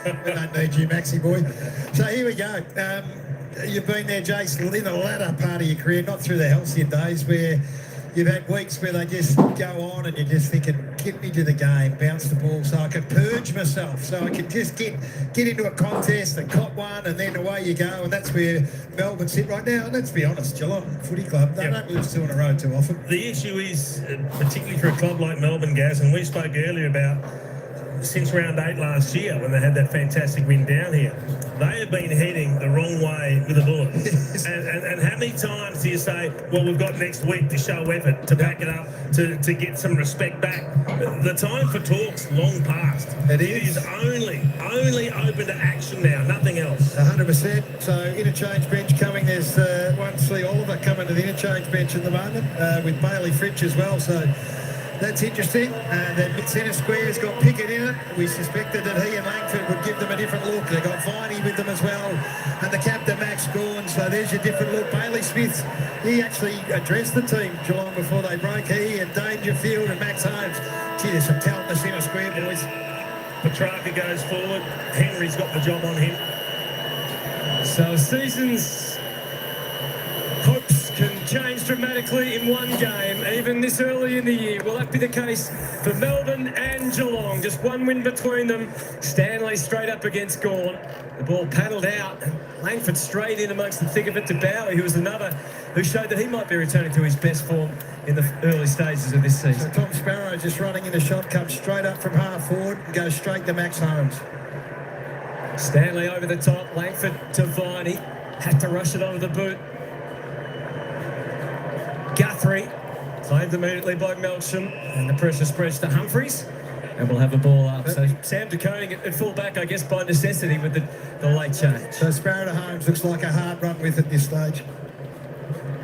I don't need you, Maxi boy. So here we go. You've been there, Jason, in the latter part of your career, not through the halcyon days where you've had weeks where they just go on and you're just thinking, get me to the game, bounce the ball so I can purge myself, so I can just get into a contest and cop one, and then away you go. And that's where Melbourne sit right now. And let's be honest, Geelong Footy Club, they don't lose 2 in a row too often. The issue is, particularly for a club like Melbourne, Gaz, and we spoke earlier about since round 8 last year when they had that fantastic win down here, they have been heading the wrong way with the bullet. and how many times do you say, well, we've got next week to show effort, to back it up, to get some respect back? The time for talk's long past. It is only open to action now, nothing else. 100%. So interchange bench coming. There's one C Oliver coming to the interchange bench at the moment with Bailey Fritsch as well. So that's interesting. That mid-centre square has got Pickett in it. We suspected that he and Langford would give them a different look. They've got Viney with them as well. And the captain, Max Gawn. So there's your different look. Bailey Smith, he actually addressed the team, Geelong, before they broke. He and Dangerfield and Max Holmes. Gee, there's some talent in the centre square, boys. Petrarca goes forward. Henry's got the job on him. So seasons hopes can change dramatically in one game, even this early in the year. Will that be the case for Melbourne and Geelong? Just one win between them. Stanley straight up against Gawn. The ball paddled out. Langford straight in amongst the thick of it to Bowie, who was another who showed that he might be returning to his best form in the early stages of this season. So Tom Sparrow just running in the shot, comes straight up from half forward and goes straight to Max Holmes. Stanley over the top. Langford to Viney. Had to rush it onto the boot. Guthrie, claimed immediately by Melksham, and the pressure spreads to Humphreys, and we'll have the ball up. So Sam de Koning at full back, I guess, by necessity with the late change. So Sparrow to Holmes looks like a hard run with at this stage.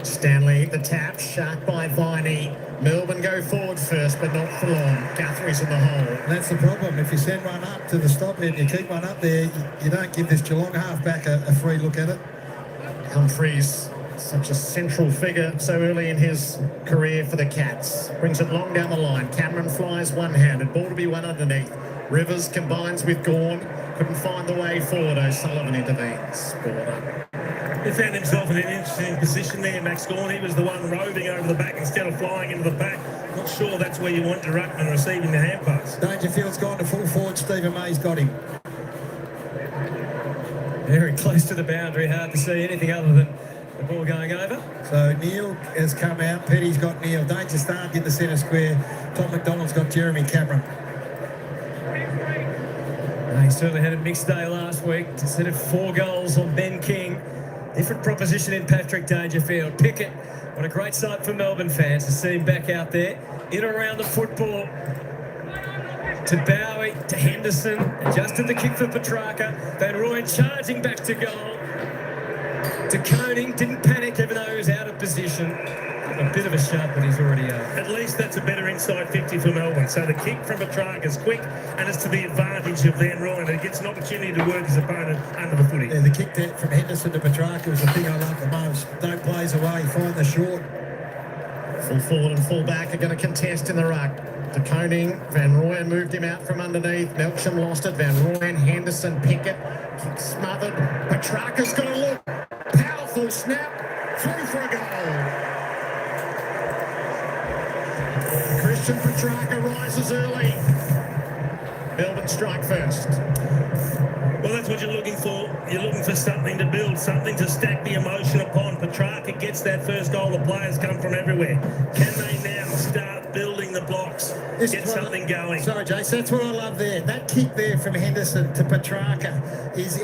Stanley, the tap, shot by Viney. Melbourne go forward first, but not for long. Guthrie's in the hole. And that's the problem. If you send one up to the stop and you keep one up there, you don't give this Geelong half-back a free look at it. Humphreys, such a central figure so early in his career for the Cats. Brings it long down the line. Cameron flies one-handed. Ball to be won underneath. Rivers combines with Gawn. Couldn't find the way forward. O'Sullivan intervenes. Ball up. He found himself in an interesting position there, Max Gawn. He was the one roving over the back instead of flying into the back. Not sure that's where you want your ruckman receiving the hand pass. Dangerfield's gone to full forward. Stephen May's got him. Very close to the boundary. Hard to see anything other than the ball going over. So Neil has come out. Petty's got Neil. Danger Stark in the centre square. Tom McDonald's got Jeremy Cameron. He certainly had a mixed day last week. Instead of 4 goals on Ben King. Different proposition in Patrick Dangerfield. Pickett, what a great sight for Melbourne fans to see him back out there. In and around the football. To Bowie, to Henderson. Adjusted the kick for Petrarca. Van Rooyen charging back to goal. To Koning, didn't panic even though he was out of position. A bit of a shot, but he's already out. At least that's a better inside 50 for Melbourne. So the kick from Petrarca is quick, and it's to the advantage of Van Rooyen, and he gets an opportunity to work his opponent under the footy. Yeah, the kick there from Henderson to Petrarca was the thing I love the most. Don't blaze away, find the short. Full forward and full back are going to contest in the ruck. De Koning, Van Rooyen moved him out from underneath. Melksham lost it. Van Rooyen, Henderson, Pickett. Kick smothered. Petrarca's got a look. Powerful snap. Through for a goal. Christian Petrarca rises early. Melbourne strike first. Well, that's what you're looking for. You're looking for something to build, something to stack the emotion upon. Petrarca gets that first goal. The players come from everywhere. Can they now start building the blocks, get something going? Sorry, Jace, that's what I love there. That kick there from Henderson to Petrarca is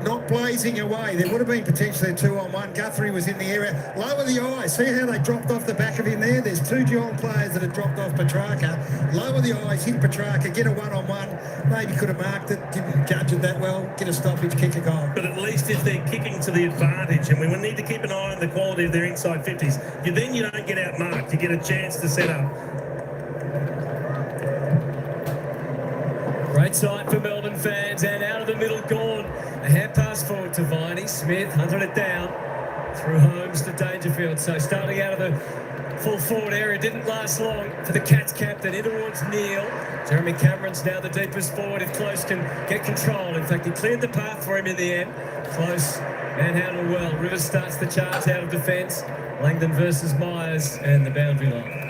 not blazing away. There would have been potentially a 2-on-1. Guthrie was in the area. Lower the eyes. See how they dropped off the back of him there? There's 2 Geelong players that have dropped off Petrarca. Lower the eyes, hit Petrarca, get a 1-on-1. Maybe could have marked it, didn't judge it that well. Get a stoppage, kick a goal. But at least if they're kicking to the advantage, and we will need to keep an eye on the quality of their inside 50s, you don't get outmarked. You get a chance to set up. Great Great sight for Melbourne fans, and out of the middle, Gawn. A hand pass forward to Viney. Smith hunted it down through Holmes to Dangerfield. So starting out of the full forward area didn't last long for the Cats captain. In towards Neil. Jeremy Cameron's now the deepest forward if Close can get control. In fact, he cleared the path for him in the end. Close and handled well. Rivers starts the charge out of defence. Langdon versus Myers and the boundary line.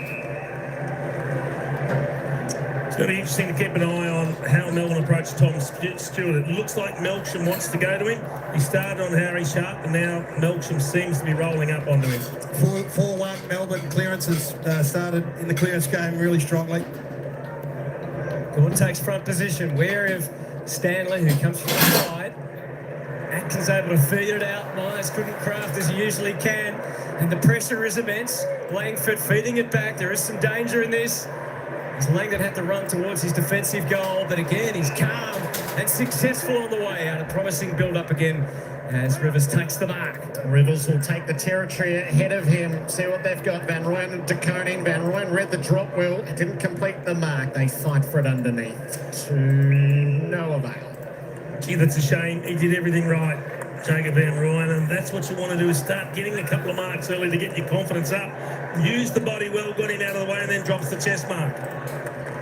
It's going to be interesting to keep an eye on how Melbourne approach Tom Stewart. It looks like Melksham wants to go to him. He started on Harry Sharp, and now Melksham seems to be rolling up onto him. 4-1 Melbourne clearances started in the clearance game really strongly. Gordon takes front position, wary of Stanley, who comes from the side. Atkins able to feed it out. Myers couldn't craft as he usually can, and the pressure is immense. Langford feeding it back. There is some danger in this. As Langdon had to run towards his defensive goal, but again, he's calm and successful on the way out. A promising build-up again as Rivers takes the mark. Rivers will take the territory ahead of him. See what they've got. Van Rooyen and De Koning. Van Rooyen read the drop well. It didn't complete the mark. They fight for it underneath. To no avail. Gee, that's a shame. He did everything right, Jacob Van Rooyen, and that's what you want to do is start getting a couple of marks early to get your confidence up. Use the body well, got him out of the way, and then drops the chest mark.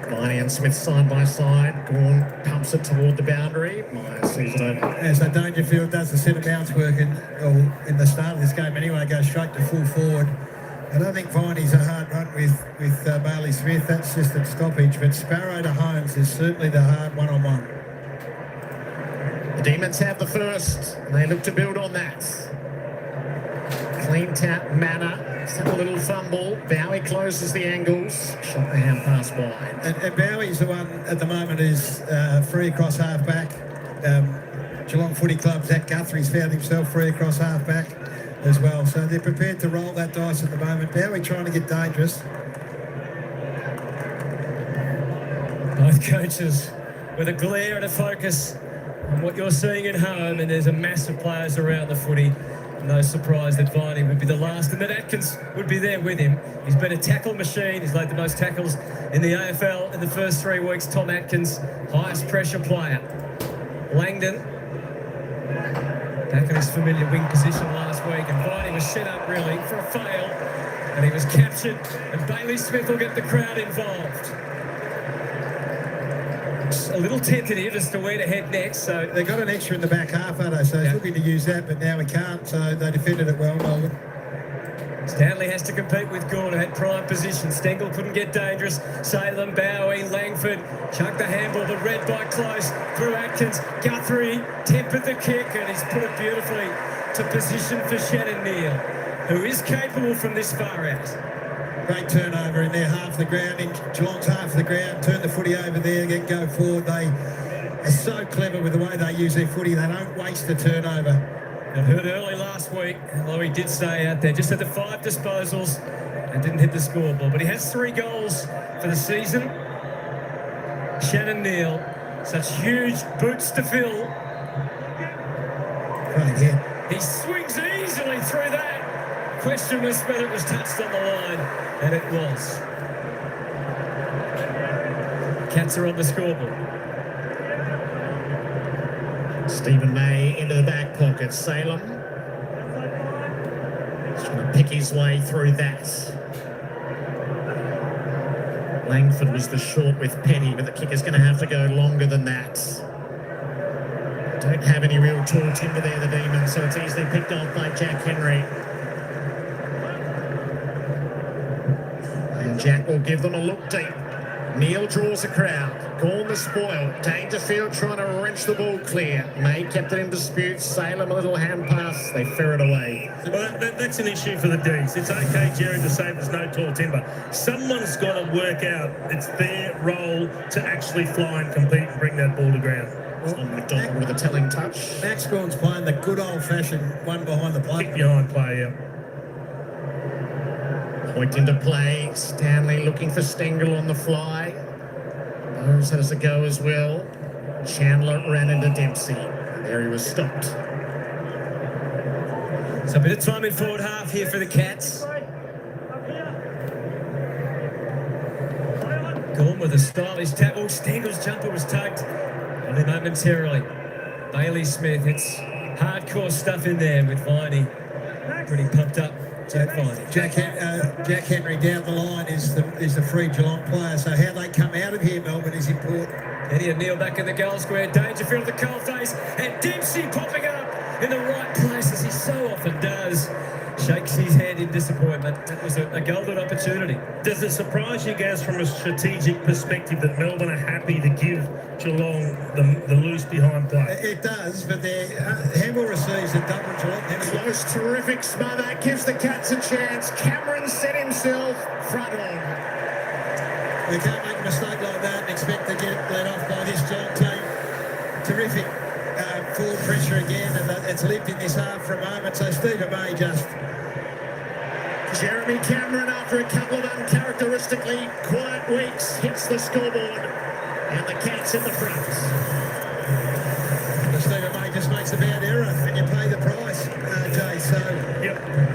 Viney and Smith side by side. Gorn pumps it toward the boundary. Myers sees it over. As so Dangerfield does the centre bounce work in the start of this game anyway, goes straight to full forward. I don't think Viney's a hard run with Bailey Smith. That's just a stoppage, but Sparrow to Holmes is certainly the hard one-on-one. The Demons have the first, and they look to build on that. Clean tap manner. Had a little fumble. Bowie closes the angles. Shot the hand pass wide. And Bowie's the one at the moment who's free across half-back. Geelong Footy Club, Zach Guthrie's found himself free across half-back as well. So they're prepared to roll that dice at the moment. Bowie trying to get dangerous. Both coaches with a glare and a focus on what you're seeing at home, and there's a mass of players around the footy. No surprise that Viney would be the last and that Atkins would be there with him. He's been a tackle machine. He's laid the most tackles in the AFL in the first 3 weeks. Tom Atkins, highest pressure player. Langdon, back in his familiar wing position last week, and Viney was set up really for a fail, and he was captured, and Bailey Smith will get the crowd involved. A little tentative as to where to head next. So they got an extra in the back half, aren't they? So he's looking to use that, but now he can't. So they defended it well, Melbourne. Stanley has to compete with Gorn, who had prime position. Stengel couldn't get dangerous. Salem, Bowie, Langford chucked the handball, but read by Close through Atkins. Guthrie tempered the kick, and he's put it beautifully to position for Shannon Neal, who is capable from this far out. Great turnover in their half of the ground, in Geelong's half of the ground. Turn the footy over there, then go forward. They are so clever with the way they use their footy. They don't waste the turnover. I heard early last week, although he did stay out there, just had the 5 disposals and didn't hit the scoreboard. But he has 3 goals for the season. Shannon Neal, such huge boots to fill. Right here. He swings easily through that. Question was whether it was touched on the line, and it was. Cats are on the scoreboard. Stephen May into the back pocket. Salem trying to pick his way through that. Langford was the short with Petty, but the kicker's going to have to go longer than that. Don't have any real tall timber there, the Demons, so it's easily picked off by Jack Henry. And Jack will give them a look deep. Neil draws a crowd. Gorn the spoil. Dangerfield trying to wrench the ball clear. May kept it in dispute. Salem a little hand pass. They ferret away. Well, that's an issue for the D's. It's okay, Jerry, to say there's no tall timber. Someone's got to work out it's their role to actually fly and compete and bring that ball to ground. Well, McDonald with a telling touch. Max Gorn's playing the good old-fashioned one behind the plate. Kick behind play, yeah. Point into play. Stanley looking for Stengel on the fly. Bowes has a go as well. Chandler ran into Dempsey. There he was stopped. So a bit of time in forward half here for the Cats. Gorn with a stylish tackle. Stengel's jumper was tugged only momentarily. Bailey Smith, it's hardcore stuff in there with Viney. Pretty pumped up. Jack Viney. Jack Henry down the line is the free Geelong player. So how they come out of here, Melbourne, is important. Eddie O'Neill back in the goal square. Dangerfield the cold face. And Dempsey popping up in the right place as he so often does. Shakes his head in disappointment. That was a golden opportunity. Does it surprise you, Gaz, from a strategic perspective that Melbourne are happy to give Geelong the loose behind play? It does, but their handball receives a double Geelong. Close, terrific smother. Gives the Cats a chance. Cameron set himself front on. They can't make a mistake like that and expect to get let off by this Geelong team. Terrific forward pressure again, and it's lived in this half for a moment. So Stephen May just... Jeremy Cameron, after a couple of uncharacteristically quiet weeks, hits the scoreboard, and the Cats in the front. Stephen May just makes a bad error, and you pay the price, Jay. So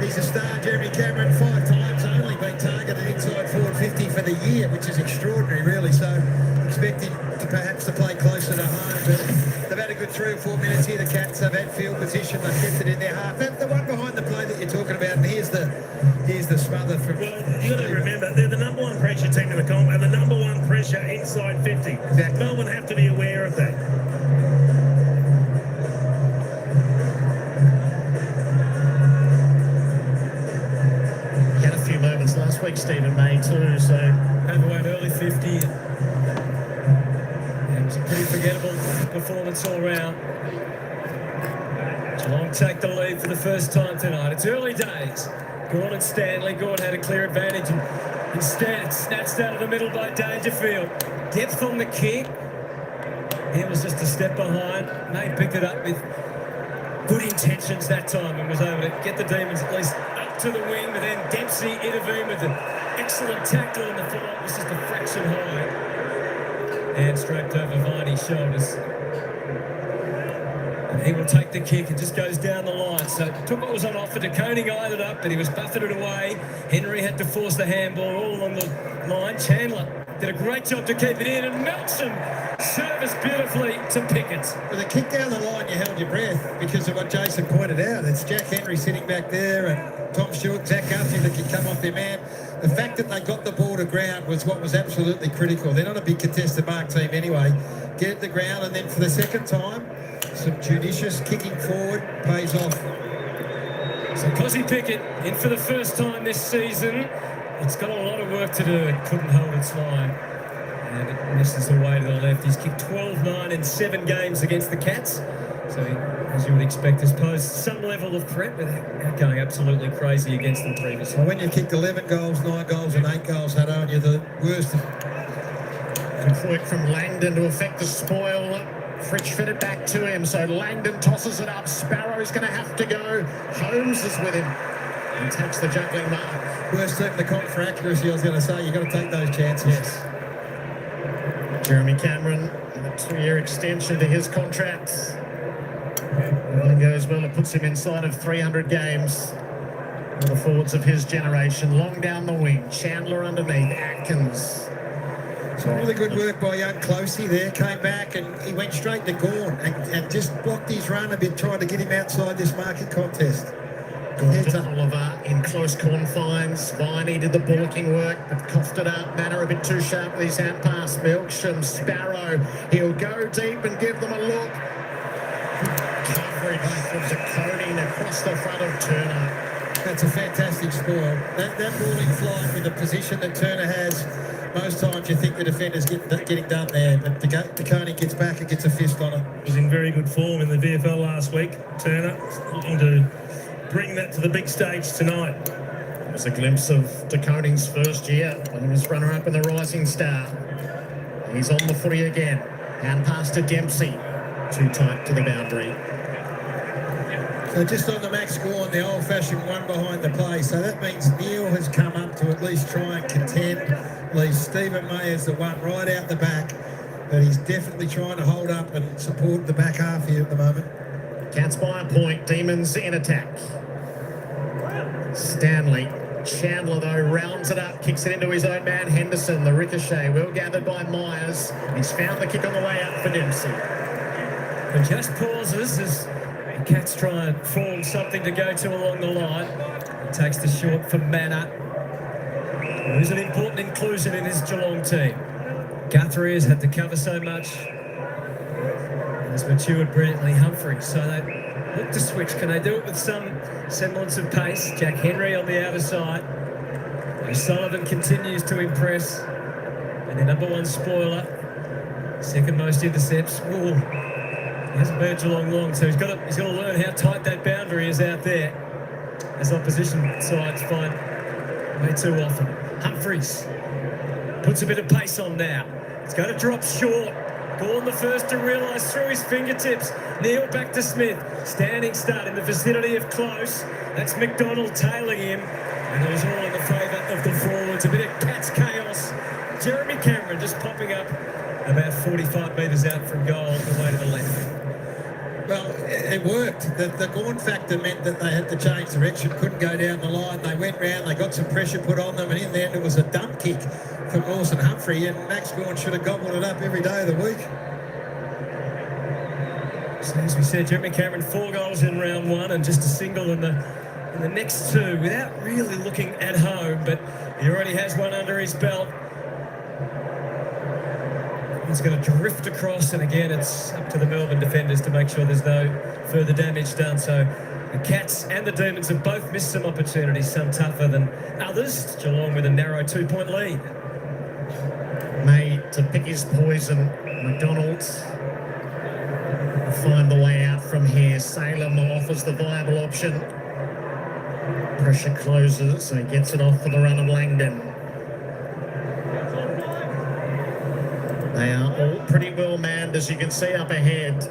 he's a star. Jeremy Cameron, 5 times only been targeted inside forward 50 for the year, which is extraordinary, really. So expect him to perhaps play closer to home, but they've had a good 3 or 4 minutes here. The Cats have had field position. They've kept it in their half. And the one behind the play that you're talking about, and here's the smother from... Well, you've got to remember, they're the number 1 pressure team in the comp and the number 1 pressure inside 50. Exactly. Melbourne have to be aware of that. He had a few moments last week, Stephen May, too, so... Overweight early 50. It was a pretty forgettable performance all round. Geelong take the lead for the first time tonight. It's early days. Gawn and Stanley. Gawn had a clear advantage, and instead it's snatched out of the middle by Dangerfield. Depth on the kick. It was just a step behind. May picked it up with good intentions that time and was able to get the Demons at least up to the wing, but then Dempsey intervened with an excellent tackle, and the follow-up was just a fraction high. And straight over Viney's shoulders. He will take the kick and just goes down the line. So took what was on offer. De Koning eyed it up, but he was buffeted away. Henry had to force the handball all along the line. Chandler did a great job to keep it in, and Melksham service beautifully to Pickett. With a kick down the line, you held your breath because of what Jason pointed out. It's Jack Henry sitting back there, and Tom Stewart, Zach Guthrie that can come off their man. The fact that they got the ball to ground was what was absolutely critical. They're not a big contested mark team anyway. Get it to ground, and then for the second time, some judicious kicking forward pays off. So Cozzy Pickett in for the first time this season. It's got a lot of work to do. It couldn't hold its line. And it misses the way to the left. He's kicked 12-9 in 7 games against the Cats. So he, as you would expect, has posed some level of threat without going absolutely crazy against them previously. Well, when you kicked 11 goals, 9 goals and 8 goals, Haddon, you're the worst. Good work from Langdon to affect the spoil. Fritsch fed it back to him, so Langdon tosses it up. Sparrow's going to have to go. Holmes is with him and takes the juggling mark. Worst team in the comp for accuracy, I was going to say. You've got to take those chances. Yes. Jeremy Cameron, a 2-year extension to his contract. Everything goes well, it puts him inside of 300 games. One of the forwards of his generation. Long down the wing. Chandler underneath. Atkins. So really good work by young Closey there. Came back and he went straight to Gawn and just blocked his run a bit, trying to get him outside this market contest. Gawn to Oliver in close confines. Viney did the balking work, but coughed it up. Manor a bit too sharp with his hand pass. Melksham, Sparrow. He'll go deep and give them a look. Coverage from Zakoning across the front of Turner. That's a fantastic spoil. That balling flight with the position that Turner has, most times you think the defender's getting done there, but De Koning gets back and gets a fist on it. Was in very good form in the VFL last week. Turner looking to bring that to the big stage tonight. There's a glimpse of De Koning's first year when he was runner-up in the Rising Star. He's on the footy again. Hand pass to Dempsey. Too tight to the boundary. So just on the max score on the old-fashioned one behind the play. So that means Neil has come up to at least try and contend. Leaves Stephen May as the one right out the back. But he's definitely trying to hold up and support the back half here at the moment. Cats by a point. Demons in attack. Stanley. Chandler, though, rounds it up, kicks it into his own man, Henderson. The ricochet, well gathered by Myers. He's found the kick on the way out for Dempsey. And just pauses as The Cats try and form something to go to along the line. He takes the short for Manor, who's an important inclusion in his Geelong team. Guthrie has had to cover so much. Has matured brilliantly, Humphrey. So they look to switch. Can they do it with some semblance of pace? Jack Henry on the outer side. Sullivan continues to impress. And the number one spoiler, second most intercepts. Ooh, he hasn't been Geelong long, so he's got to learn how tight that boundary is out there, as opposition sides find way too often. Humphreys puts a bit of pace on now. It's going to drop short. Gawn the first to realise through his fingertips. Neil back to Smith. Standing start in the vicinity of close. That's McDonald tailing him. And it was all in the favour of the forwards. A bit of Cats chaos. Jeremy Cameron just popping up about 45 metres out from goal on the way to the left. Well, it worked. The Gawn factor meant that they had to change direction, couldn't go down the line. They went round, they got some pressure put on them, and in the end it was a dump kick from Lawson Humphrey, and Max Gawn should have gobbled it up every day of the week. So as we said, Jeremy Cameron, 4 goals in round 1 and just a single in the next 2 without really looking at home, but he already has one under his belt. He's going to drift across, and again it's up to the Melbourne defenders to make sure there's no further damage done. So the Cats and the Demons have both missed some opportunities, some tougher than others. Geelong with a narrow 2-point lead. May to pick his poison. McDonald find the way out from here. Salem offers the viable option. Pressure closes, so he gets it off for the run of Langdon. They are all pretty well manned, as you can see up ahead.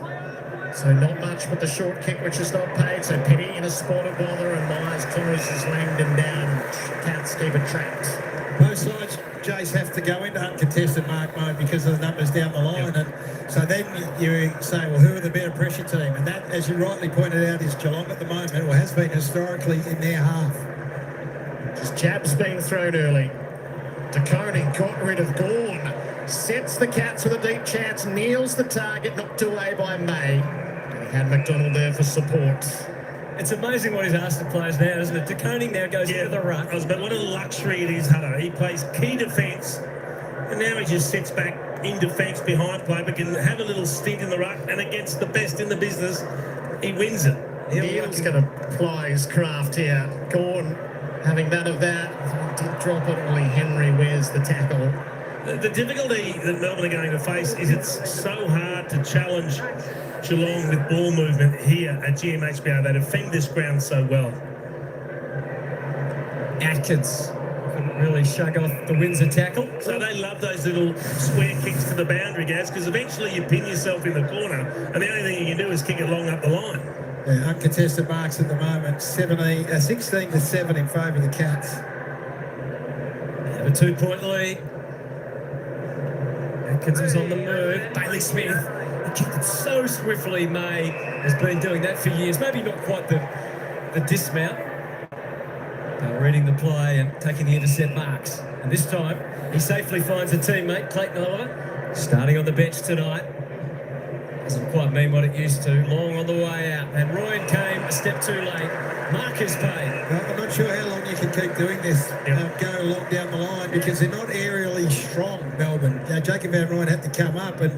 So not much with the short kick, which is not paid. So Petty in a spot of bother, and Myers closes Langdon down. Cats keep it trapped. Both sides, Jace, have to go into uncontested mark mode because of the numbers down the line. And so then you say, well, who are the better pressure team? And that, as you rightly pointed out, is Geelong at the moment, or has been historically in their half. Just jabs being thrown early. DeConing got rid of Gawn. Sets the Cats with a deep chance. Kneels the target, knocked away by May. He had McDonald there for support. It's amazing what he's asked the players now, isn't it? DeConing now goes into the ruck. But what a luxury it is, Hutto. He plays key defence, and now he just sits back in defence behind play, but can have a little stint in the ruck, and against the best in the business, he wins it. Neil's going to ply his craft here. Gawn having none of that. Did drop it. Ollie Henry wears the tackle. The difficulty that Melbourne are going to face is it's so hard to challenge Geelong with ball movement here at GMHBA. They defend this ground so well. Atkins couldn't really shug off the Windsor tackle. So they love those little square kicks to the boundary, Gaz, because eventually you pin yourself in the corner, and the only thing you can do is kick it long up the line. Yeah, uncontested marks at the moment, 16 to 7 in favour of the Cats. Have a 2-point lead. Atkins was on the move. Bailey Smith, he kicked it so swiftly. May has been doing that for years. Maybe not quite the dismount. But reading the play and taking the intercept marks. And this time, he safely finds a teammate, Clayton Oliver, starting on the bench tonight. Doesn't quite mean what it used to. Long on the way out. And Royan came a step too late. Marcus paid. Well, I'm not sure how long you can keep doing this, go along down the line, because they're not aerially strong, Melbourne. Jacob Van Ryan had to come up, and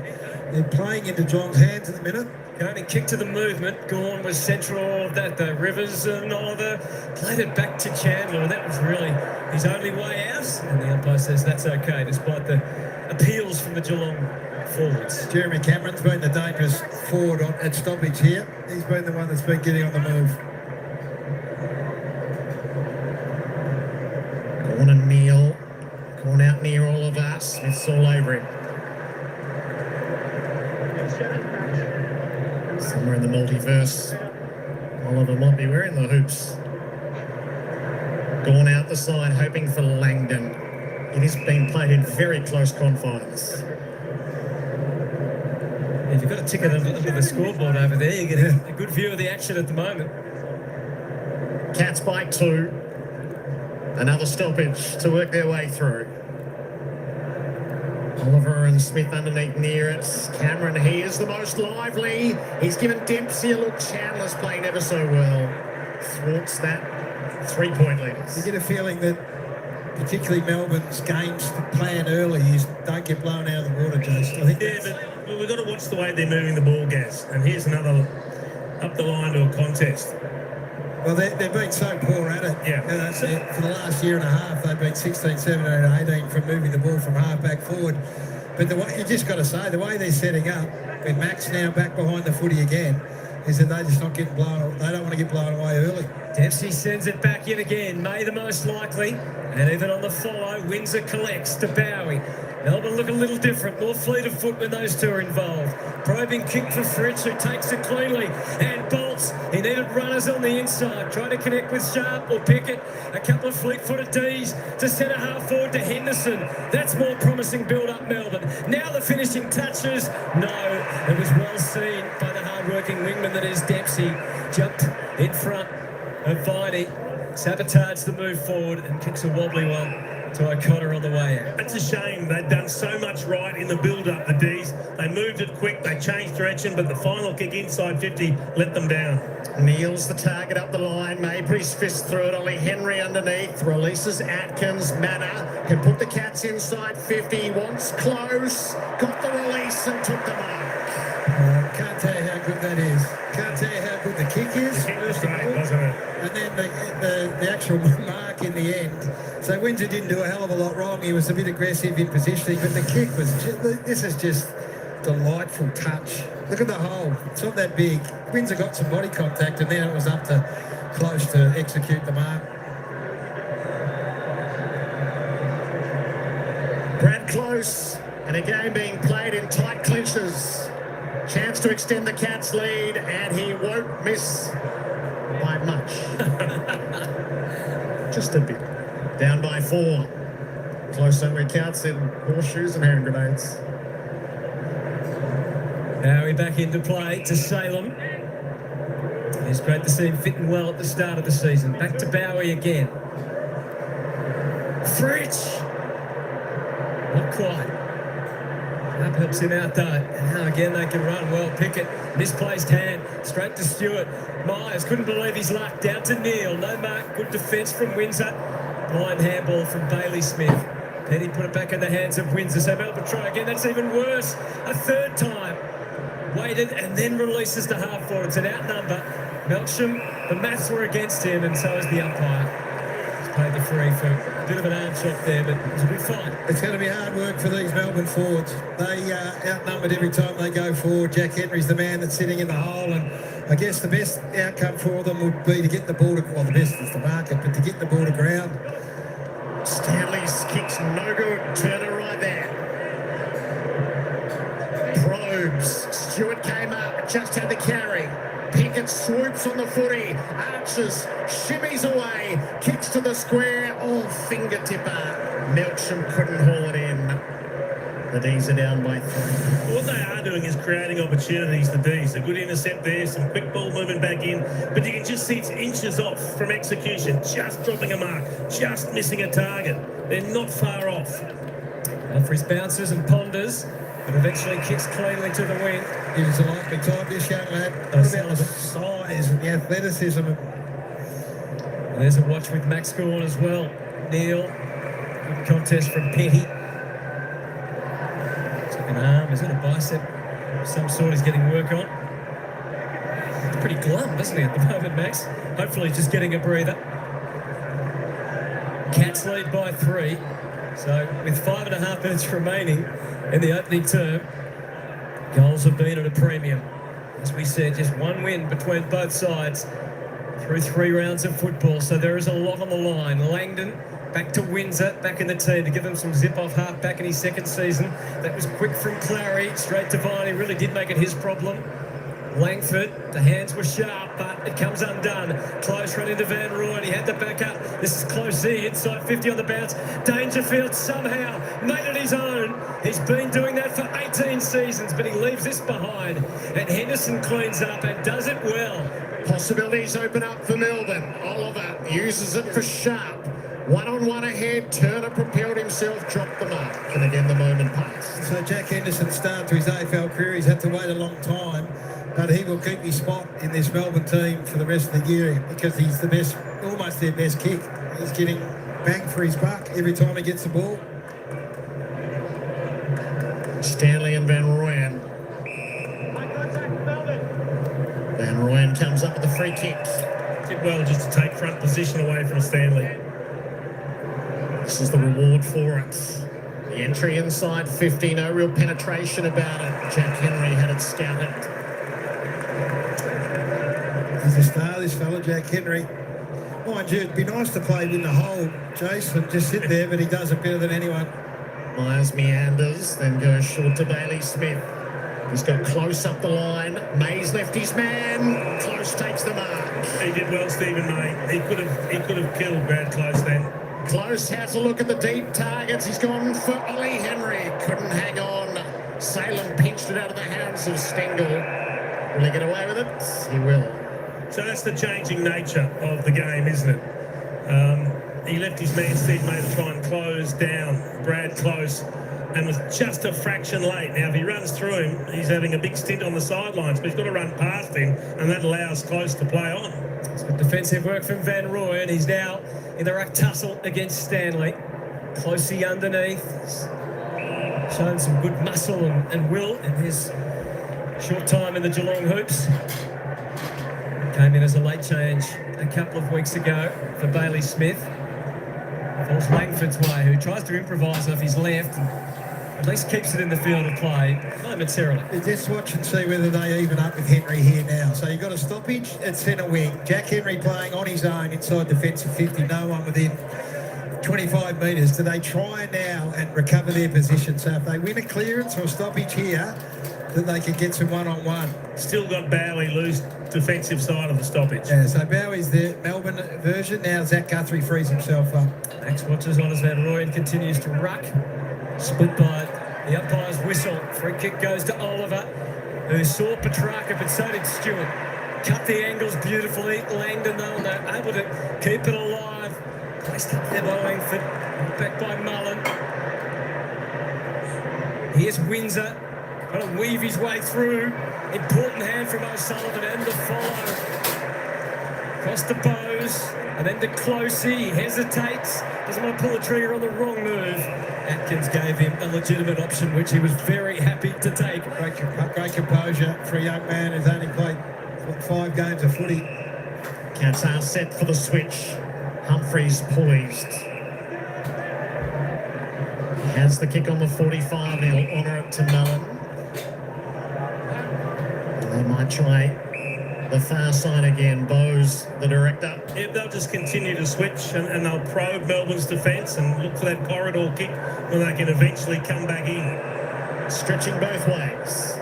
they're playing into Geelong's hands at the minute. Only kick to the movement. Gawn was central of that, though. Rivers and Oliver played it back to Chandler, and that was really his only way out. And the umpire says that's okay, despite the appeals from the Geelong forwards. Jeremy Cameron's been the dangerous forward at stoppage here. He's been the one that's been getting on the move. Gawn and Neil. Gawn out near Oliver. Smith's all over him. Somewhere in the multiverse, Oliver might be wearing the hoops. Gawn out the side, hoping for Langdon. It is being played in very close confines. If you've got a ticket under the scoreboard over there, you get a good view of the action at the moment. Cats by 2. Another stoppage to work their way through. Oliver and Smith underneath near it. Cameron, he is the most lively. He's given Dempsey a look. Chandler's playing ever so well. Thwarts that 3-point leaders. You get a feeling that particularly Melbourne's games plan early, you don't get blown out of the water, Jason. I think but we've got to watch the way they're moving the ball, Gaz. And here's another up the line to a contest. well, they've been so poor at it. Yeah. For the last year and a half, they've been 16, 17 and 18 from moving the ball from half back forward. But the way, you just got to say, the way they're setting up, with Max now back behind the footy again, is that they're just not getting blown. They don't want to get blown away early. Dempsey sends it back yet again. May the most likely. And even on the follow, Windsor collects to Bowie. Melbourne look a little different. More fleet of foot when those two are involved. Probing kick for Fritz, who takes it cleanly and bolts. He needed runners on the inside. Trying to connect with Sharp or Pickett. A couple of fleet-footed Ds to centre half forward to Henderson. That's more promising build-up, Melbourne. Now the finishing touches. No, it was well seen by the hard-working wingman that is Dempsey. Jumped in front of Viney. Sabotaged the move forward and kicks a wobbly one to O'Connor on the way out. It's a shame. They'd done so much right in the build-up, the Ds. They moved it quick, they changed direction, but the final kick inside 50 let them down. Neil's the target up the line. Mabry's fist through it. Ollie Henry underneath. Releases Atkins. Manor can put the Cats inside 50. Wants close. Got the release and took the mark. Can't tell you how good that is. Can't tell you how good the kick is. The kick was great, wasn't it? And then the actual mark in the end. So Windsor didn't do a hell of a lot wrong. He was a bit aggressive in positioning, but the kick was this is just delightful touch. Look at the hole. It's not that big. Windsor got some body contact, and then it was up to close to execute the mark. Brad Close, and a game being played in tight clinches. Chance to extend the Cats' lead, and he won't miss by much. Just a bit. Down by 4. Close only counts in horseshoes and hand grenades. Now we're back into play to Salem. It's great to see him fitting well at the start of the season. Back to Bowie again. Fritz! Not quite. That helps him out though. And now again they can run well. Pickett, misplaced hand, straight to Stewart. Myers couldn't believe his luck. Down to Neil. No mark. Good defence from Windsor. Blind handball from Bailey Smith. Penny put it back in the hands of Windsor. So Melbourne try again. That's even worse. A third time. Waited and then releases to half forward. It's an outnumber. Melksham, the maths were against him, and so is the umpire. He's paid the free for a bit of an arm shot there, but it'll be fine. It's going to be hard work for these Melbourne forwards. They outnumbered every time they go forward. Jack Henry's the man that's sitting in the hole, and I guess the best outcome for them would be to get the ball to, well, the best is the market, but to get the ball to ground. Stanley's kick's no good. Turner right there. Probes. Stewart came up, just had the carry. Pickett swoops on the footy. Arches, shimmies away, kicks to the square. Oh, fingertipper. Melksham couldn't haul it in. The D's are down by 3. What they are doing is creating opportunities, the Ds. A good intercept there, some quick ball moving back in, but you can just see it's inches off from execution, just dropping a mark, just missing a target. They're not far off. Humphries bounces and ponders, but eventually kicks cleanly to the wing. He was a likely type, this young lad. What about the size and the athleticism? And there's a watch with Max Gorn as well. Neil, good contest from Petty. An arm, is it a bicep of some sort he's getting work on? It's pretty glum, isn't he, at the moment, Max? Hopefully he's just getting a breather. Cats lead by 3. So with 5.5 minutes remaining in the opening term, goals have been at a premium. As we said, just one win between both sides through 3 rounds of football. So there is a lot on the line. Langdon back to Windsor, back in the team to give him some zip off half back in his second season. That was quick from Clary, straight to Viney. Really did make it his problem. Langford, the hands were sharp, but it comes undone. Close run into Van Rooyen. He had the back up. This is close Z, inside 50 on the bounce. Dangerfield somehow made it his own. He's been doing that for 18 seasons, but he leaves this behind. And Henderson cleans up and does it well. Possibilities open up for Melbourne. Oliver uses it for Sharp. One-on-one ahead, Turner propelled himself, dropped the mark, and again the moment passed. So Jack Henderson's start to his AFL career, he's had to wait a long time, but he will keep his spot in this Melbourne team for the rest of the year because he's the best, almost their best kick. He's getting bang for his buck every time he gets the ball. Stanley and Van Rooyen. Van Rooyen comes up with the free kick. Did well just to take front position away from Stanley. This is the reward for it. The entry inside 50, no real penetration about it. Jack Henry had it scouted. He's a star, this fella, Jack Henry. Mind you, it'd be nice to play in the hole, Jason, just sit there, but he does it better than anyone. Myers meanders, then goes short to Bailey Smith. He's got Close up the line. May's left his man. Close takes the mark. He did well, Stephen May. He could have killed Brad Close then. Close has a look at the deep targets. He's gone for Ollie Henry. Couldn't hang on. Salem pinched it out of the hands of Stengel. Will he get away with it? He will. So that's the changing nature of the game, isn't it? He left his man Steve May to try and close down Brad Close and was just a fraction late. Now, if he runs through him, he's having a big stint on the sidelines, but he's got to run past him, and that allows Close to play on. It's good defensive work from Van Rooyen. He's now in the ruck tussle against Stanley. Closey underneath. He's shown some good muscle and will in his short time in the Geelong hoops. Came in as a late change a couple of weeks ago for Bailey Smith. Falls Langford's way, who tries to improvise off his left and at least keeps it in the field of play momentarily. Just watch and see whether they even up with Henry here now. So you've got a stoppage at centre wing. Jack Henry playing on his own inside defensive 50, no one within 25 metres. Do they try now and recover their position? So if they win a clearance or a stoppage here, that they can get some one-on-one. Still got Bowie loose defensive side of the stoppage. Yeah, so Bowie's the Melbourne version. Now Zach Guthrie frees himself up. Max watches on as Van Rooyen continues to ruck. Split by the umpire's whistle. Free kick goes to Oliver, who saw Petrarca, but so did Stewart. Cut the angles beautifully. Langdon, though, they're able to keep it alive. Placed up there by Langford. Back by Mullen. Here's Windsor. Trying to weave his way through. Important hand from O'Sullivan and the follow. Across the Bowes. And then to Closey. He hesitates. Doesn't want to pull the trigger on the wrong move. Atkins gave him a legitimate option, which he was very happy to take. Great composure for a young man who's only played 5 games of footy. Cats are set for the switch. Humphreys poised. He has the kick on the 45. He'll honour it to Mullen. They might try the far side again. Bowes, the director. Yeah, they'll just continue to switch and they'll probe Melbourne's defence and look for that corridor kick when they can eventually come back in. Stretching both ways.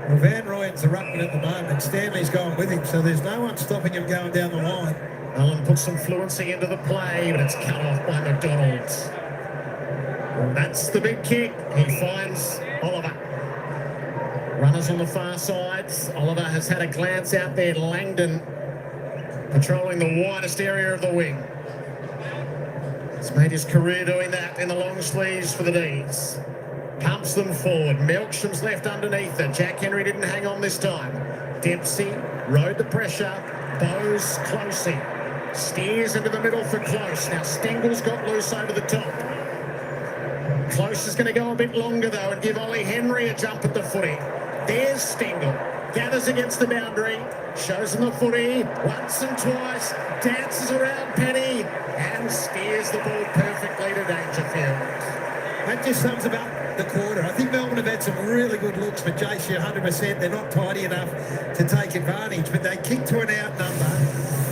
Well, Van Rooyen's the ruckman at the moment. Stanley's gone with him, so there's no one stopping him going down the line. Allen puts some fluency into the play, but it's cut off by McDonald. Well, that's the big kick. He finds Oliver. Runners on the far side. Oliver has had a glance out there. Langdon patrolling the widest area of the wing. He's made his career doing that in the long sleeves for the D's. Pumps them forward. Melksham's left underneath it. Jack Henry didn't hang on this time. Dempsey rode the pressure. Bowes Closey. Steers into the middle for Close. Now Stengel's got loose over the top. Close is going to go a bit longer though and give Ollie Henry a jump at the footy. There's Stengel. Gathers against the boundary. Shows him the footy. Once and twice. Dances around Penny. And steers the ball perfectly to Dangerfield. That just sums about the quarter. I think Melbourne have had some really good looks, but JC 100%. They're not tidy enough to take advantage, but they kick to an out number.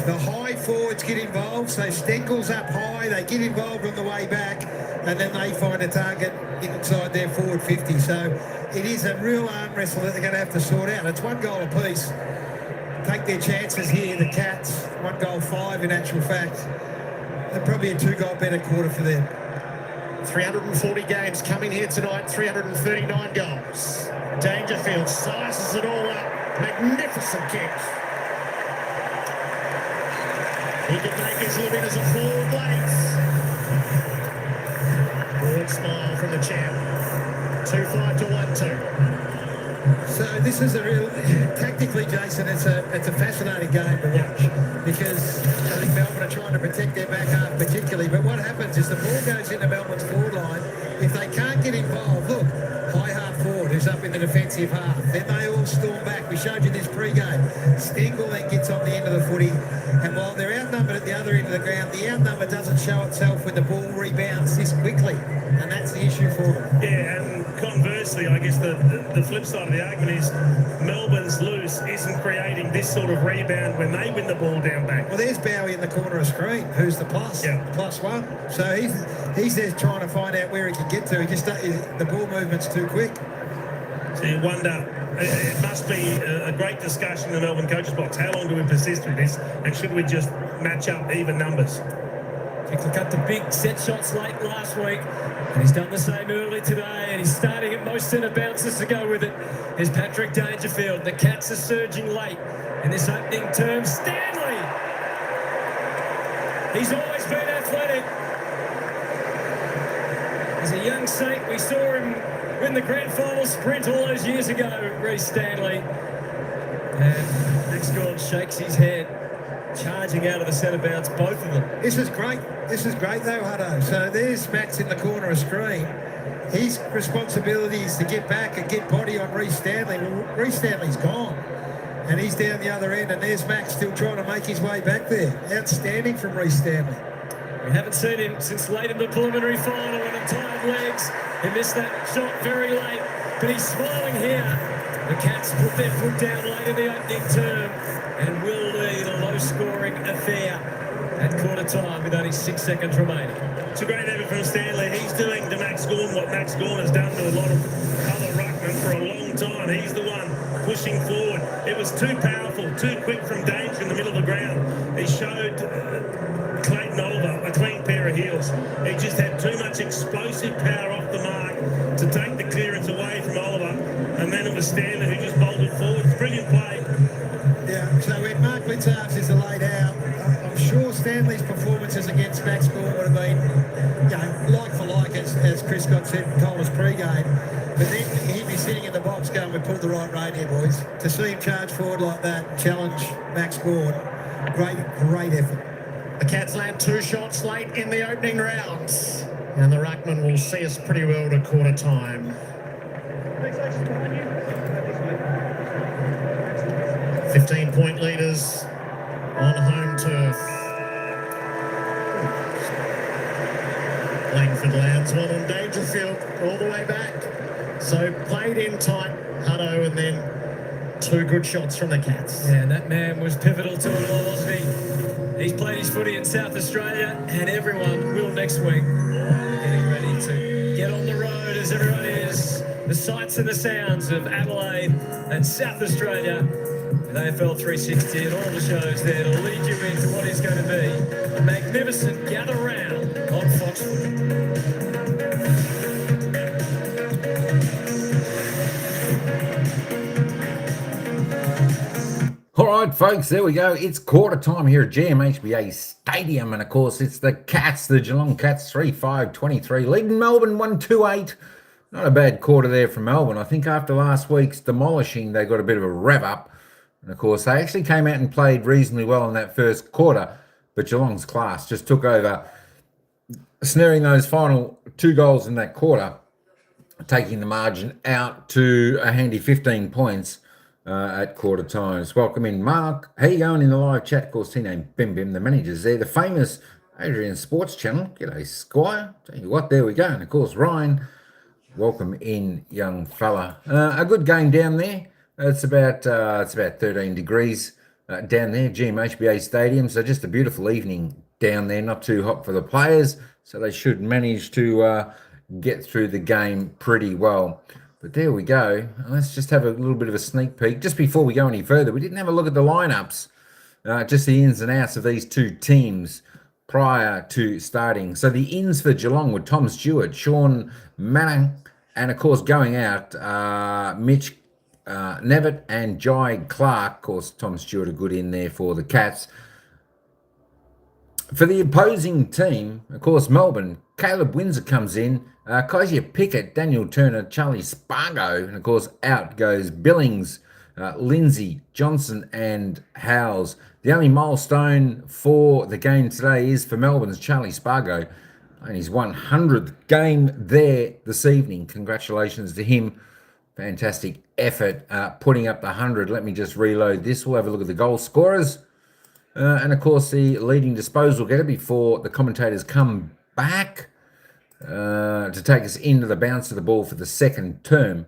The high forwards get involved, so Stengel's up high. They get involved on the way back, and then they find a target inside their forward 50. So it is a real arm wrestle that they're going to have to sort out. It's 1 goal apiece. Take their chances here, the Cats. 1 goal 5 in actual fact. And probably a 2-goal better quarter for them. 340 games coming here tonight, 339 goals. Dangerfield sizes it all up. Magnificent kick. He can make his living as a forward late. Broad smile from the champ. 2-5 to 1-2. So this is a real, tactically, Jason, it's a fascinating game to watch because I think Melbourne are trying to protect their back half particularly. But what happens is the ball goes into Melbourne's forward line. If they can't get involved, look, high half forward who's up in the defensive half. Then they all storm back. We showed you this pre-game. Stengel then gets on the end of the footy. And while they're outnumbered at the other end of the ground, the outnumber doesn't show itself when the ball rebounds this quickly. And that's the issue for them. Yeah, and conversely, I guess the flip side of the argument is Melbourne's loose isn't creating this sort of rebound when they win the ball down back. Well, there's Bowie in the corner of screen, who's the plus, plus one. So he's there trying to find out where he can get to. He just the ball movement's too quick. So you wonder, it must be a great discussion in the Melbourne coaches box. How long do we persist with this, and should we just match up even numbers? Pickle cut the big set shots late last week, and he's done the same early today, and he's starting at most centre bounces to go with it. Here's Patrick Dangerfield. The Cats are surging late in this opening term. Stanley! He's always been athletic. As a young Saint, we saw him win the grand final sprint all those years ago, Reece Stanley. And Max Gawn shakes his head, charging out of the centre bounce, both of them. This is great. This is great though, Hutto. So there's Max in the corner of screen. His responsibility is to get back and get body on Reece Stanley. Well, Reece Stanley's gone. And he's down the other end, and there's Max still trying to make his way back there. Outstanding from Reece Stanley. We haven't seen him since late in the preliminary final when he tied legs. He missed that shot very late, but he's smiling here. The Cats put their foot down late in the opening term and will lead a low-scoring affair at quarter time with only 6 seconds remaining. It's a great effort from Stanley. He's doing to Max Gawn what Max Gawn has done to a lot of other ruckmen for a long time. He's the one pushing forward. It was too powerful, too quick from danger in the middle of the ground. He showed Clayton Oliver a clean pair of heels. He just had too much explosive power off the mark to take the clearance away from Oliver. And then it was Stanley who just bolted forward. Brilliant play. Yeah, so when Mark Litzarves is laid out, I'm sure Stanley's performances against Max Gawn would have been, like for like, as Chris Scott said and told us pre-game. But then he'd be sitting in the box going, we pulled the right rein here, boys. To see him charge forward like that, challenge Max Gawn, great effort. The Cats land 2 shots late in the opening rounds. And the ruckman will see us pretty well to quarter time. 15-point leaders on home turf. Langford lands one on Dangerfield all the way back. So played in tight, Hutto, and then 2 good shots from the Cats. Yeah, and that man was pivotal to it all, wasn't he? He's played his footy in South Australia, and everyone will next week. Getting ready to get on the road as everyone is. The sights and the sounds of Adelaide and South Australia with AFL 360 and all the shows there to lead you into what is going to be a magnificent gather round on Fox Footy. All right, folks, there we go. It's quarter time here at GMHBA Stadium. And, of course, it's the Cats, the Geelong Cats, 3-5-23, leading Melbourne 1-2-8. Not a bad quarter there from Melbourne. I think after last week's demolishing, they got a bit of a rev up. And, of course, they actually came out and played reasonably well in that first quarter. But Geelong's class just took over, snaring those final 2 goals in that quarter, taking the margin out to a handy 15 points. At quarter times. Welcome in, Mark. How you going in the live chat? Of course, he named Bim Bim. The manager's there. The famous Adrian Sports Channel. G'day, Squire. Tell you what, there we go. And of course, Ryan. Welcome in, young fella. A good game down there. It's about 13 degrees down there, GMHBA Stadium. So just a beautiful evening down there. Not too hot for the players, so they should manage to get through the game pretty well. But there we go. Let's just have a little bit of a sneak peek. Just before we go any further, we didn't have a look at the lineups, just the ins and outs of these 2 teams prior to starting. So the ins for Geelong were Tom Stewart, Sean Manning, and of course going out, Mitch Nevitt and Jai Clark. Of course, Tom Stewart a good in there for the Cats. For the opposing team, of course, Melbourne, Caleb Windsor comes in, Kaiser Pickett, Daniel Turner, Charlie Spargo, and of course out goes Billings, Lindsay, Johnson and Howes. The only milestone for the game today is for Melbourne's Charlie Spargo and his 100th game there this evening. Congratulations to him. Fantastic effort putting up the 100. Let me just reload this. We'll have a look at the goal scorers. And of course, the leading disposal getter before the commentators come back to take us into the bounce of the ball for the second term.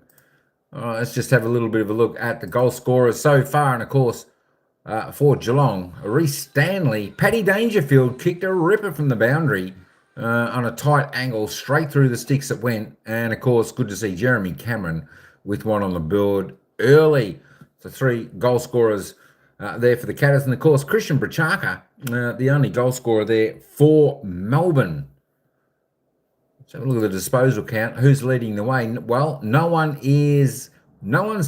Let's just have a little bit of a look at the goal scorers so far. And of course, for Geelong, Reece Stanley, Paddy Dangerfield kicked a ripper from the boundary on a tight angle, straight through the sticks it went. And of course, good to see Jeremy Cameron with one on the board early. So 3 goal scorers there for the Catters. And of course, Christian Brachaka, the only goal scorer there for Melbourne. So look at the disposal count. Who's leading the way? Well, no one's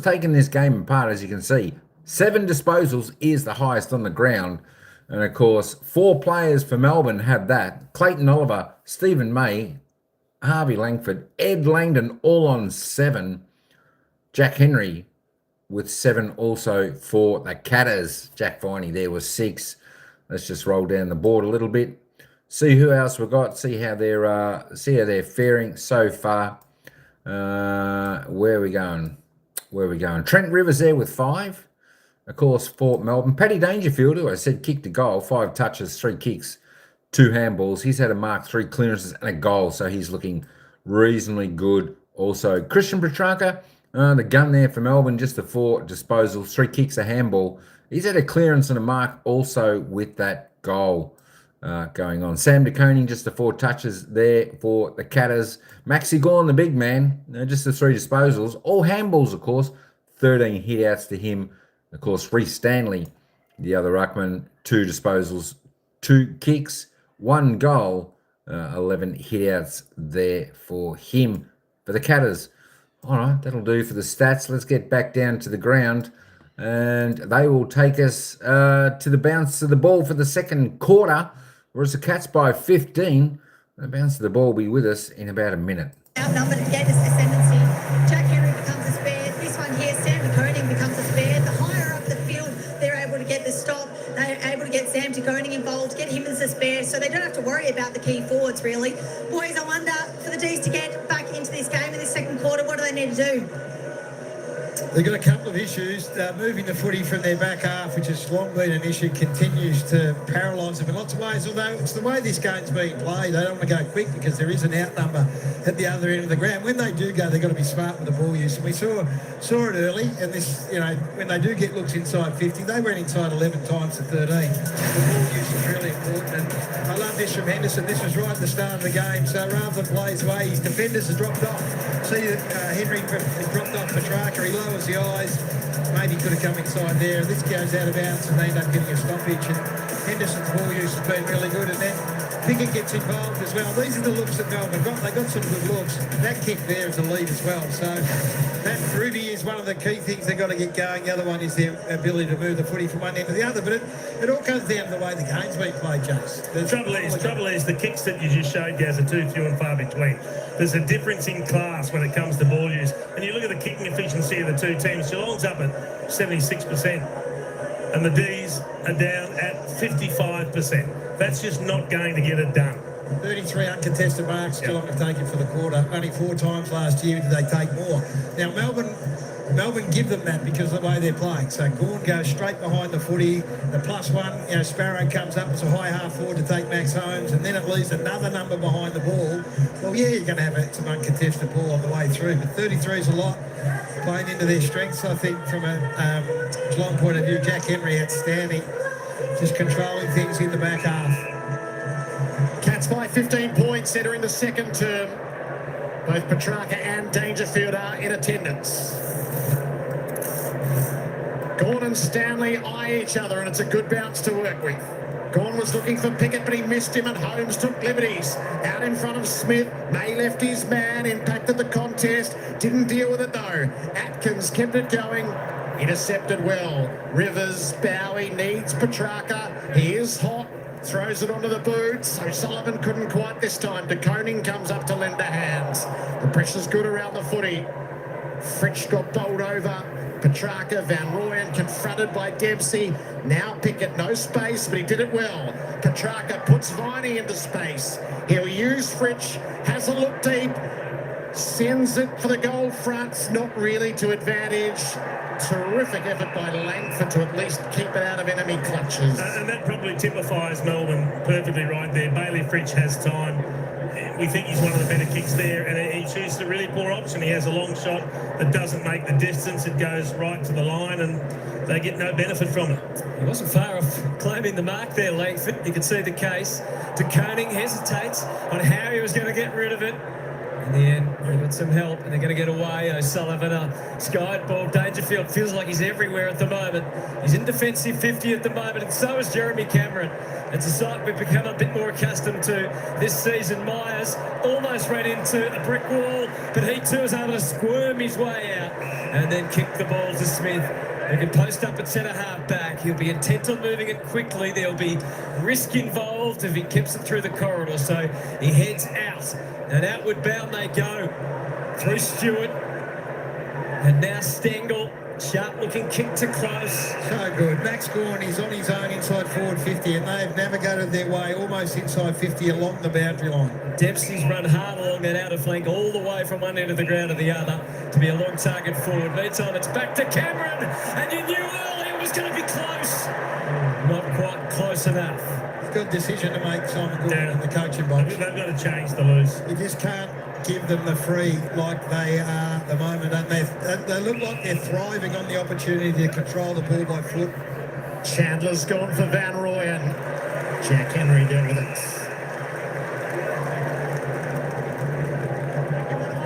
taken this game apart, as you can see. 7 disposals is the highest on the ground. And of course, 4 players for Melbourne have that. Clayton Oliver, Stephen May, Harvey Langford, Ed Langdon, all on 7. Jack Henry with 7 also for the Catters. Jack Viney there was 6. Let's just roll down the board a little bit. See who else we've got. See how they're faring so far. Where are we going? Trent Rivers there with 5. Of course, for Melbourne. Paddy Dangerfield, who I said kicked a goal. 5 touches, 3 kicks, 2 handballs. He's had a mark, 3 clearances and a goal. So he's looking reasonably good. Also, Christian Petrarca, the gun there for Melbourne, just the 4 disposals, 3 kicks, a handball. He's had a clearance and a mark also with that goal. Going on. Sam De Koning, just the 4 touches there for the Catters. Maxi Gawn, the big man, just the 3 disposals. All handballs, of course. 13 hit-outs to him. Of course, Reece Stanley, the other ruckman, 2 disposals, 2 kicks, 1 goal, 11 hit-outs there for him. For the Catters. All right, that'll do for the stats. Let's get back down to the ground. And they will take us to the bounce of the ball for the second quarter. Whereas the Cats by 15, the bounce of the ball will be with us in about a minute. Outnumbered again is ascendancy. Jack Henry becomes a spare. This one here, Sam De Koning becomes a spare. The higher up the field, they're able to get the stop. They're able to get Sam De Koning involved, get him as a spare, so they don't have to worry about the key forwards, really. Boys, I wonder, for the D's to get back into this game in this second quarter, what do they need to do? They've got a couple of issues. Moving the footy from their back half, which has long been an issue, continues to paralyse them in lots of ways. Although it's the way this game's being played, they don't want to go quick because there is an outnumber at the other end of the ground. When they do go, they've got to be smart with the ball use. And we saw it early. And this, when they do get looks inside 50, they went inside 11 times to 13. The ball use is really important. And I love this from Henderson. This was right at the start of the game. So rather than play his way, his defenders have dropped off. See that Henry dropped off Petrarca. He lowers the eyes. Maybe could have come inside there. This goes out of bounds and they end up getting a stoppage. And Henderson's ball use has been really good. And then Pickett gets involved as well. These are the looks that Melbourne got. They got some good looks. That kick there is a lead as well. So that Ruby is one of the key things they've got to get going. The other one is their ability to move the footy from one end to the other. But it all comes down to the way the game's been played, Jace. The trouble is the kicks that you just showed, Gaz, are too few and far between. There's a difference in class when it comes to ball use. And you look at the kicking efficiency of the two teams. Geelong's up at 76%. And the D's are down at 55%. That's just not going to get it done. 33 uncontested marks Geelong have taken for the quarter. Only 4 times last year did they take more. Now, Melbourne give them that because of the way they're playing. So Gawn goes straight behind the footy. The +1, Sparrow comes up as a high half forward to take Max Holmes, and then it leaves another number behind the ball. Well, yeah, you're going to have some uncontested ball on the way through, but 33 is a lot. Playing into their strengths, I think, from a Geelong point of view. Jack Henry outstanding, just controlling things in the back half. Cats by 15 points, entering the second term. Both Petrarca and Dangerfield are in attendance. Gawn and Stanley eye each other, and it's a good bounce to work with. Gawn was looking for Pickett, but he missed him, and Holmes took liberties. Out in front of Smith, May left his man, impacted the contest, didn't deal with it though. Atkins kept it going. Intercepted well. Rivers, Bowie needs Petrarca. He is hot. Throws it onto the boot. So Sullivan couldn't quite this time. De Koning comes up to lend a hand. The pressure's good around the footy. Fritsch got bowled over. Petrarca, Van Rooyen confronted by Dempsey. Now Pickett, no space, but he did it well. Petrarca puts Viney into space. He'll use Fritsch, has a look deep, sends it for the goal front, not really to advantage. Terrific effort by Langford to at least keep it out of enemy clutches. And that probably typifies Melbourne perfectly right there. Bailey Fritsch has time. We think he's one of the better kicks there, and he chooses a really poor option. He has a long shot that doesn't make the distance. It goes right to the line, and they get no benefit from it. He wasn't far off claiming the mark there, Langford. You can see the case. De Koning hesitates on how he was going to get rid of it. In the end, they got some help, and they're going to get away. O'Sullivan, skied ball. Dangerfield feels like he's everywhere at the moment. He's in defensive 50 at the moment, and so is Jeremy Cameron. It's a sight we've become a bit more accustomed to this season. Myers almost ran into a brick wall, but he too was able to squirm his way out and then kick the ball to Smith. He can post up at centre half back. He'll be intent on moving it quickly. There'll be risk involved if he keeps it through the corridor. So he heads out, and outward bound they go through Stewart. And now Stengel. Sharp looking kick to close. So good. Max Gawn is on his own inside forward 50, and they've navigated their way almost inside 50 along the boundary line. Dempsey's run hard along that outer flank all the way from one end of the ground to the other to be a long target forward. Meantime, it's back to Cameron, and you knew early it was going to be close. Not quite close enough. Good decision to make, Simon Gordon, in the coaching box. They've got to change the loose. You just can't give them the free like they are at the moment, and they look like they're thriving on the opportunity to control the ball by foot. Chandler's gone for Van Rooyen. Jack Henry dealt with it.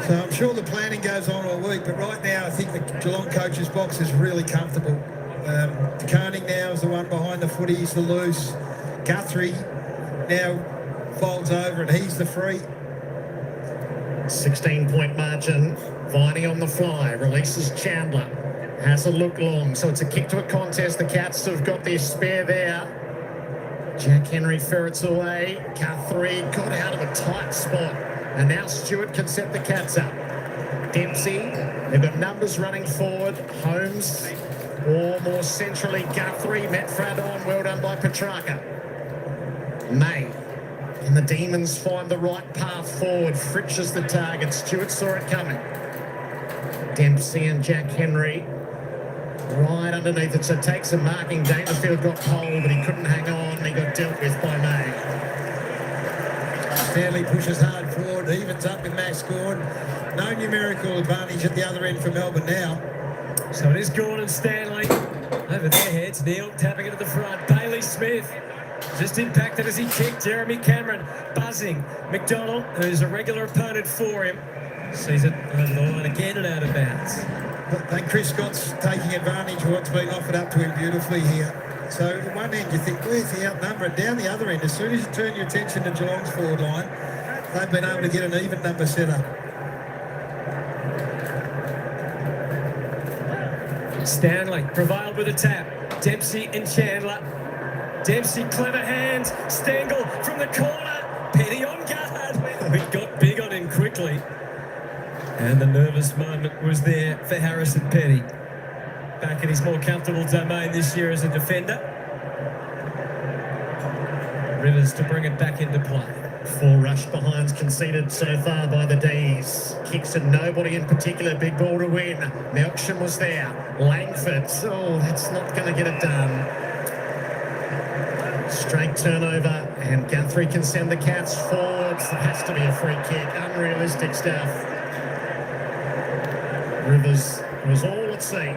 So I'm sure the planning goes on all week, but right now I think the Geelong coach's box is really comfortable. De Koning now is the one behind the footy, he's the loose. Guthrie now folds over and he's the free. 16-point margin. Viney on the fly. Releases Chandler. Has a look long. So it's a kick to a contest. The Cats have got their spare there. Jack Henry ferrets away. Guthrie got out of a tight spot. And now Stewart can set the Cats up. Dempsey. They've got numbers running forward. Holmes. Or more centrally, Guthrie. Metfrad on. Well done by Petrarca. May. And the Demons find the right path forward. Fritsch is the target. Stewart saw it coming. Dempsey and Jack Henry right underneath it. So takes a marking. Dangerfield got pole, but he couldn't hang on. He got dealt with by May. Stanley pushes hard forward, evens up with Max Gawn. No numerical advantage at the other end for Melbourne now. So it is Gawn and Stanley over their heads. Neil tapping it at the front. Bailey Smith just impacted as he kicked. Jeremy Cameron buzzing. McDonald, who's a regular opponent for him, sees it over the line again and out of bounds. And Chris Scott's taking advantage of what's been offered up to him beautifully here. So at one end you think, where's the outnumber? And down the other end, as soon as you turn your attention to Geelong's forward line, they've been able to get an even number set up. Stanley prevailed with a tap. Dempsey and Chandler. Dempsey, clever hands. Stengel from the corner. Petty on guard. It got big on him quickly. And the nervous moment was there for Harrison Petty. Back in his more comfortable domain this year as a defender. Rivers to bring it back into play. 4 rush behinds conceded so far by the D's. Kicks and nobody in particular. Big ball to win. Melksham was there. Langford. Oh, that's not going to get it done. Straight turnover, and Guthrie can send the Cats forwards. It has to be a free kick. Unrealistic stuff. Rivers was all at sea.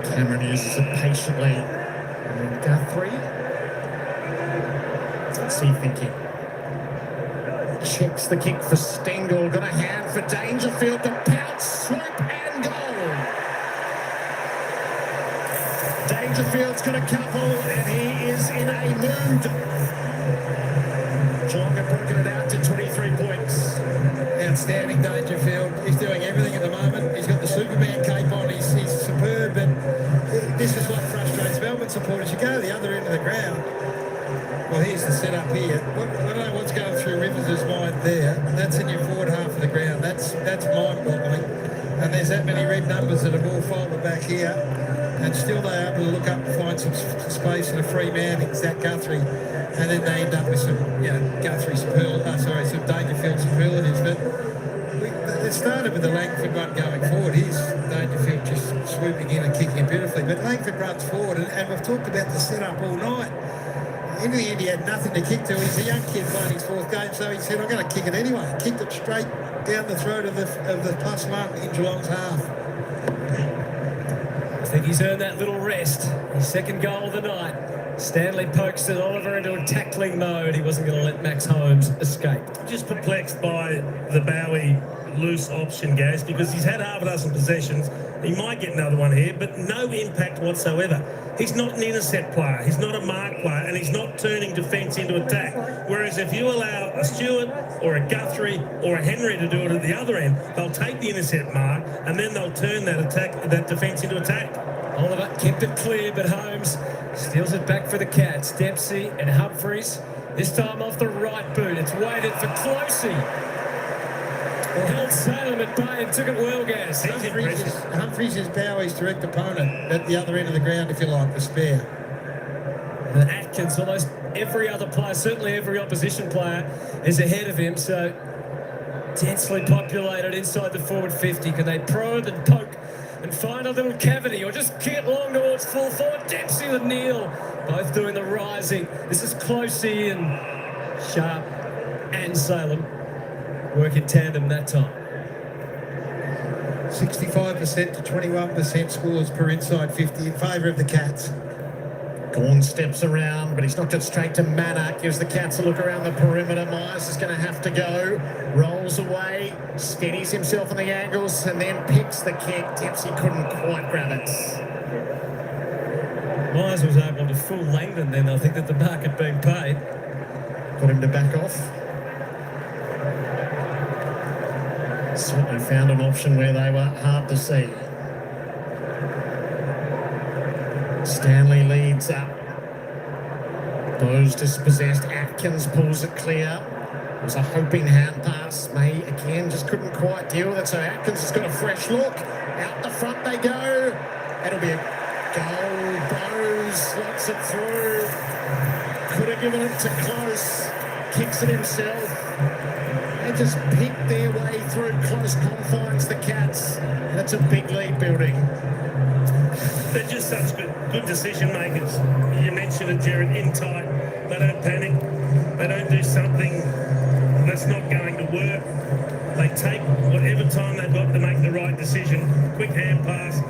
Cameron uses it patiently. And Guthrie. What's he thinking? Checks the kick for Stengel. Got a hand for Dangerfield. The pounce, swoop, and goal. Dangerfield's got a couple, and he is in a mood. Geelong have broken it out to 23 points. Outstanding Dangerfield. He's doing everything at the moment. this is what frustrates Melbourne supporters. You go to the other end of the ground. Well, here's the setup here. I don't know what's going through Rivers' mind there. That's in your forward half of the ground. That's mind-boggling. And there's that many red numbers that have all folded back here. And still they're able to look up and find some space and a free man in Zach Guthrie. And then they end up with some, Guthrie some Dangerfield superlatives. But it started with the Langford run going forward. Here's Dangerfield just swooping in and kicking it beautifully. But Langford runs forward, and we've talked about the setup all night. In the end, he had nothing to kick to. He's a young kid playing his 4th game, so he said, I'm going to kick it anyway. Kicked it straight down the throat of the +1 in Geelong's half. I think he's earned that little rest. His 2nd goal of the night. Stanley pokes at Oliver into a tackling mode. He wasn't going to let Max Holmes escape. Just perplexed by the Bowie loose option, Gaz, because he's had half a dozen possessions. He might get another one here, but no impact whatsoever. He's not an intercept player, he's not a mark player, and he's not turning defence into attack. Whereas if you allow a Stewart or a Guthrie or a Henry to do it at the other end, they'll take the intercept mark and then they'll turn that defence into attack. Oliver kept it clear, but Holmes steals it back for the Cats. Dempsey and Humphreys, this time off the right boot. It's waited for Closey. Held Salem at bay and took it well, Gas. Humphreys is Bowie's direct opponent at the other end of the ground, if you like, the spare. And Atkins, almost every other player, certainly every opposition player, is ahead of him. So densely populated inside the forward 50. Can they probe and poke and find a little cavity, or just get along towards full forward? Dempsey with Neal, both doing the rising. This is Closey and Sharp and Salem work in tandem that time. 65% to 21% scores per inside 50 in favour of the Cats. Gawn steps around, but he's knocked it straight to Manna. Gives the Cats a look around the perimeter. Myers is going to have to go. Rolls away, steadies himself on the angles, and then picks the kick. Dempsey couldn't quite grab it. Myers was able to fool Langdon then. I think that the mark had been paid. Got him to back off. Certainly found an option where they were hard to see. Stanley leads up. Bowes dispossessed. Atkins pulls it clear. It was a hoping hand pass. May again just couldn't quite deal with it. So Atkins has got a fresh look. Out the front they go. It'll be a goal. Bowes slots it through. Could have given it to Close. Kicks it himself. They just pick their way through close confines, the Cats, and it's a big lead building. They're just such good decision makers. You mentioned it, Jared, in tight. They don't panic. They don't do something that's not going to work. They take whatever time they've got to make the right decision. Quick hand pass,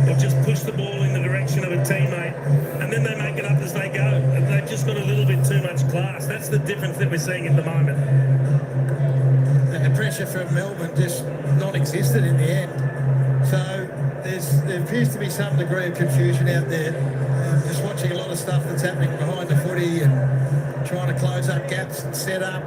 or just push the ball in the direction of a teammate, and then they make it up as they go. And they've just got a little bit too much class. That's the difference that we're seeing at the moment. And the pressure from Melbourne just non-existent in the end. So there appears to be some degree of confusion out there. Just watching a lot of stuff that's happening behind the footy and trying to close up gaps and set up,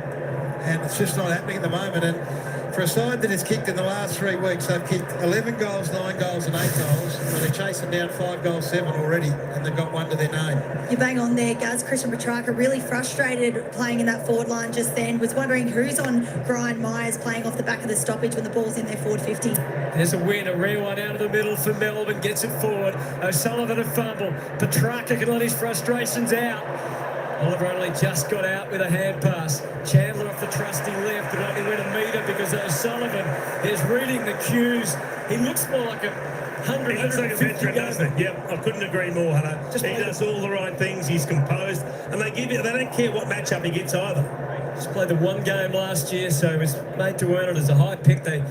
and it's just not happening at the moment. And for a side that has kicked in the last 3 weeks, they've kicked 11 goals, 9 goals and 8 goals. And they're chasing down 5 goals, 7 already, and they've got one to their name. You bang on there, Gaz. Christian Petrarca really frustrated playing in that forward line just then. Was wondering who's on Brian Myers playing off the back of the stoppage when the ball's in their forward 50. There's a win, a rare one out of the middle for Melbourne. Gets it forward. O'Sullivan a fumble. Petrarca can let his frustrations out. Oliver only just got out with a hand pass. Chandler off the trusty left, but only went a metre because O'Sullivan is reading the cues. He looks more like a 100, He looks like a veteran, doesn't he? Yep, I couldn't agree more, Hunter. He does all the right things. He's composed, and they don't care what matchup he gets either. Just played the one game last year, so he was made to earn it as a high pick. They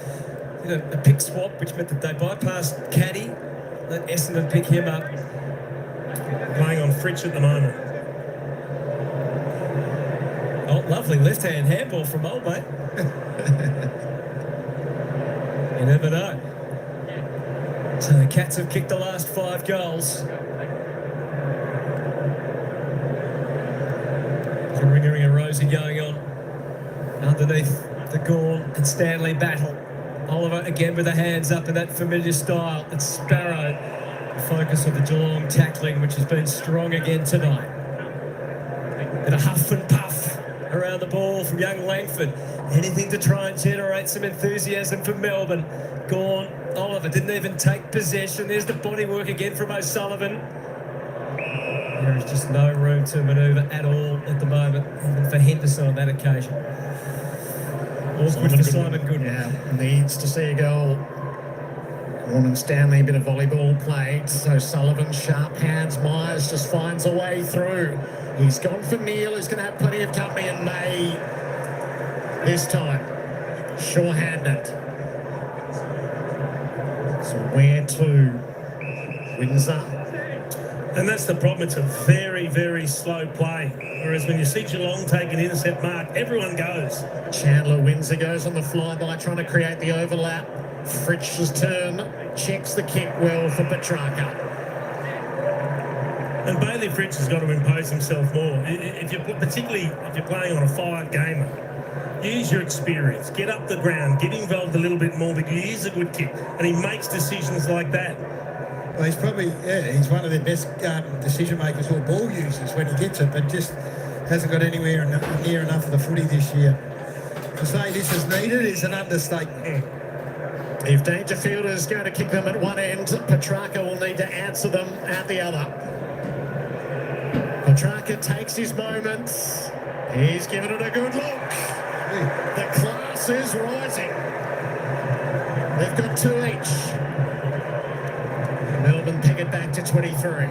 did a pick swap, which meant that they bypassed Caddy, let Essendon pick him up. Playing on Fritsch at the moment. Oh, lovely left-hand handball from old mate. You never know. So the Cats have kicked the last 5 goals. The ring and Rosie going on underneath the Gawn and Stanley battle. Oliver again with the hands up in that familiar style. It's Sparrow focus of the Geelong tackling, which has been strong again tonight. And a huff and puff around the ball from young Langford. Anything to try and generate some enthusiasm for Melbourne. Gone. Oliver didn't even take possession. There's the body work again from O'Sullivan. There is just no room to manoeuvre at all at the moment, even for Henderson on that occasion. Awkward for Simon Goodwin. Yeah, needs to see a goal. Warren Stanley, a bit of volleyball played. So Sullivan, sharp hands. Myers just finds a way through. He's gone for Neil, who's going to have plenty of company in May this time. Sure-handed. So where to? Windsor. And that's the problem. It's a very, very slow play. Whereas when you see Geelong take an intercept mark, everyone goes. Chandler Windsor goes on the flyby, trying to create the overlap. Fritsch's turn, checks the kick well for Petrarca. And Bailey Fritsch has got to impose himself more. Particularly if you're playing on a 5-gamer, use your experience. Get up the ground, get involved a little bit more, because he is a good kick and he makes decisions like that. Well, he's probably, he's one of the best decision makers or ball users when he gets it, but just hasn't got anywhere near enough of the footy this year. To say this is needed is an understatement. If Dangerfield is going to kick them at one end, Petrarca will need to answer them at the other. Petrarca takes his moments. He's given it a good look. The class is rising. They've got 2 each. Melbourne pick it back to 23.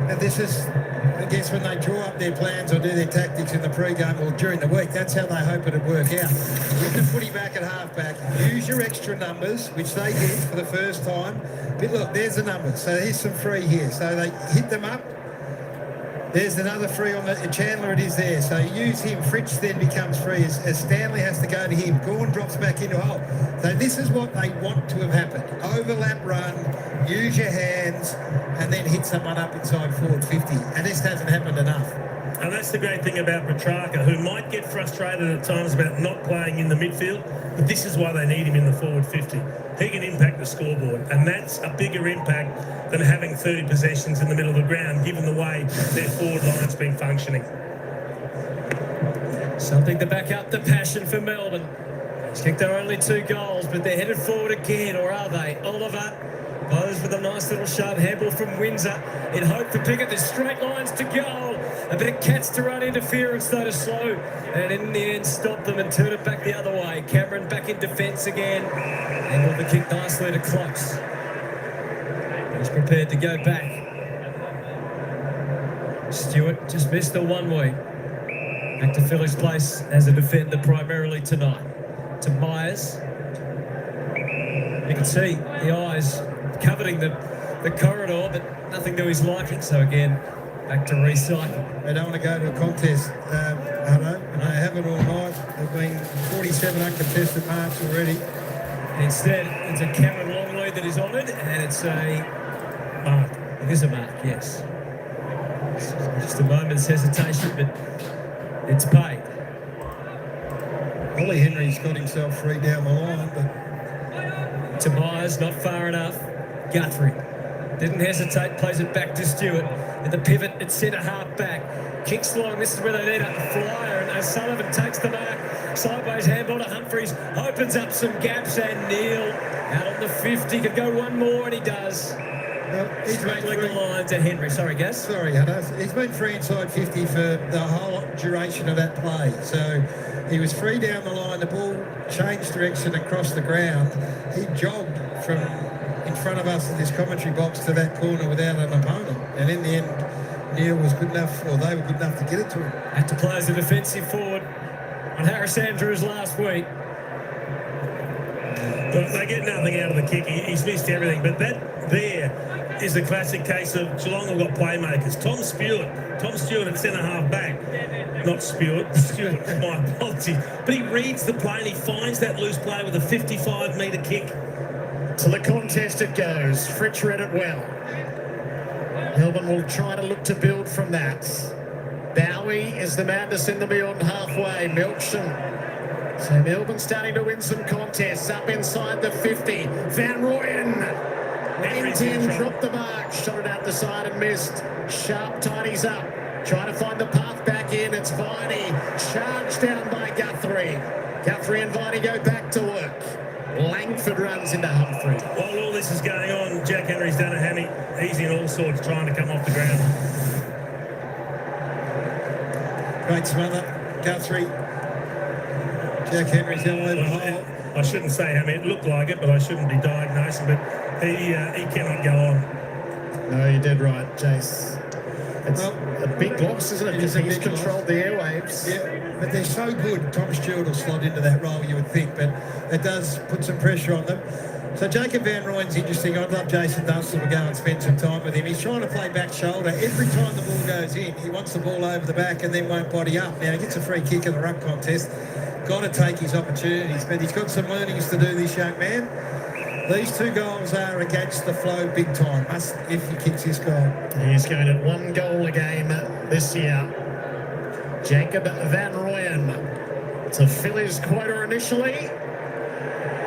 And this is, I guess, when they draw up their plans or do their tactics in the pre-game or during the week, that's how they hope it'll work out. With the footy back at half-back, use your extra numbers, which they did for the first time. But look, there's the numbers. So here's some free here. So they hit them up. There's another free on the Chandler, it is there. So use him. Fritsch then becomes free as Stanley has to go to him. Gawn drops back into hole. So this is what they want to have happened. Overlap run, use your hands, and then hit someone up inside forward 50. And this hasn't happened enough. And that's the great thing about Petrarca, who might get frustrated at times about not playing in the midfield, but this is why they need him in the forward 50. He can impact the scoreboard, and that's a bigger impact than having 30 possessions in the middle of the ground, given the way their forward line's been functioning. Something to back up the passion for Melbourne. It's kicked their only 2 goals, but they're headed forward again, or are they? Oliver goes with a nice little sharp handball from Windsor in hope for Pickett. There's straight lines to goal. A bit of Cats to run interference, though, to slow. And in the end, stop them and turn it back the other way. Cameron back in defence again. And with the kick nicely to Close. He's prepared to go back. Stewart just missed the 1 week. Back to fill his place as a defender primarily tonight. To Myers. You can see the eyes coveting the corridor, but nothing to his liking. So again, back to recycle. They don't want to go to a contest, Hutto, and they haven't all night. There have been 47 uncontested marks already. Instead, it's a Cameron long lead that is honoured, and it's a mark. It is a mark, yes. Just a moment's hesitation, but it's paid. Ollie Henry's got himself free down the line, but To Myers, not far enough. Guthrie didn't hesitate, plays it back to Stewart. At the pivot at centre half back. Kicks long, this is where they need a flyer, and O'Sullivan takes the mark. Sideways handball to Humphries, opens up some gaps, and Neil out on the 50, could go one more, and he does. well, he's been Straggling the free. line to Henry. Sorry, Gas. Sorry, Hutto. He's been free inside 50 for the whole duration of that play. So he was free down the line. The ball changed direction across the ground. He jogged from in front of us in this commentary box to that corner without an opponent. And in the end, Neil was good enough, or they were good enough to get it to him. Had to play as a defensive forward on Harris Andrews last week. Look, they get nothing out of the kick. He's missed everything. But that there is a classic case of Geelong have got playmakers. Tom Stewart at centre half back. Not Stewart, my apologies. But he reads the play and he finds that loose play with a 55-metre kick. To the contest it goes. Fritsch read it well. Melbourne will try to look to build from that. Bowie is the man to send them beyond halfway. Milksham. So Melbourne starting to win some contests. Up inside the 50. Van Rooyen. Went in, dropped the mark. Shot it side and missed. Sharp tidies up. Trying to find the path back in. It's Viney. Charged down by Guthrie. Guthrie and Viney go back to work. Langford runs into Humphrey. While all this is going on, Jack Henry's done a hammy. He's in all sorts trying to come off the ground. Great smother. Guthrie. Jack Henry's going to leave it hole. I shouldn't say hammy. It looked like it, but I shouldn't be diagnosing. But he cannot go on. No, you did right, Jace. It's Well, a big loss, isn't it? it Because is a he's big controlled loss. the airwaves. Yeah, but they're so good. Tom Stewart will slot into that role, you would think, but it does put some pressure on them. So Jacob Van Rooyen's interesting. I'd love Jason Dunstall to go and spend some time with him. He's trying to play back shoulder. Every time the ball goes in, he wants the ball over the back and then won't body up. Now, he gets a free kick in the ruck contest. Got to take his opportunities, but he's got some learnings to do, this young man. These 2 goals are against the flow big time, must if he kicks his goal. He's going at 1 goal a game this year. Jacob Van Rooyen to fill his quota initially.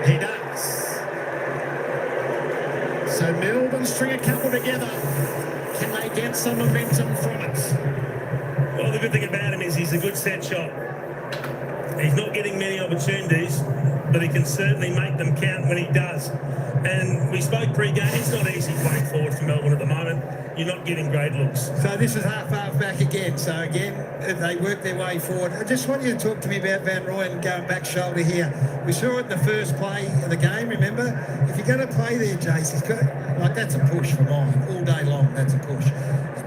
He does. So Melbourne string a couple together. Can they get some momentum from it? Well, the good thing about him is he's a good set shot. He's not getting many opportunities, but he can certainly make them count when he does. And we spoke pre-game, it's not easy playing forward for Melbourne at the moment. You're not getting great looks. So this is half back again. So again, they work their way forward. I just want you to talk to me about Van Rooyen going back shoulder here. We saw it in the first play of the game, remember? If you're going to play there, Jace, he's got, like, that's a push for mine. All day long, that's a push.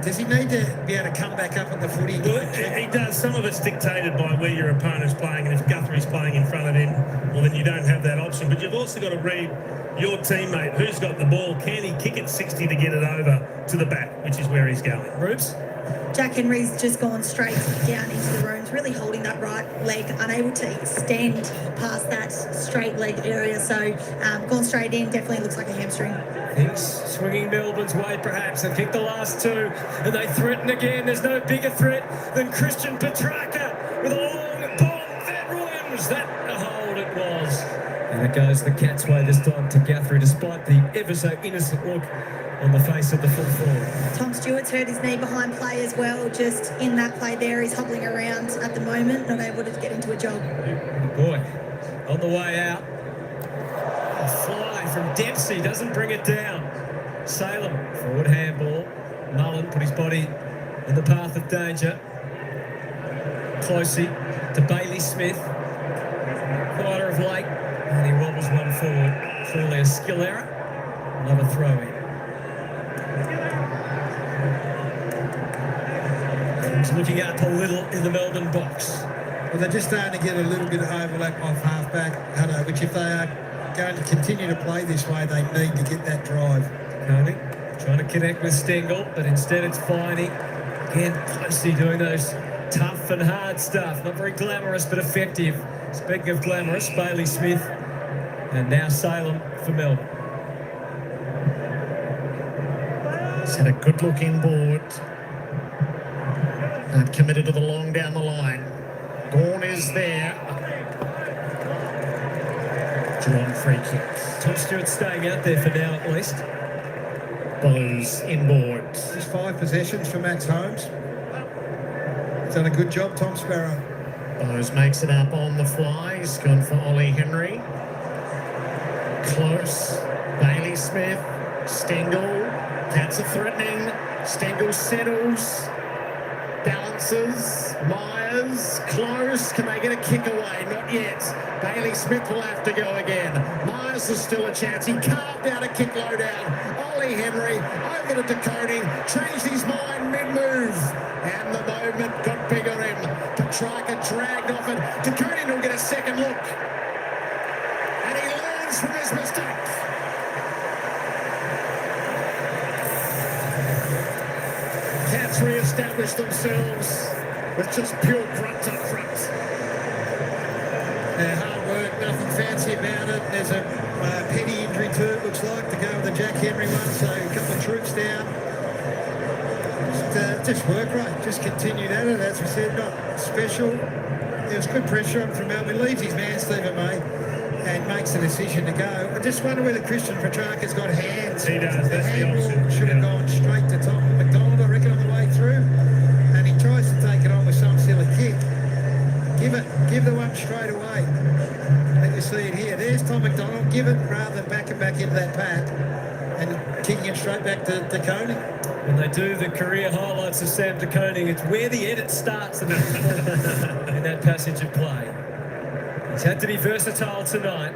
Does he need to be able to come back up on the footy? Well, he does. Some of it's dictated by where your opponent's playing, and if Guthrie's playing in front of him, well, then you don't have that option. But you've also got to read your teammate, who's got the ball. Can he kick it 60 to get it over to the back, which is where he's going. Roops? Jack Henry's just gone straight down into the rooms, really holding that right leg, unable to extend past that straight leg area. So gone straight in, definitely looks like a hamstring. Things swinging Melbourne's way perhaps. They kick the last 2 and they threaten again. There's no bigger threat than Christian Petrarca with a long bomb. Van Rooyen, was that a hold? It was. And it goes the Cats' way this time to Guthrie, despite the ever so innocent look on the face of the full forward. Tom Stewart's hurt his knee behind play as well. Just in that play there, he's hobbling around at the moment, not able to get into a jog. Boy, on the way out. A fly from Dempsey, doesn't bring it down. Salem, forward handball. Mullen put his body in the path of danger. Closey to Bailey Smith. Quieter of late, and he wobbles one forward. Clearly a skill error. Another throw in. He's looking up a little in the Melbourne box. Well, they're just starting to get a little bit of overlap off half-back, Hutto, which if they are going to continue to play this way, they need to get that drive. Koenig trying to connect with Stengel, but instead it's Viney. Again, Closey doing those tough and hard stuff. Not very glamorous, but effective. Speaking of glamorous, Bailey Smith. And now Salem for Melbourne. He's had a good look inboard. And committed to the long down the line. Gorn is there. Geelong free kick. Tom Stewart staying out there for now at least. Blues inboard. Just 5 possessions for Max Holmes. He's done a good job, Tom Sparrow. Bose makes it up on the fly. He's gone for Ollie Henry. Close. Bailey Smith. Stengel. Cats are threatening. Stengel settles. Balances. Myers. Close. Can they get a kick away? Not yet. Bailey Smith will have to go again. Myers is still a chance. He carved out a kick low down. Ollie Henry over to Koenig. Changed his mind mid-move. And the moment got big on him. Petrarca dragged off it. De Koenig will get a second look. And he learns from his mistake. Cats re-establish themselves with just pure grunt up front. Hard work, nothing fancy about it. There's a petty injury too, it looks like, to go with the Jack Henry one, so a couple of troops down. Just work rate, just continued at it, as we said, not special. There's good pressure on from Melbourne. Leaves his man, Stephen May, and makes the decision to go. I just wonder whether Christian Petrarca's got hands. He does, The that's the handball option. should have gone straight to Tom give it rather than back it back into that pack and kicking it straight back to Koning. When they do the career highlights of Sam de Koning, it's where the edit starts in that passage of play. He's had to be versatile tonight.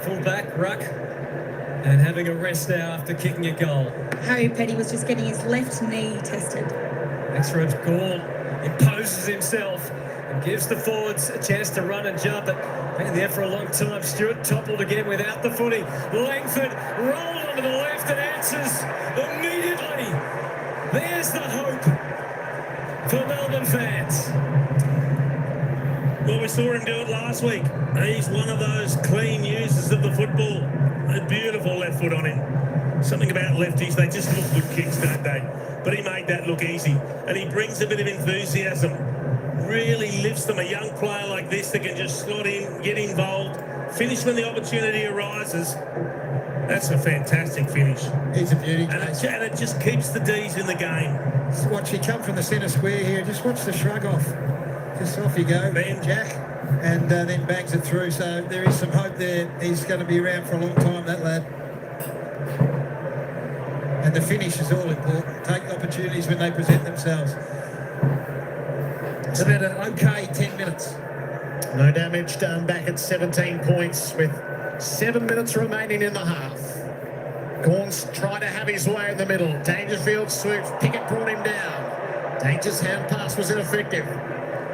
Full-back, ruck, and having a rest now after kicking a goal. Harry Petty was just getting his left knee tested. Extra Gall imposes himself and gives the forwards a chance to run and jump. But been there for a long time. Stewart toppled again without the footy. Langford rolled onto the left and answers immediately. There's the hope for Melbourne fans. Well, we saw him do it last week. He's one of those clean users of the football. A beautiful left foot on him. Something about lefties, they just look good kicks, don't they? But he made that look easy. And he brings a bit of enthusiasm. Really lifts them. A young player like this that can just slot in, get involved, finish when the opportunity arises. That's a fantastic finish. He's a beauty. And it just keeps the D's in the game. Watch, he come from the centre square here. Just watch the shrug off. Just off you go, Ben. Jack, and then bangs it through. So there is some hope there. He's going to be around for a long time, that lad. And the finish is all important. Take opportunities when they present themselves. It's about an okay 10 minutes. No damage done, back at 17 points with 7 minutes remaining in the half. Gaunce tried to have his way in the middle. Dangerfield swoops. Pickett brought him down. Danger's hand pass was ineffective.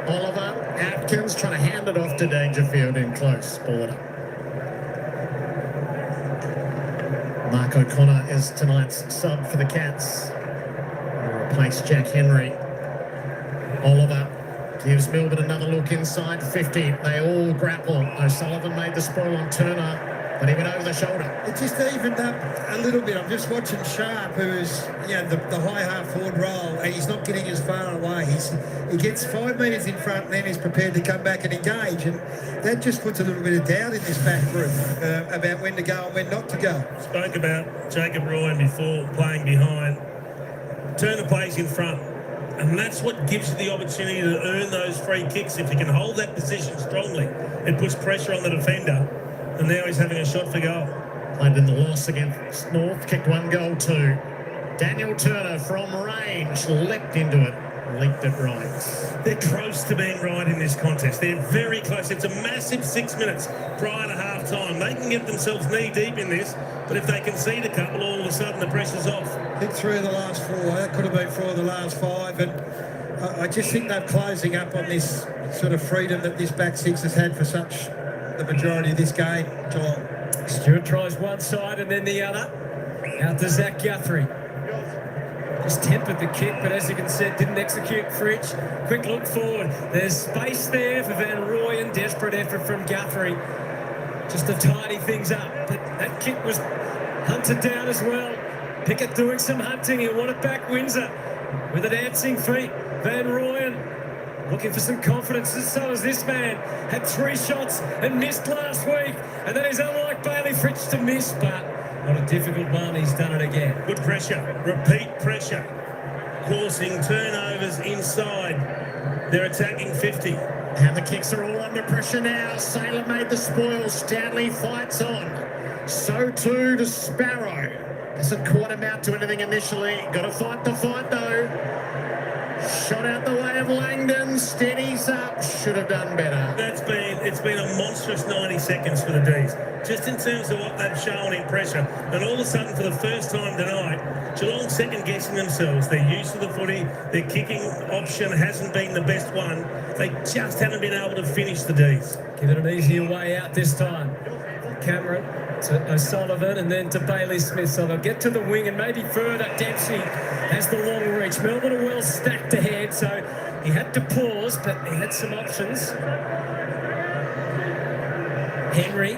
Oliver Atkins trying to hand it off to Dangerfield in close border. Mark O'Connor is tonight's sub for the Cats. He'll replace Jack Henry. Oliver gives Melbourne another look inside 50. They all grapple. O'Sullivan made the spoil on Turner, but he went over the shoulder. It just evened up a little bit. I'm just watching Sharp, who is the high half forward role, and he's not getting as far away. He gets 5 metres in front and then he's prepared to come back and engage, and that just puts a little bit of doubt in this back group about when to go and when not to go. Spoke about Jacob Ryan before playing behind. Turner plays in front. And that's what gives you the opportunity to earn those free kicks. If you can hold that position strongly, it puts pressure on the defender. And now he's having a shot for goal. Played in the loss against North, kicked 1 goal too. Daniel Turner from range leapt into it, leaked it right. They're close to being right in this contest. They're very close. It's a massive 6 minutes prior to half time. They can get themselves knee deep in this, but if they concede a couple, all of a sudden the pressure's off. Hit 3 of the last 4. That could have been 4 of the last 5. And I just think they're closing up on this sort of freedom that this back six has had for such the majority of this game, Geelong. Stewart tries one side and then the other. Out to Zach Guthrie. Just tempered the kick, but as you can see, didn't execute Fritsch. Quick look forward. There's space there for Van Rooyen. Desperate effort from Guthrie. Just to tidy things up. But that kick was hunted down as well. Pickett doing some hunting. He'll want it back Windsor with a dancing feet. Van Rooyen looking for some confidence. So is this man. Had 3 shots and missed last week. And then he's unlike Bailey Fritsch to miss, but what a difficult one. He's done it again. Good pressure. Repeat pressure. Coursing turnovers inside. They're attacking 50. And the kicks are all under pressure now. Saylor made the spoil. Stanley fights on. So too to Sparrow. Doesn't quite amount to anything initially. Got to fight the fight though. Shot out the way of Langdon. Steadies up. Should have done better. It's been a monstrous 90 seconds for the D's. Just in terms of what they've shown in pressure. And all of a sudden, for the first time tonight, Geelong second-guessing themselves. Their use of the footy, their kicking option hasn't been the best one. They just haven't been able to finish the D's. Give it an easier way out this time. Cameron to O'Sullivan and then to Bailey Smith. So they'll get to the wing and maybe further. Dempsey has the long reach. Melbourne are well stacked ahead, so he had to pause, but he had some options. Henry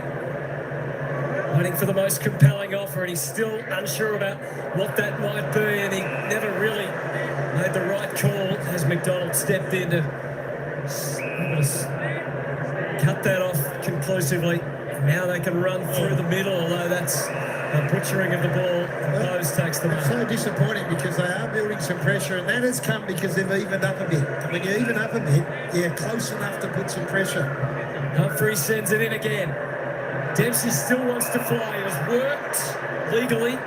waiting for the most compelling offer, and he's still unsure about what that might be, and he never really made the right call as McDonald stepped in to cut that off conclusively. And now they can run through the middle, although that's a butchering of the ball. And Bose takes the It's so disappointing because they are building some pressure, and that has come because they've evened up a bit. And when you even up a bit, you're close enough to put some pressure. Humphrey sends it in again. Dempsey still wants to fly. He was worked legally,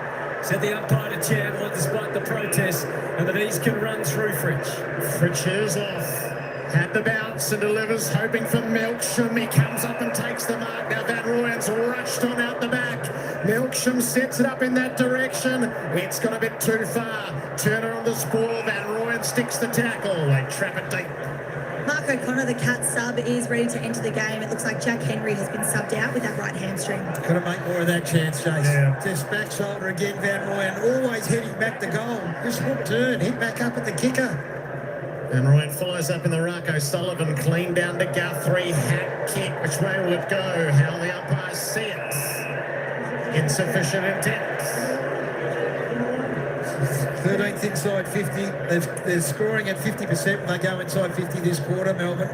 said the umpire to Chandler, despite the protest, and that he can run through Fritch. Fritch is off. Had the bounce and delivers, hoping for Melksham. He comes up and takes the mark. Now Van Rooyen's rushed on out the back. Melksham sets it up in that direction. It's got a bit too far. Turner on the spoil. Van Rooyen sticks the tackle. They trap it deep. Mark O'Connor, the Cat sub, is ready to enter the game. It looks like Jack Henry has been subbed out with that right hamstring. Got to make more of that chance, Chase. Yeah. Just back shoulder again, Van Rooyen. Always heading back to goal. Just hook turn, hit back up at the kicker. And Ryan flies up in the ruck. O'Sullivan clean down to Guthrie. Hat kick. Which way will it go? How the umpires see it. Insufficient intent. 13th inside 50. They're scoring at 50% when they go inside 50 this quarter, Melbourne.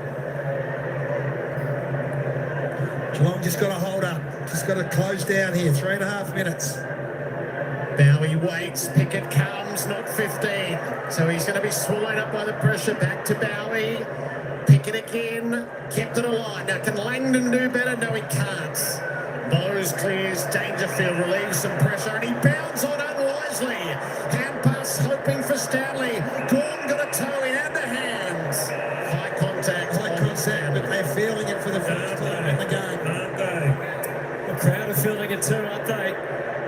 Geelong just got to hold up. Just got to close down here. 3.5 minutes. Bowie waits, Pickett comes, not 15. So he's going to be swallowed up by the pressure. Back to Bowie. Pickett again, kept it alive. Now can Langdon do better? No, he can't. Bowes clears, Dangerfield relieves some pressure, and he bounds on unwisely. Hand pass hoping for Stanley. Gorn got a toe in and the hands. High contact, But they're feeling it for the first time in the game. Aren't they? The crowd are feeling it too, aren't they?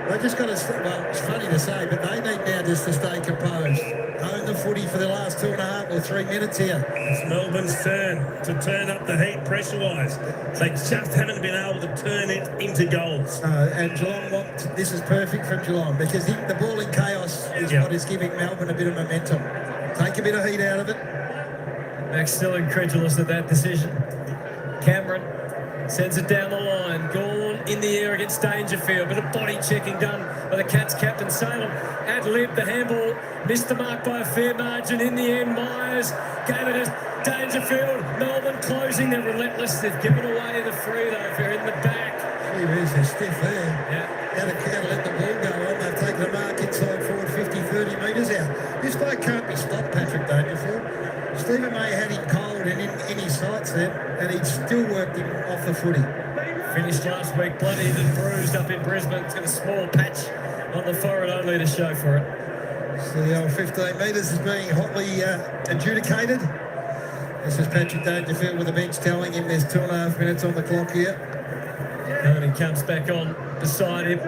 They just got to, well, it's funny to say, but they need now just to stay composed. Own the footy for the last 2.5 or 3 minutes here. It's Melbourne's turn to turn up the heat pressure-wise. They just haven't been able to turn it into goals. And Geelong, this is perfect for Geelong because the ball in chaos is what is giving Melbourne a bit of momentum. Take a bit of heat out of it. Max still incredulous at that decision. Cameron sends it down the line. Gorn in the air against Dangerfield. Bit of body checking done by the Cats captain Salem. Ad-lib, the handball. Missed the mark by a fair margin. In the end, Myers gave it to Dangerfield. Melbourne closing. They're relentless. They've given away the free, though, if you're in the back. Gee whiz, they're stiff there. Yeah. How to let the ball go on. They've taken a mark inside forward 50, 30 metres out. This bloke can't be stopped, Patrick Dangerfield. Stephen May had him cold and in his sights then, and he'd still worked him off the footy. Finished last week bloodied and bruised up in Brisbane. It's got a small patch on the forehead only to show for it. So the old 15 metres is being hotly adjudicated. This is Patrick Dangerfield with the bench telling him there's 2.5 minutes on the clock here. And he comes back on beside him.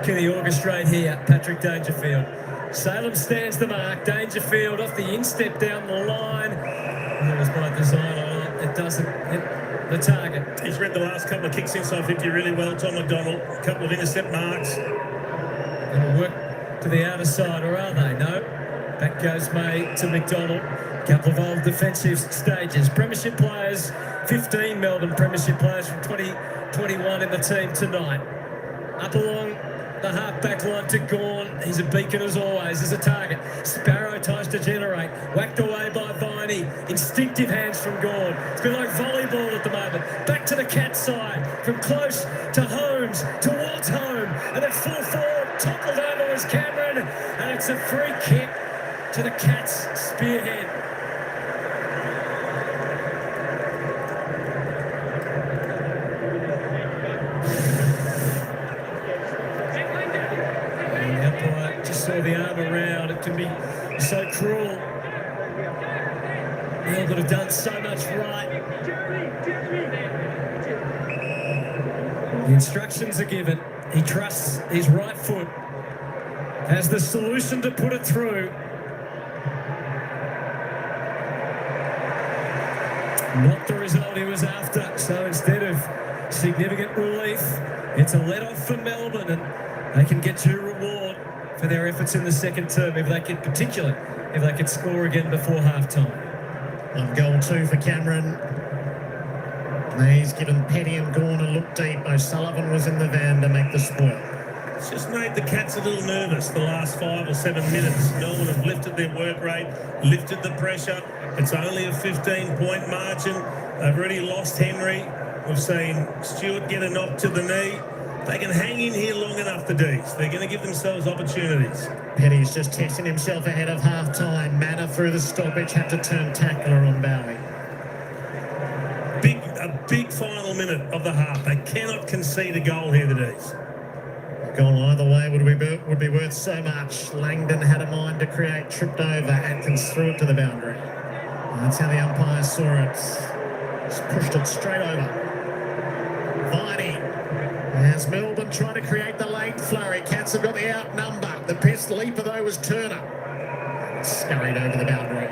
Can he orchestrate here? Patrick Dangerfield. Salem stands the mark. Dangerfield off the instep down the line. That was by design on it. It doesn't hit the target. He's read the last couple of kicks inside 50 really well, Tom McDonald. A couple of intercept marks. It'll work to the outer side, or are they? No. Back goes May to McDonald. Couple of old defensive stages. Premiership players, 15 Melbourne Premiership players from 2021 in the team tonight. Up along the half-back line to Gorn. He's a beacon as always. There's a target. Sparrow tries to generate. Whacked away by Viney. Instinctive hands from Gorn. It's been like volleyball at the moment. Back to the Cats side. From close to Holmes. Towards home. And then full forward. Toppled over is Cameron. And it's a free kick to the Cats spearhead. Saw the arm around. It can be so cruel. Melbourne have done so much right. The instructions are given. He trusts his right foot. Has the solution to put it through. Not the result he was after. So instead of significant relief, it's a let-off for Melbourne, and they can get due reward for their efforts in the second term, if they could score again before half-time. On goal 2 for Cameron. He's given Petty and Gorn a look deep. O'Sullivan was in the van to make the spoil. It's just made the Cats a little nervous the last 5 or 7 minutes. Melbourne have lifted their work rate, lifted the pressure. It's only a 15-point margin. They've already lost Henry. We've seen Stewart get a knock to the knee. They can hang in here long enough, the D's. They're going to give themselves opportunities. Petty's just testing himself ahead of half-time. Manor through the stoppage, had to turn tackler on Bowie. A big final minute of the half. They cannot concede a goal here, the D's. A goal either way would be worth so much. Langdon had a mind to create, tripped over, Atkins threw it to the boundary. And that's how the umpires saw it. Just pushed it straight over. Viney. As Melbourne trying to create the late flurry. Cats have got the outnumber. The best leaper though was Turner. Scurried over the boundary.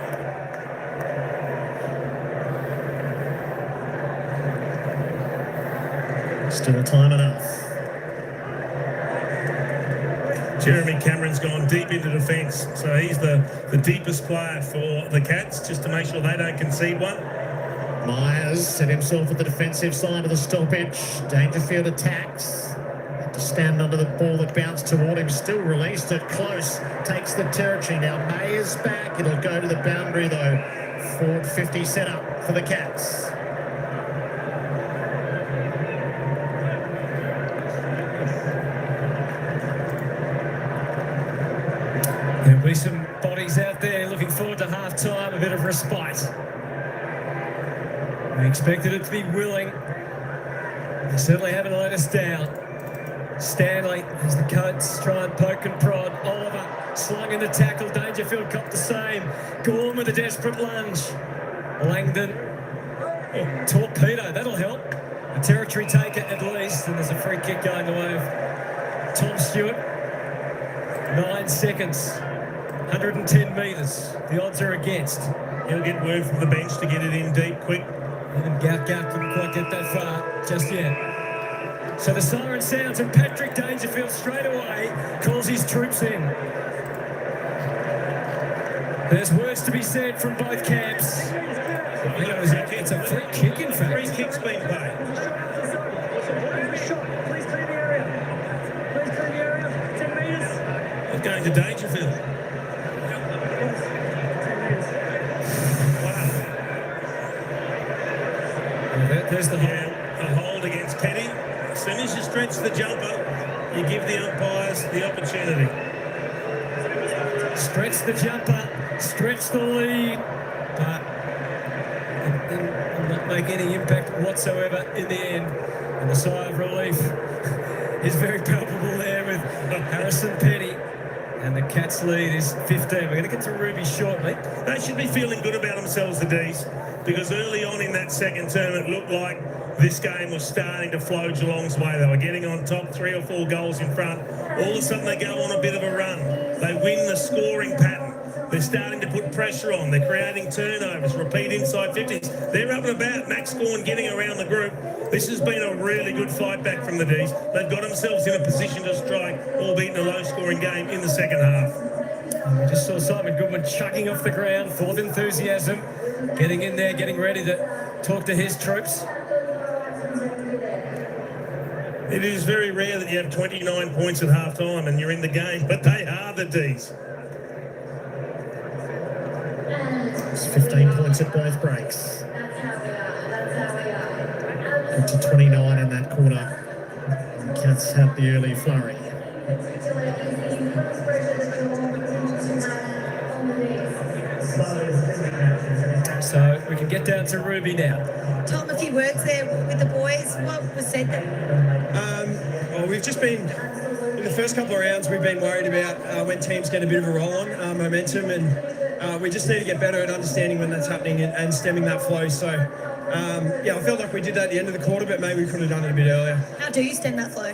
Still time enough. Jeremy Cameron's gone deep into defence, so he's the deepest player for the Cats, just to make sure they don't concede one. Myers set himself at the defensive side of the stoppage. Dangerfield attacks. Had to stand under the ball that bounced toward him. Still released it close. Takes the territory. Now May is back. It'll go to the boundary though. Forward 50 set up for the Cats. There'll be some bodies out there looking forward to half-time, a bit of respite. We expected it to be willing. They certainly haven't let us down. Stanley, as the Coats try and poke and prod. Oliver slung in the tackle. Dangerfield got the same. Gorm with a desperate lunge. Langdon. Oh, torpedo, that'll help. A territory taker at least. And there's a free kick going the way of Tom Stewart. 9 seconds. 110 metres. The odds are against. He'll get word from the bench to get it in deep quick. And Gaff couldn't quite get that far just yet. So the siren sounds and Patrick Dangerfield straight away calls his troops in. There's words to be said from both camps. It's a free kick, in fact. Free kick's been paid. Please clear the area. Please clear the area. 10 metres. It's going to Dangerfield. There's the a hold against Kenny. As soon as you stretch the jumper, you give the umpires the opportunity. Stretch the jumper, stretch the lead, but it will not make any impact whatsoever in the end. And the sigh of relief is very palpable there with Harrison Petty. And the Cats' lead is 15. We're going to get to Ruby shortly. They should be feeling good about themselves, the D's, because early on in that second term, it looked like this game was starting to flow Geelong's way. They were getting on top, 3 or 4 goals in front. All of a sudden, they go on a bit of a run. They win the scoring pattern. They're starting to put pressure on. They're creating turnovers, repeat inside 50s. They're up and about. Max Gawn getting around the group. This has been a really good fight back from the D's. They've got themselves in a position to strike, albeit in a low-scoring game in the second half. We just saw Simon Goodwin chugging off the ground, full of enthusiasm, getting in there, getting ready to talk to his troops. It is very rare that you have 29 points at half-time and you're in the game, but they are the D's. It's 15 points at both breaks. Up to 29 in that quarter. The Cats had the early flurry. So we can get down to Ruby now. Tom, a few words there with the boys. What was said there? Well, we've just been, in the first couple of rounds, we've been worried about when teams get a bit of a roll on, momentum, and we just need to get better at understanding when that's happening and stemming that flow. So, I felt like we did that at the end of the quarter, but maybe we could have done it a bit earlier. How do you stem that flow?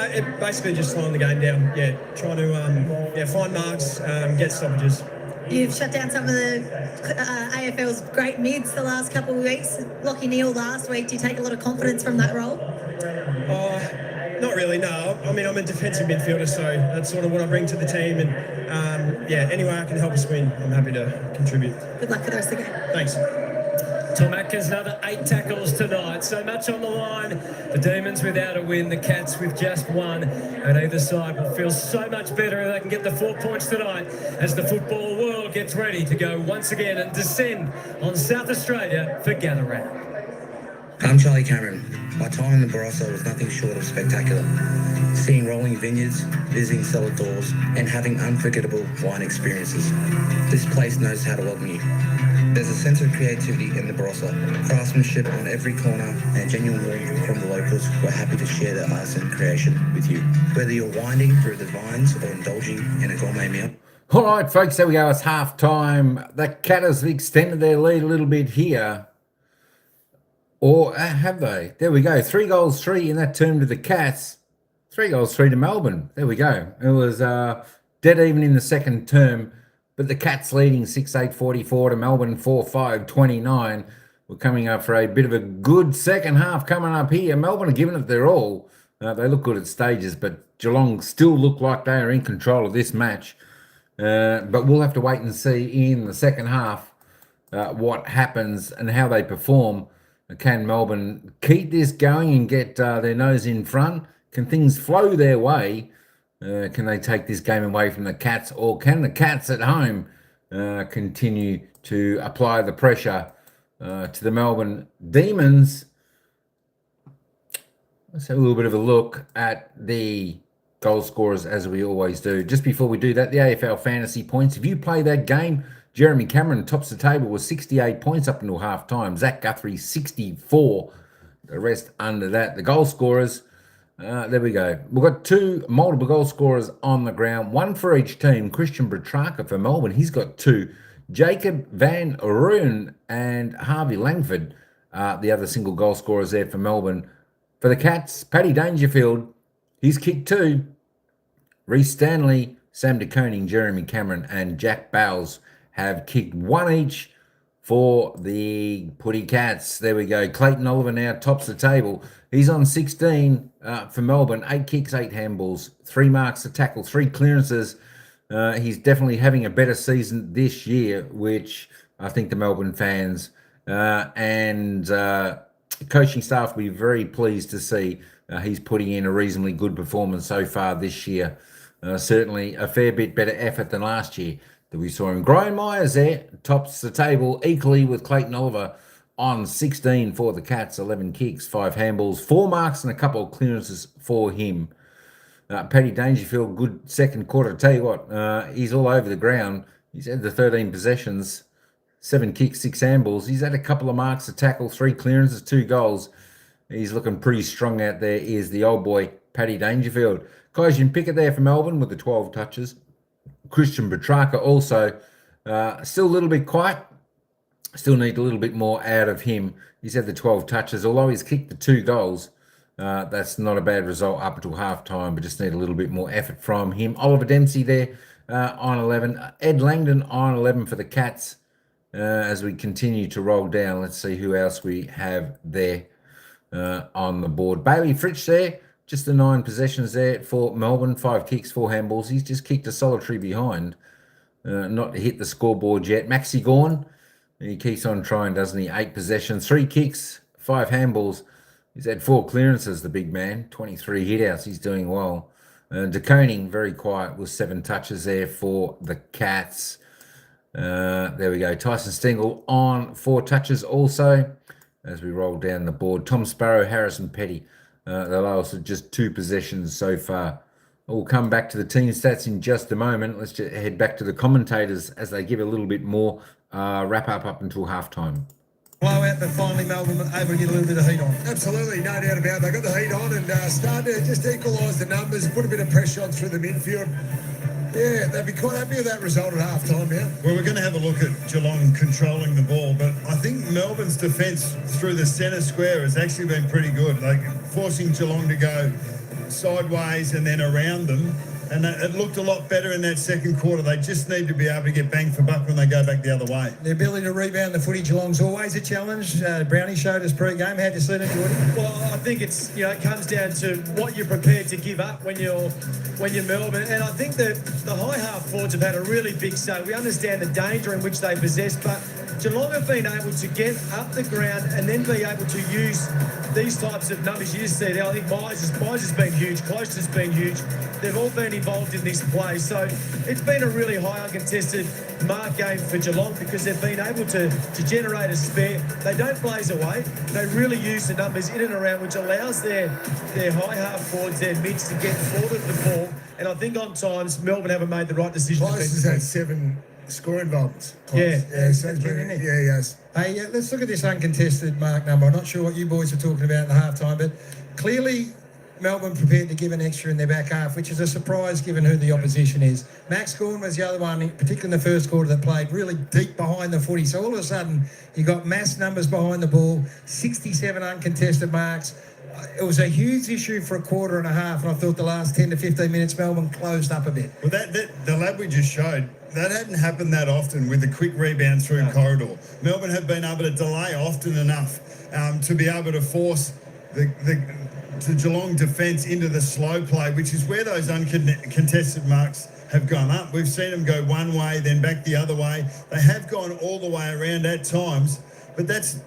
It basically just slowing the game down, trying to find marks, get stoppages. You've shut down some of the AFL's great mids the last couple of weeks. Lockie Neal last week. Do you take a lot of confidence from that role? Not really, no. I mean, I'm a defensive midfielder, so that's sort of what I bring to the team. And, any way I can help us win, I'm happy to contribute. Good luck for the rest of the game. Thanks. Tom Atkins, another 8 tackles tonight. So much on the line. The Demons without a win, the Cats with just one. And either side will feel so much better if they can get the 4 points tonight as the football world gets ready to go once again and descend on South Australia for Gather Round. I'm Charlie Cameron. My time in the Barossa was nothing short of spectacular. Seeing rolling vineyards, visiting cellar doors, and having unforgettable wine experiences. This place knows how to welcome you. There's a sense of creativity in the Barossa, craftsmanship on every corner, and genuine warmth from the locals who are happy to share their arts and creation with you. Whether you're winding through the vines or indulging in a gourmet meal. All right, folks, there we go. It's half time. The Catters have extended their lead a little bit here. Or have they? There we go. 3 goals, 3 in that term to the Cats. 3 goals, 3 to Melbourne. There we go. It was dead even in the second term, but the Cats leading 6-8-44 to Melbourne 4-5-29. We're coming up for a bit of a good second half coming up here. Melbourne are giving it their all. They look good at stages, but Geelong still look like they are in control of this match. But we'll have to wait and see in the second half what happens and how they perform. Can Melbourne keep this going and get their nose in front? Can things flow their way? Can they take this game away from the Cats? Or can the Cats at home continue to apply the pressure to the Melbourne Demons? Let's have a little bit of a look at the goal scorers as we always do. Just before we do that, the AFL fantasy points. If you play that game, Jeremy Cameron tops the table with 68 points up until half time. Zach Guthrie 64. The rest under that. The goal scorers, there we go. We've got 2 multiple goal scorers on the ground, 1 for each team. Christian Petrarca for Melbourne, he's got 2. Jacob Van Roon and Harvey Langford, the other single goal scorers there for Melbourne. For the Cats, Paddy Dangerfield, he's kicked 2. Reece Stanley, Sam De Koning, Jeremy Cameron, and Jack Bowles have kicked 1 each for the Putty Cats. There we go. Clayton Oliver now tops the table. He's on 16 for Melbourne. 8 kicks, 8 handballs, 3 marks to tackle, 3 clearances. He's definitely having a better season this year, which I think the Melbourne fans and coaching staff will be very pleased to see. He's putting in a reasonably good performance so far this year. Certainly a fair bit better effort than last year that we saw him. Brian Myers there tops the table equally with Clayton Oliver on 16 for the Cats. 11 kicks, 5 handballs, 4 marks and a couple of clearances for him. Paddy Dangerfield, good second quarter. Tell you what, he's all over the ground. He's had the 13 possessions, 7 kicks, 6 handballs. He's had a couple of marks to tackle, 3 clearances, 2 goals. He's looking pretty strong out there, is the old boy, Paddy Dangerfield. Kajin Pickett there for Melbourne with the 12 touches. Christian Petrarca also still a little bit quiet. Still need a little bit more out of him. He's had the 12 touches, although he's kicked the 2 goals. That's not a bad result up until half time, but just need a little bit more effort from him. Oliver Dempsey there on 11. Ed Langdon on 11 for the Cats. As we continue to roll down, let's see who else we have there on the board. Bailey Fritsch there, just the 9 possessions there for Melbourne. 5 kicks, 4 handballs. He's just kicked a solitary behind. Not hit the scoreboard yet. Maxi Gawn, he keeps on trying, doesn't he? 8 possessions, 3 kicks, 5 handballs. He's had 4 clearances, the big man. 23 hitouts. He's doing well. De Koning, very quiet, with 7 touches there for the Cats. There we go. Tyson Stengel on 4 touches also. As we roll down the board, Tom Sparrow, Harrison Petty, the lowest of just 2 possessions so far. We'll come back to the team stats in just a moment. Let's just head back to the commentators as they give a little bit more wrap up until halftime. Blowout, but finally Melbourne able to get a little bit of heat on. Absolutely, no doubt about it. They got the heat on and started to just equalise the numbers, put a bit of pressure on through the midfield. Yeah, they'd be quite happy with that result at half-time now. Well, we're going to have a look at Geelong controlling the ball, but I think Melbourne's defence through the centre square has actually been pretty good, like forcing Geelong to go sideways and then around them. And it looked a lot better in that second quarter. They just need to be able to get bang for buck when they go back the other way. The ability to rebound the footy Geelong's always a challenge. Brownie showed us pre-game. How do you see it, Jordan? Well, I think it's it comes down to what you're prepared to give up when you're Melbourne. And I think that the high half forwards have had a really big say. We understand the danger in which they possess, but Geelong have been able to get up the ground and then be able to use these types of numbers. You just said, I think Myers has been huge, Close has been huge. They've all been involved in this play. So it's been a really high uncontested mark game for Geelong because they've been able to generate a spare. They don't blaze away. They really use the numbers in and around, which allows their high half forwards, their mids to get forward of the ball. And I think on times Melbourne haven't made the right decision. Close has had 7 score involvements. Yeah. So he's been, he has. Hey, let's look at this uncontested mark number. I'm not sure what you boys were talking about in the half-time, but clearly Melbourne prepared to give an extra in their back half, which is a surprise given who the opposition is. Max Gawn was the other one, particularly in the first quarter, that played really deep behind the footy. So all of a sudden, you got mass numbers behind the ball, 67 uncontested marks. It was a huge issue for a quarter and a half, and I thought the last 10 to 15 minutes, Melbourne closed up a bit. Well, the lab we just showed, that hadn't happened that often with the quick rebound through corridor. Melbourne have been able to delay often enough to be able to force the Geelong defence into the slow play, which is where those uncontested marks have gone up. We've seen them go one way, then back the other way. They have gone all the way around at times, but that's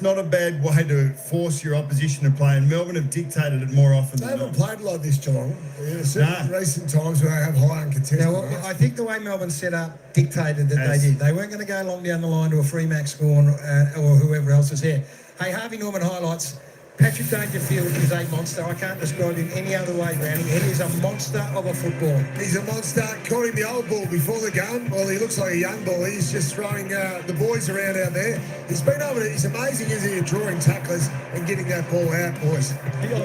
not a bad way to force your opposition to play, and Melbourne have dictated it more often They than haven't not. played like this, Geelong. In recent times where they have high uncontested Now, marks. I think the way Melbourne set up dictated that they did. They weren't going to go long down the line to a free Max Gawn or whoever else was there. Hey, Harvey Norman highlights. Patrick Dangerfield is a monster. I can't describe him any other way, Brownie. He is a monster of a football. He's a monster. Caught him the old ball before the game. Well, he looks like a young ball. He's just throwing the boys around out there. He's been able to, he's amazing, isn't he, at drawing tacklers and getting that ball out, boys.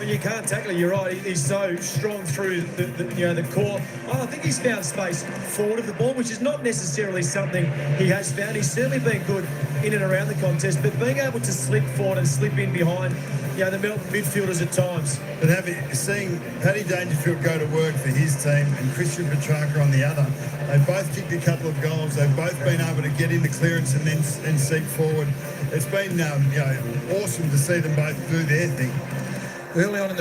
You can't tackle it, you're right. He's so strong through the core. I think he's found space forward of the ball, which is not necessarily something he has found. He's certainly been good in and around the contest, but being able to slip forward and slip in behind the Melbourne midfielders at times. But seeing Paddy Dangerfield go to work for his team and Christian Petrarca on the other, they've both kicked a couple of goals. They've both been able to get into clearance and then seek forward. It's been awesome to see them both do their thing. Early on in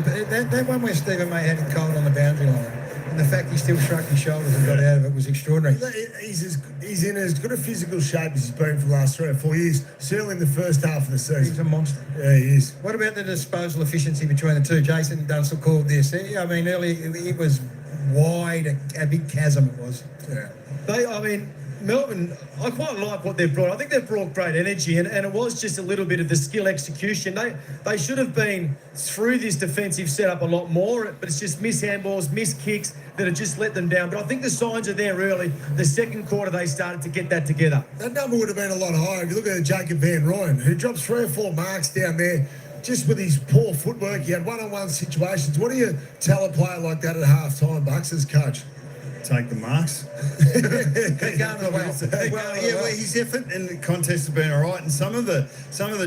that one where Stephen May had him cold on the boundary line, and the fact he still shrugged his shoulders and got out of it was extraordinary. He's in as good a physical shape as he's been for the last 3 or 4 years, certainly in the first half of the season. He's a monster. Yeah, he is. What about the disposal efficiency between the two? Jason Dunstall called this. I mean, early it was wide, a big chasm it was. Yeah. Melbourne, I quite like what they've brought. I think they've brought great energy, and it was just a little bit of the skill execution. They should have been through this defensive setup a lot more, but it's just missed handballs, missed kicks that have just let them down. But I think the signs are there early. The second quarter, they started to get that together. That number would have been a lot higher if you look at Jacob Van Rooyen, who drops 3 or 4 marks down there just with his poor footwork. He had one-on-one situations. What do you tell a player like that at half-time, Bucks, as coach? Take the marks. His effort in the contest has been all right, and some of the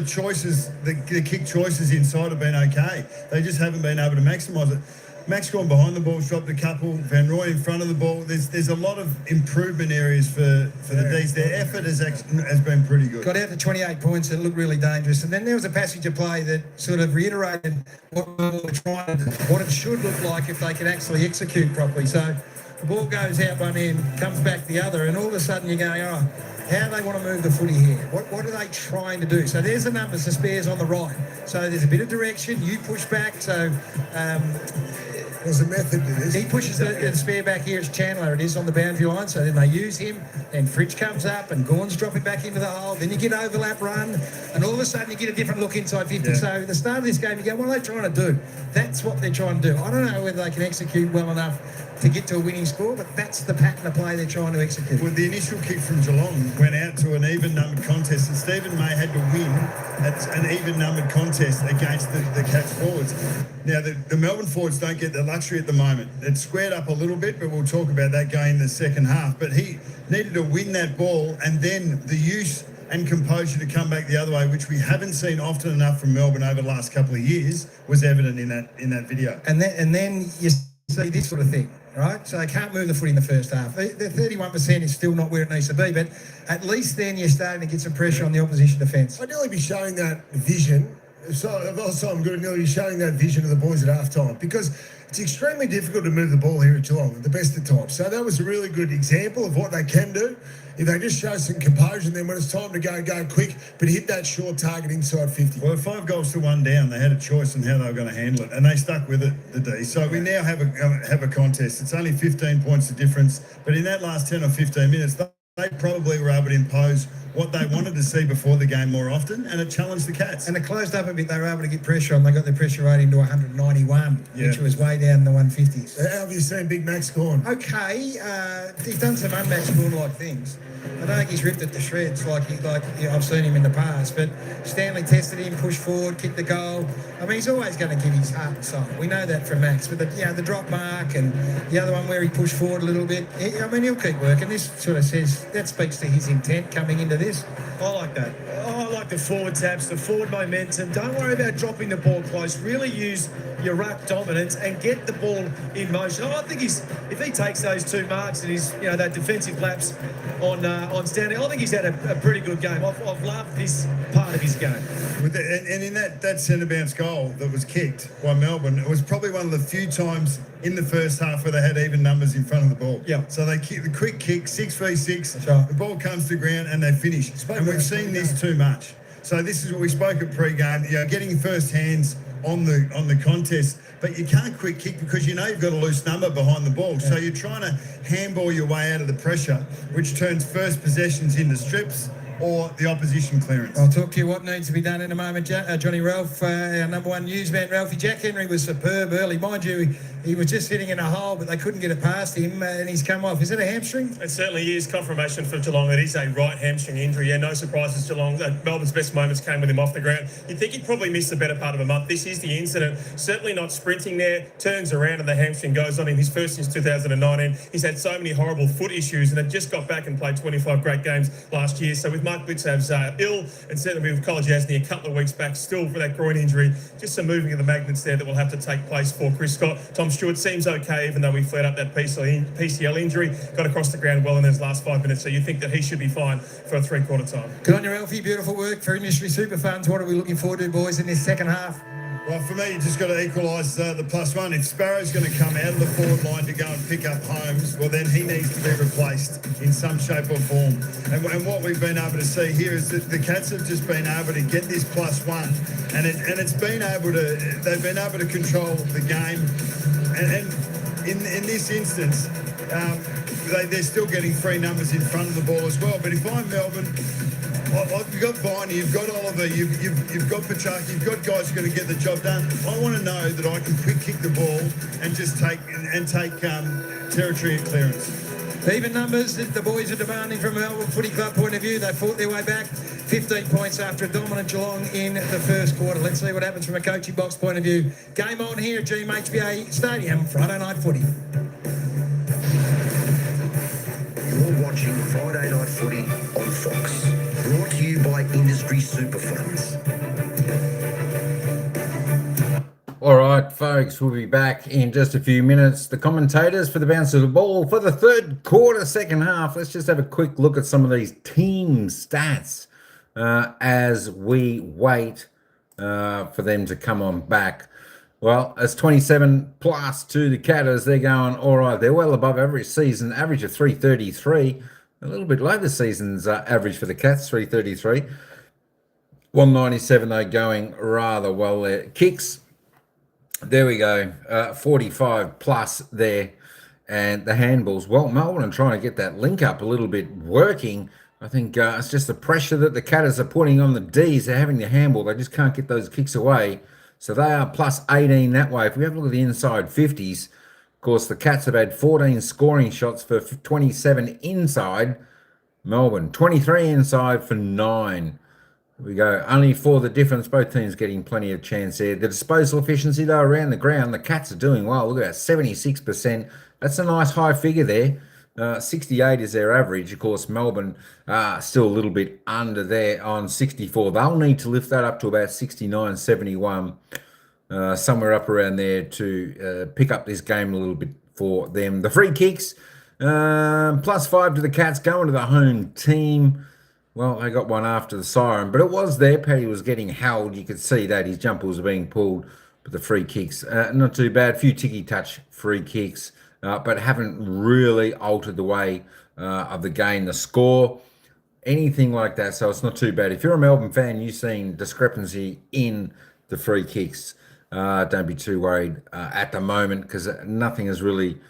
choices, the kick choices inside have been okay. They just haven't been able to maximise it. Max Gawn behind the ball's dropped a couple. Van Rooyen in front of the ball. There's a lot of improvement areas for the D's. Their effort has been pretty good. Got out to 28 points and looked really dangerous. And then there was a passage of play that sort of reiterated what we were trying to do, what it should look like if they can actually execute properly. So the ball goes out one end, comes back the other, and all of a sudden you're going, how do they want to move the footy here? What are they trying to do? So there's the numbers, the spares on the right. So there's a bit of direction. You push back. So there's a method to this. He pushes the spare back here. It's Chandler. It is on the boundary line. So then they use him. Then Fritsch comes up and Gawn's dropping back into the hole. Then you get overlap run. And all of a sudden you get a different look inside 50. Yeah. So at the start of this game, you go, what are they trying to do? That's what they're trying to do. I don't know whether they can execute well enough to get to a winning score, but that's the pattern of play they're trying to execute. Well, the initial kick from Geelong went out to an even-numbered contest, and Stephen May had to win an even-numbered contest against the Cats forwards. Now, the Melbourne forwards don't get the luxury at the moment. It's squared up a little bit, but we'll talk about that going in the second half. But he needed to win that ball, and then the use and composure to come back the other way, which we haven't seen often enough from Melbourne over the last couple of years, was evident in that video. And then you see this sort of thing. Right, so they can't move the footy in the first half. The 31% is still not where it needs to be, but at least then you're starting to get some pressure on the opposition defence. I'd nearly be showing that vision. So I'm going to nearly be showing that vision to the boys at half-time, because it's extremely difficult to move the ball here at Geelong at the best of times. So that was a really good example of what they can do. If they just show some composure, and then when it's time to go quick, but hit that short target inside 50. Well, 5 goals to 1 down, they had a choice on how they were going to handle it, and they stuck with it, the D. So we now have a contest. It's only 15 points of difference, but in that last 10 or 15 minutes, they probably were able to impose what they wanted to see before the game more often, and it challenged the Cats. And it closed up a bit. They were able to get pressure on. They got their pressure rating to 191, which was way down in the 150s. How have you seen Big Max Gawn? Okay, he's done some unmatched Gawn-like things. I don't think he's ripped it to shreds like I've seen him in the past. But Stanley tested him, pushed forward, kicked the goal. I mean, he's always going to give his heart and soul. We know that from Max. But the drop mark and the other one where he pushed forward a little bit. I mean, he'll keep working. This sort of says that speaks to his intent coming into this. I like that. I like the forward taps, the forward momentum. Don't worry about dropping the ball close. Really use your ruck dominance and get the ball in motion. I think if he takes those 2 marks and he's that defensive lapse on Stanley, I think he's had a pretty good game. I've loved this part of his game. And in that centre bounce goal that was kicked by Melbourne, it was probably one of the few times in the first half where they had even numbers in front of the ball. Yeah. So they kick the quick kick, 6v6. Right. The ball comes to ground and they finish. And we've seen this too much. So this is what we spoke at pre-game. Getting first hands on the contest, but you can't quick kick because you've got a loose number behind the ball. Yeah. So you're trying to handball your way out of the pressure, which turns first possessions into strips or the opposition clearance. I'll talk to you what needs to be done in a moment. Johnny Ralph, our number one newsman, Ralphie. Jack Henry was superb early. Mind you, he was just sitting in a hole, but they couldn't get it past him, and he's come off. Is it a hamstring? It certainly is. Confirmation for Geelong. It is a right hamstring injury. Yeah, no surprises, Geelong. Melbourne's best moments came with him off the ground. You'd think he'd probably missed the better part of a month. This is the incident. Certainly not sprinting there. Turns around and the hamstring goes on him. His first since 2019. He's had so many horrible foot issues and had just got back and played 25 great games last year. So with Mark Blitzav's ill, and certainly with College Asney a couple of weeks back still for that groin injury, just some moving of the magnets there that will have to take place for Chris Scott. Tom Stewart seems okay, even though he flared up that PCL injury, got across the ground well in his last 5 minutes, so you think that he should be fine for a three-quarter time. Good on you, Ralphie. Beautiful work for Industry Super Funds. What are we looking forward to, boys, in this second half? Well, for me, you just got to equalise the +1. If Sparrow's going to come out of the forward line to go and pick up Holmes, well, then he needs to be replaced in some shape or form. And what we've been able to see here is that the Cats have just been able to get this +1, and it's been able to. They've been able to control the game, and in this instance, they're still getting 3 numbers in front of the ball as well. But if I'm Melbourne, you've got Viney, you've got Oliver, you've got Pachaki, you've got guys who are going to get the job done. I want to know that I can quick kick the ball and just take territory and clearance. Even numbers that the boys are demanding from a Melbourne Footy Club point of view. They fought their way back. 15 points after a dominant Geelong in the first quarter. Let's see what happens from a coaching box point of view. Game on here at GMHBA Stadium, Friday Night Footy. You're watching Friday Night Footy on Fox. Brought to you by Industry Super Funds. All right, folks, we'll be back in just a few minutes. The commentators for the bounce of the ball for the third quarter, second half. Let's just have a quick look at some of these team stats as we wait for them to come on back. Well, it's 27 plus to the Catters. They're going all right. They're well above average season, average of 333. A little bit low this season's average for the Cats, 333. 197, though, going rather well there. Kicks, there we go, 45 plus there. And the handballs, well, Melbourne are trying to get that link up a little bit working. I think it's just the pressure that the Catters are putting on the Ds. They're having the handball. They just can't get those kicks away. So they are plus 18 that way. If we have a look at the inside 50s, of course, the Cats have had 14 scoring shots for 27 inside. Melbourne, 23 inside for 9. Here we go. Only for the difference. Both teams getting plenty of chance there. The disposal efficiency, though, around the ground, the Cats are doing well. Look at that, 76%. That's a nice high figure there. 68 is their average. Of course, Melbourne still a little bit under there on 64. They'll need to lift that up to about 69, 71, somewhere up around there to pick up this game a little bit for them. The free kicks, plus 5 to the Cats, going to the home team. Well, they got one after the siren, but it was there. Paddy was getting held. You could see that his jumper was being pulled, but the free kicks, not too bad. A few ticky-touch free kicks. But haven't really altered the way of the game, the score, anything like that. So it's not too bad. If you're a Melbourne fan, you've seen discrepancy in the free kicks. Don't be too worried at the moment because nothing has really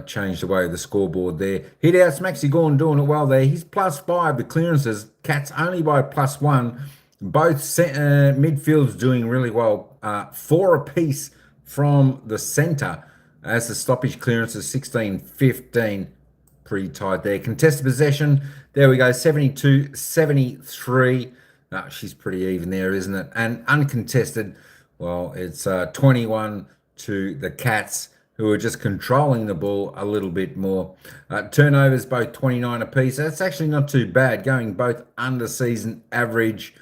changed the way of the scoreboard there. Hit outs, Maxi Gawn doing it well there. He's plus 5. The clearances, Cats only by plus 1. Both midfields doing really well. 4 apiece from the centre. As the stoppage clearance is 16-15. pretty tight there. Contested possession, there we go, 72-73. Oh, she's pretty even there, isn't it? And uncontested, well, it's 21 to the Cats, who are just controlling the ball a little bit more. Turnovers, both 29 apiece. That's actually not too bad, going both under season average.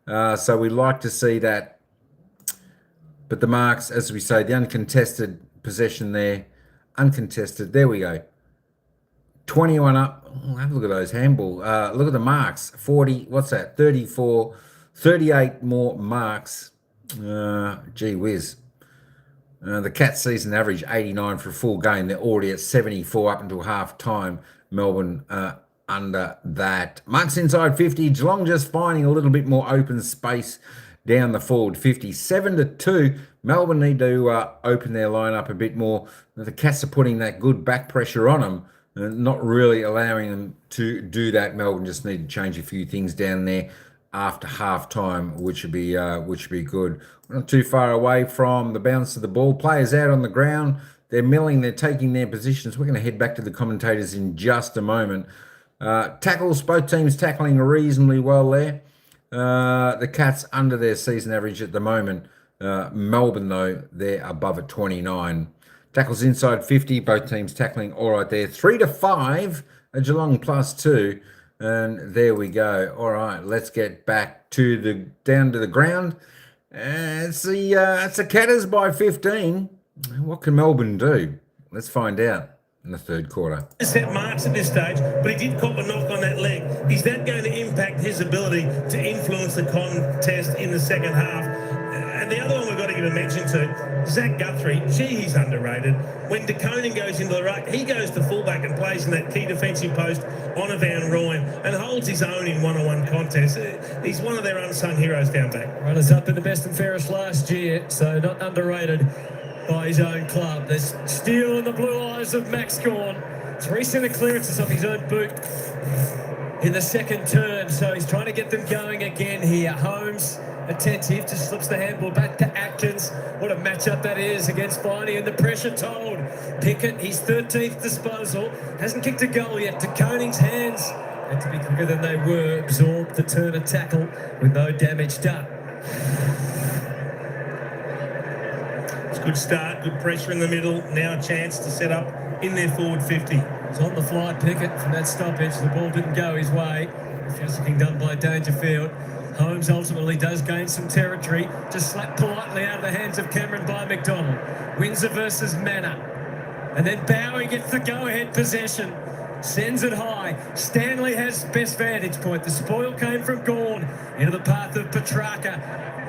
So we like to see that. But the marks, as we say, the uncontested possession there, uncontested, there we go. 21 up. Oh, have a look at those handball. Look at the marks. 40, what's that? 34, 38 more marks. Gee whiz. The Cats season average 89 for a full game. They're already at 74 up until half time. Melbourne under that. Marks inside 50. Geelong just finding a little bit more open space down the forward 50. 7-2. Melbourne need to open their line up a bit more. The Cats are putting that good back pressure on them, not really allowing them to do that. Melbourne just need to change a few things down there after half time, which would be good. We're not too far away from the bounce of the ball. Players out on the ground. They're milling. They're taking their positions. We're going to head back to the commentators in just a moment. Tackles, both teams tackling reasonably well there. The Cats under their season average at the moment. Melbourne, though, they're above at 29. Tackles inside 50, both teams tackling all right there. 3-5, a Geelong +2. And there we go. All right, let's get back to down to the ground. It's the Catters by 15. What can Melbourne do? Let's find out in the third quarter. Set marks at this stage, but he did cop a knock on that leg. Is that going to impact his ability to influence the contest in the second half? And the other one we've got to give a mention to, Zach Guthrie. Gee, he's underrated. When De Koning goes into the ruck, he goes to fullback and plays in that key defensive post on a Van Rooyen and holds his own in one-on-one contests. He's one of their unsung heroes down back. Runners up in the best and fairest last year, so not underrated by his own club. There's steel in the blue eyes of Max Gawn. 3 centre clearances off his own boot in the second turn, so he's trying to get them going again here. Holmes attentive, just slips the handball back to Atkins. What a matchup that is against Viney, and the pressure told. Pickett, his 13th disposal, hasn't kicked a goal yet. De Koning's hands had to be quicker than they were, absorbed the turn of tackle with no damage done. It's a good start, good pressure in the middle. Now a chance to set up in their forward 50. It's on the fly, Pickett, from that stoppage. The ball didn't go his way. It's being done by Dangerfield. Holmes ultimately does gain some territory, just slapped politely out of the hands of Cameron by McDonald. Windsor versus Manor. And then Bowie gets the go-ahead possession. Sends it high. Stanley has best vantage point. The spoil came from Gawn into the path of Petrarca.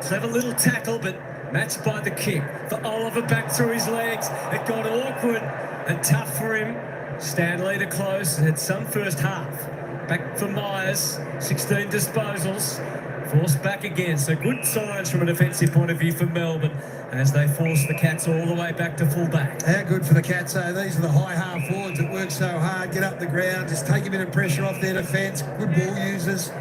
Clever little tackle, but matched by the kick. For Oliver back through his legs. It got awkward and tough for him. Stanley to close. Had some first half. Back for Myers. 16 disposals. Forced back again, so good signs from a defensive point of view for Melbourne as they force the Cats all the way back to full back. How good for the Cats, though. These are the high half forwards that work so hard, get up the ground, just take a bit of pressure off their defence, good ball users.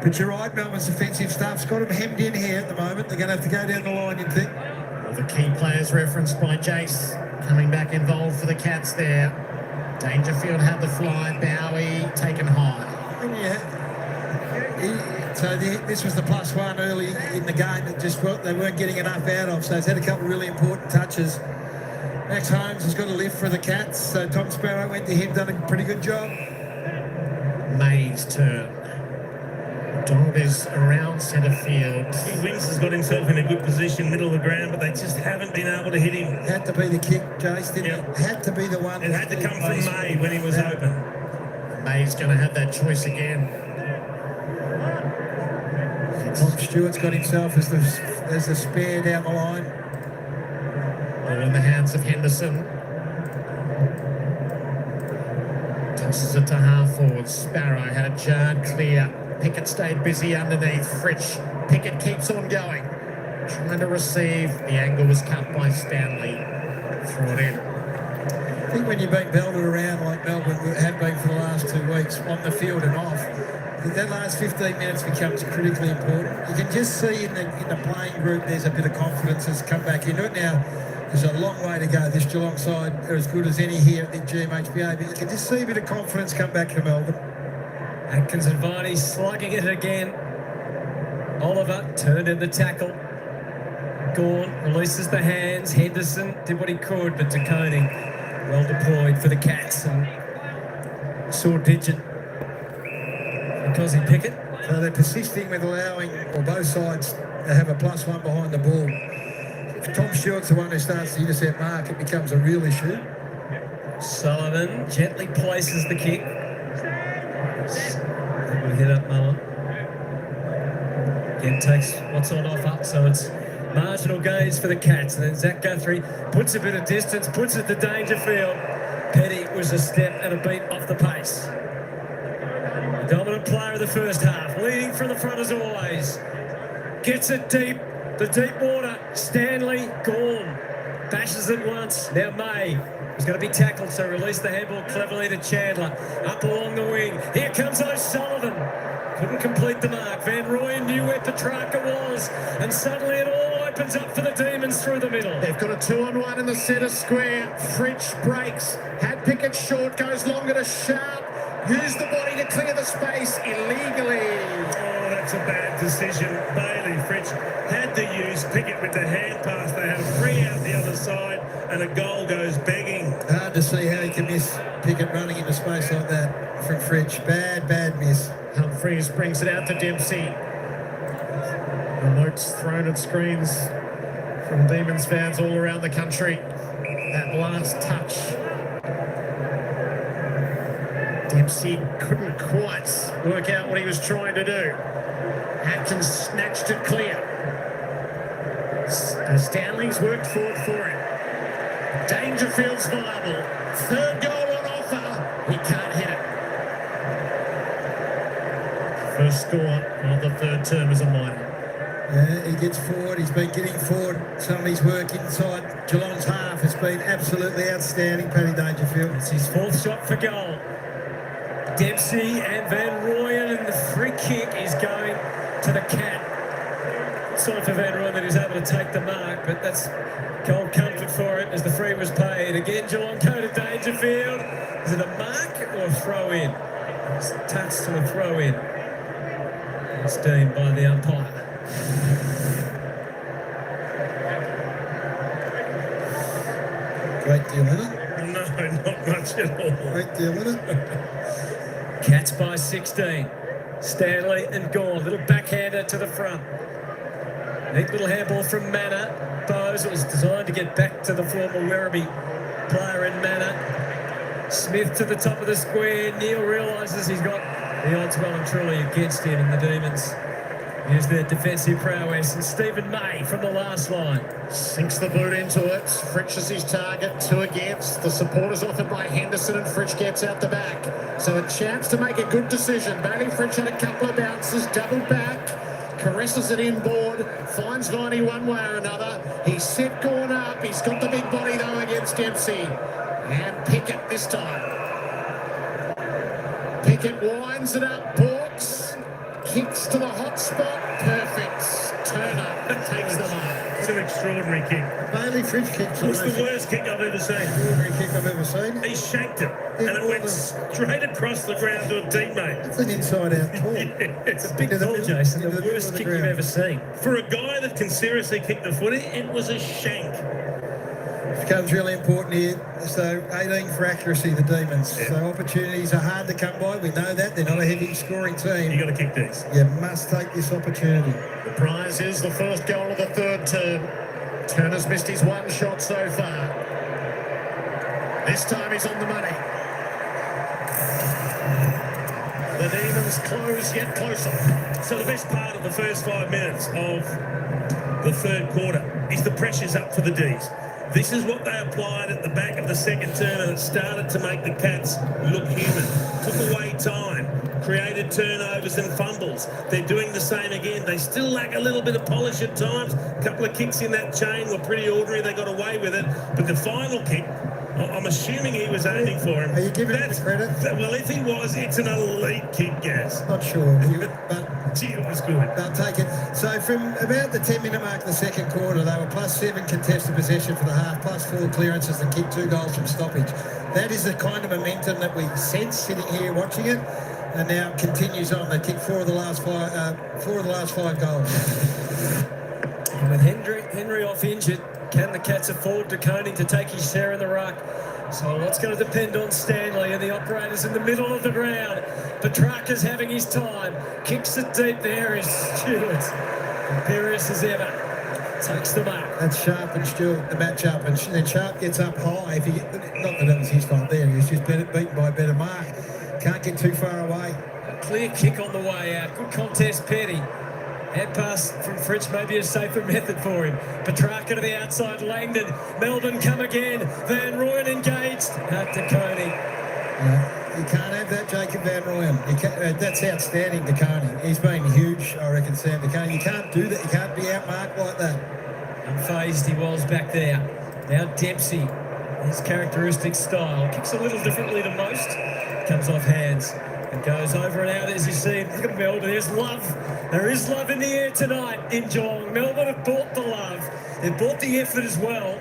But you're right, Melbourne's defensive stuff's got them hemmed in here at the moment. They're going to have to go down the line, you'd think. All the key players referenced by Jace coming back involved for the Cats there. Dangerfield had the fly, Bowie taken high. So this was the +1 early in the game that just they weren't getting enough out of. So it's had a couple of really important touches. Max Holmes has got a lift for the Cats. So Tom Sparrow went to him, done a pretty good job. May's turn. Donald is around centre field. Wings has got himself in a good position, middle of the ground, but they just haven't been able to hit him. Had to be the kick, Jace, didn't it? Had to be the one. It had to come from May when he was open. May's going to have that choice again. Tom Stewart's got himself as the spare down the line. All in the hands of Henderson. Tosses it to half forward. Sparrow had a jarred clear. Pickett stayed busy underneath. Fritsch. Pickett keeps on going. Trying to receive. The angle was cut by Stanley. Threw it in. I think when you've been belted around like Melbourne have been for the last 2 weeks, on the field and off, that last 15 minutes becomes critically important. You can just see in the playing group there's a bit of confidence has come back into it. Now, There's a long way to go. This Geelong side are as good as any here at the GMHBA, but you can just see a bit of confidence come back from Melbourne. Atkins and Varney slugging it again. Oliver turned in the tackle. Gawn releases the hands. Henderson did what he could, but De Koning well deployed for the Cats and saw digit because he Pickett. So they're persisting with allowing, or both sides, to have a +1 behind the ball. If Tom Stewart's the one who starts the intercept mark, it becomes a real issue. Sullivan gently places the kick. We'll hit up Mullen. Again takes what's on offer, so it's marginal gains for the Cats. And then Zach Guthrie puts a bit of distance, puts it to Dangerfield. Petty was a step and a beat off the pace. The dominant player of the first half, leading from the front as always. Gets it deep, the deep water. Stanley, Gawn, bashes it once. Now May is going to be tackled, so release the handball cleverly to Chandler. Up along the wing, here comes O'Sullivan. Couldn't complete the mark. Van Rooyen knew where Petrarca was, and suddenly it all opens up for the Demons through the middle. They've got a 2-on-1 in the centre square. Fritsch breaks. Had Pickett short, goes longer to Sharp. Used the body to clear the space illegally. Oh, that's a bad decision. Bailey Fritsch had to use Pickett with the hand pass. They had a free out the other side, and a goal goes begging. Hard to see how he can miss Pickett running into space like that from Fritsch. Bad miss. Humphreys brings it out to Dempsey. Remotes thrown at screens from Demons fans all around the country. That last touch. Dempsey couldn't quite work out what he was trying to do. Atkins snatched it clear. Stanley's worked for him. Dangerfield's viable. Third goal on offer. He can't hit it. First score of the third term as a minor. Yeah, he gets forward. He's been getting forward. Some of his work inside Geelong's half has been absolutely outstanding, Paddy Dangerfield. It's his fourth shot for goal. Dempsey and Van Rooyen, and the free kick is going to the Cat. Sorry for Van Rooyen that he's able to take the mark, but that's cold comfort for him as the free was paid. Again, Geelong go to Dangerfield. Is it a mark or a throw in? It's a touch to a throw in. It's deemed by the umpire. Great deal in it. No, not much at all. Great deal in it. Cats by 16. Stanley and Gawn. Little backhander to the front. Neat little handball from Manor. Bowes. It was designed to get back to the former Werribee player in Manor. Smith to the top of the square. Neil realises he's got the odds well and truly against him, and the Demons use their defensive prowess. And Stephen May from the last line. Sinks the boot into it. Fritsch is his target. 2 against. The support is offered by Henderson, and Fritsch gets out the back. So a chance to make a good decision. Bailey Fritsch had a couple of bounces. Doubled back. Caresses it inboard. Finds Viney one way or another. He's set Gawn up. He's got the big body though against Dempsey. And Pickett this time. Pickett winds it up. Borks. Kicks to the hot spot. Perfect. Turner takes the mark. It's an extraordinary kick. Bailey Fritsch kick. It's the worst kick I've ever seen. Extraordinary kick I've ever seen. He shanked it, and it went straight across the ground to a teammate. It's an inside-out ball. It's a Big ball, Jason. The worst kick you've ever seen. For a guy that can seriously kick the footy, it was a shank. Becomes really important here. So 18 for accuracy, the Demons. Yeah. So opportunities are hard to come by. We know that. They're not a heavy scoring team. You got to kick these. You must take this opportunity. The prize is the first goal of the third term. Turner's missed his one shot so far. This time he's on the money. The Demons close yet closer. So the best part of the first 5 minutes of the third quarter is the pressure's up for the D's. This is what they applied at the back of the second term, and it started to make the Cats look human. Took away time, created turnovers and fumbles. They're doing the same again. They still lack a little bit of polish at times. A couple of kicks in that chain were pretty ordinary. They got away with it. But the final kick I'm assuming he was aiming for him. Are you giving him the credit? Well, if he was, it's an elite kick, Gaz. Not sure, but Gee, it was good. they'll take it. So from about the 10-minute mark of the second quarter, they were +7 contested possession for the half, +4 clearances and kicked 2 goals from stoppage. That is the kind of momentum that we sense sitting here watching it, and now it continues on. They kicked 4 of the last 5 goals. And with Henry off injured, can the Cats afford De Koning to take his share in the ruck? So what's going to depend on Stanley and the operators in the middle of the ground. Petrarca's having his time. Kicks it deep. There is Stewart. Imperious as ever. Takes the mark. That's Sharp and Stewart, the match-up. And then Sharp gets up high. Not that it was his fault there. He was just beaten by a better mark. Can't get too far away. Clear kick on the way out. Good contest, Petty. Head pass from Fritsch, maybe a safer method for him. Petrarca to the outside, Langdon. Melbourne come again. Van Rooyen engaged. Out to Coney. You can't have that, Jacob Van Rooyen. That's outstanding, De Koning. He's been huge, I reckon, Sam De Koning. You can't do that. You can't be outmarked like that. Unfazed he was back there. Now Dempsey, his characteristic style. Kicks a little differently to most. Comes off hands. And goes over and out as you see. Look at Melbourne. There's love. There is love in the air tonight in Geelong. Melbourne have bought the love. They've bought the effort as well.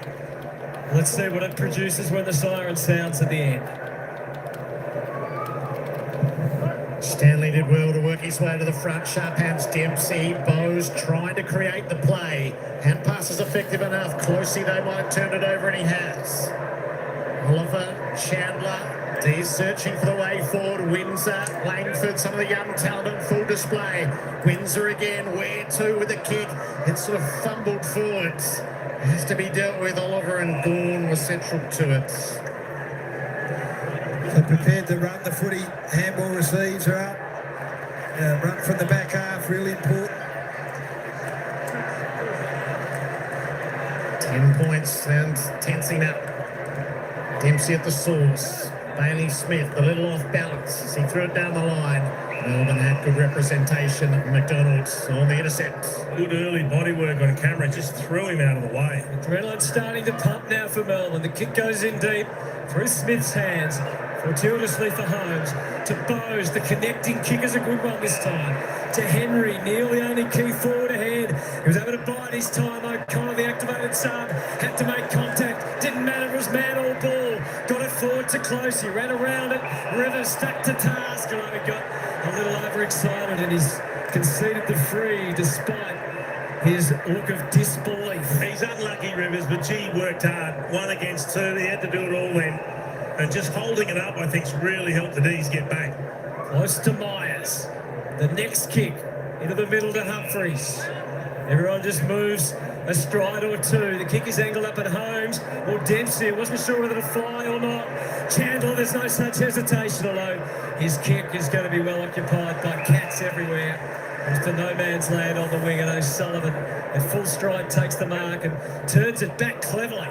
Let's see what it produces when the siren sounds at the end. Stanley did well to work his way to the front. Sharp hands Dempsey. Bowes trying to create the play. Hand pass is effective enough. Closely they might have turned it over, and he has. Oliver, Chandler. He's searching for the way forward. Windsor, Langford, some of the young talent in full display. Windsor again, where to with the kick? It's sort of fumbled forwards. Has to be dealt with. Oliver and Gawn was central to it. So prepared to run the footy. Handball receives are up. Run from the back half, really important. 10 points and tensing up. Dempsey at the source. Bailey Smith, a little off balance as he threw it down the line. Melbourne had good representation. McDonald's on the intercept. Good early body work on camera, just threw him out of the way. Adrenaline starting to pump now for Melbourne. The kick goes in deep through Smith's hands. Fortuitously for Holmes. To Bowes, the connecting kick is a good one this time. To Henry, Neil the only key forward ahead. He was able to bide his time. O'Connor, the activated sub, had to make contact. Didn't matter if it was man or ball. Got it forward to close. He ran around it. Rivers stuck to task. And only got a little overexcited, and he's conceded the free despite his look of disbelief. He's unlucky, Rivers, but gee, worked hard. 1 against 2. He had to do it all then. And just holding it up, I think, really helped the D's get back. Close to Myers. The next kick into the middle to Humphreys. Everyone just moves a stride or two. The kick is angled up at Holmes or Dempsey. Wasn't sure whether to fly or not. Chandler, there's no such hesitation, although his kick is going to be well occupied by Cats everywhere. Comes to no man's land on the wing, and O'Sullivan at full stride takes the mark and turns it back cleverly.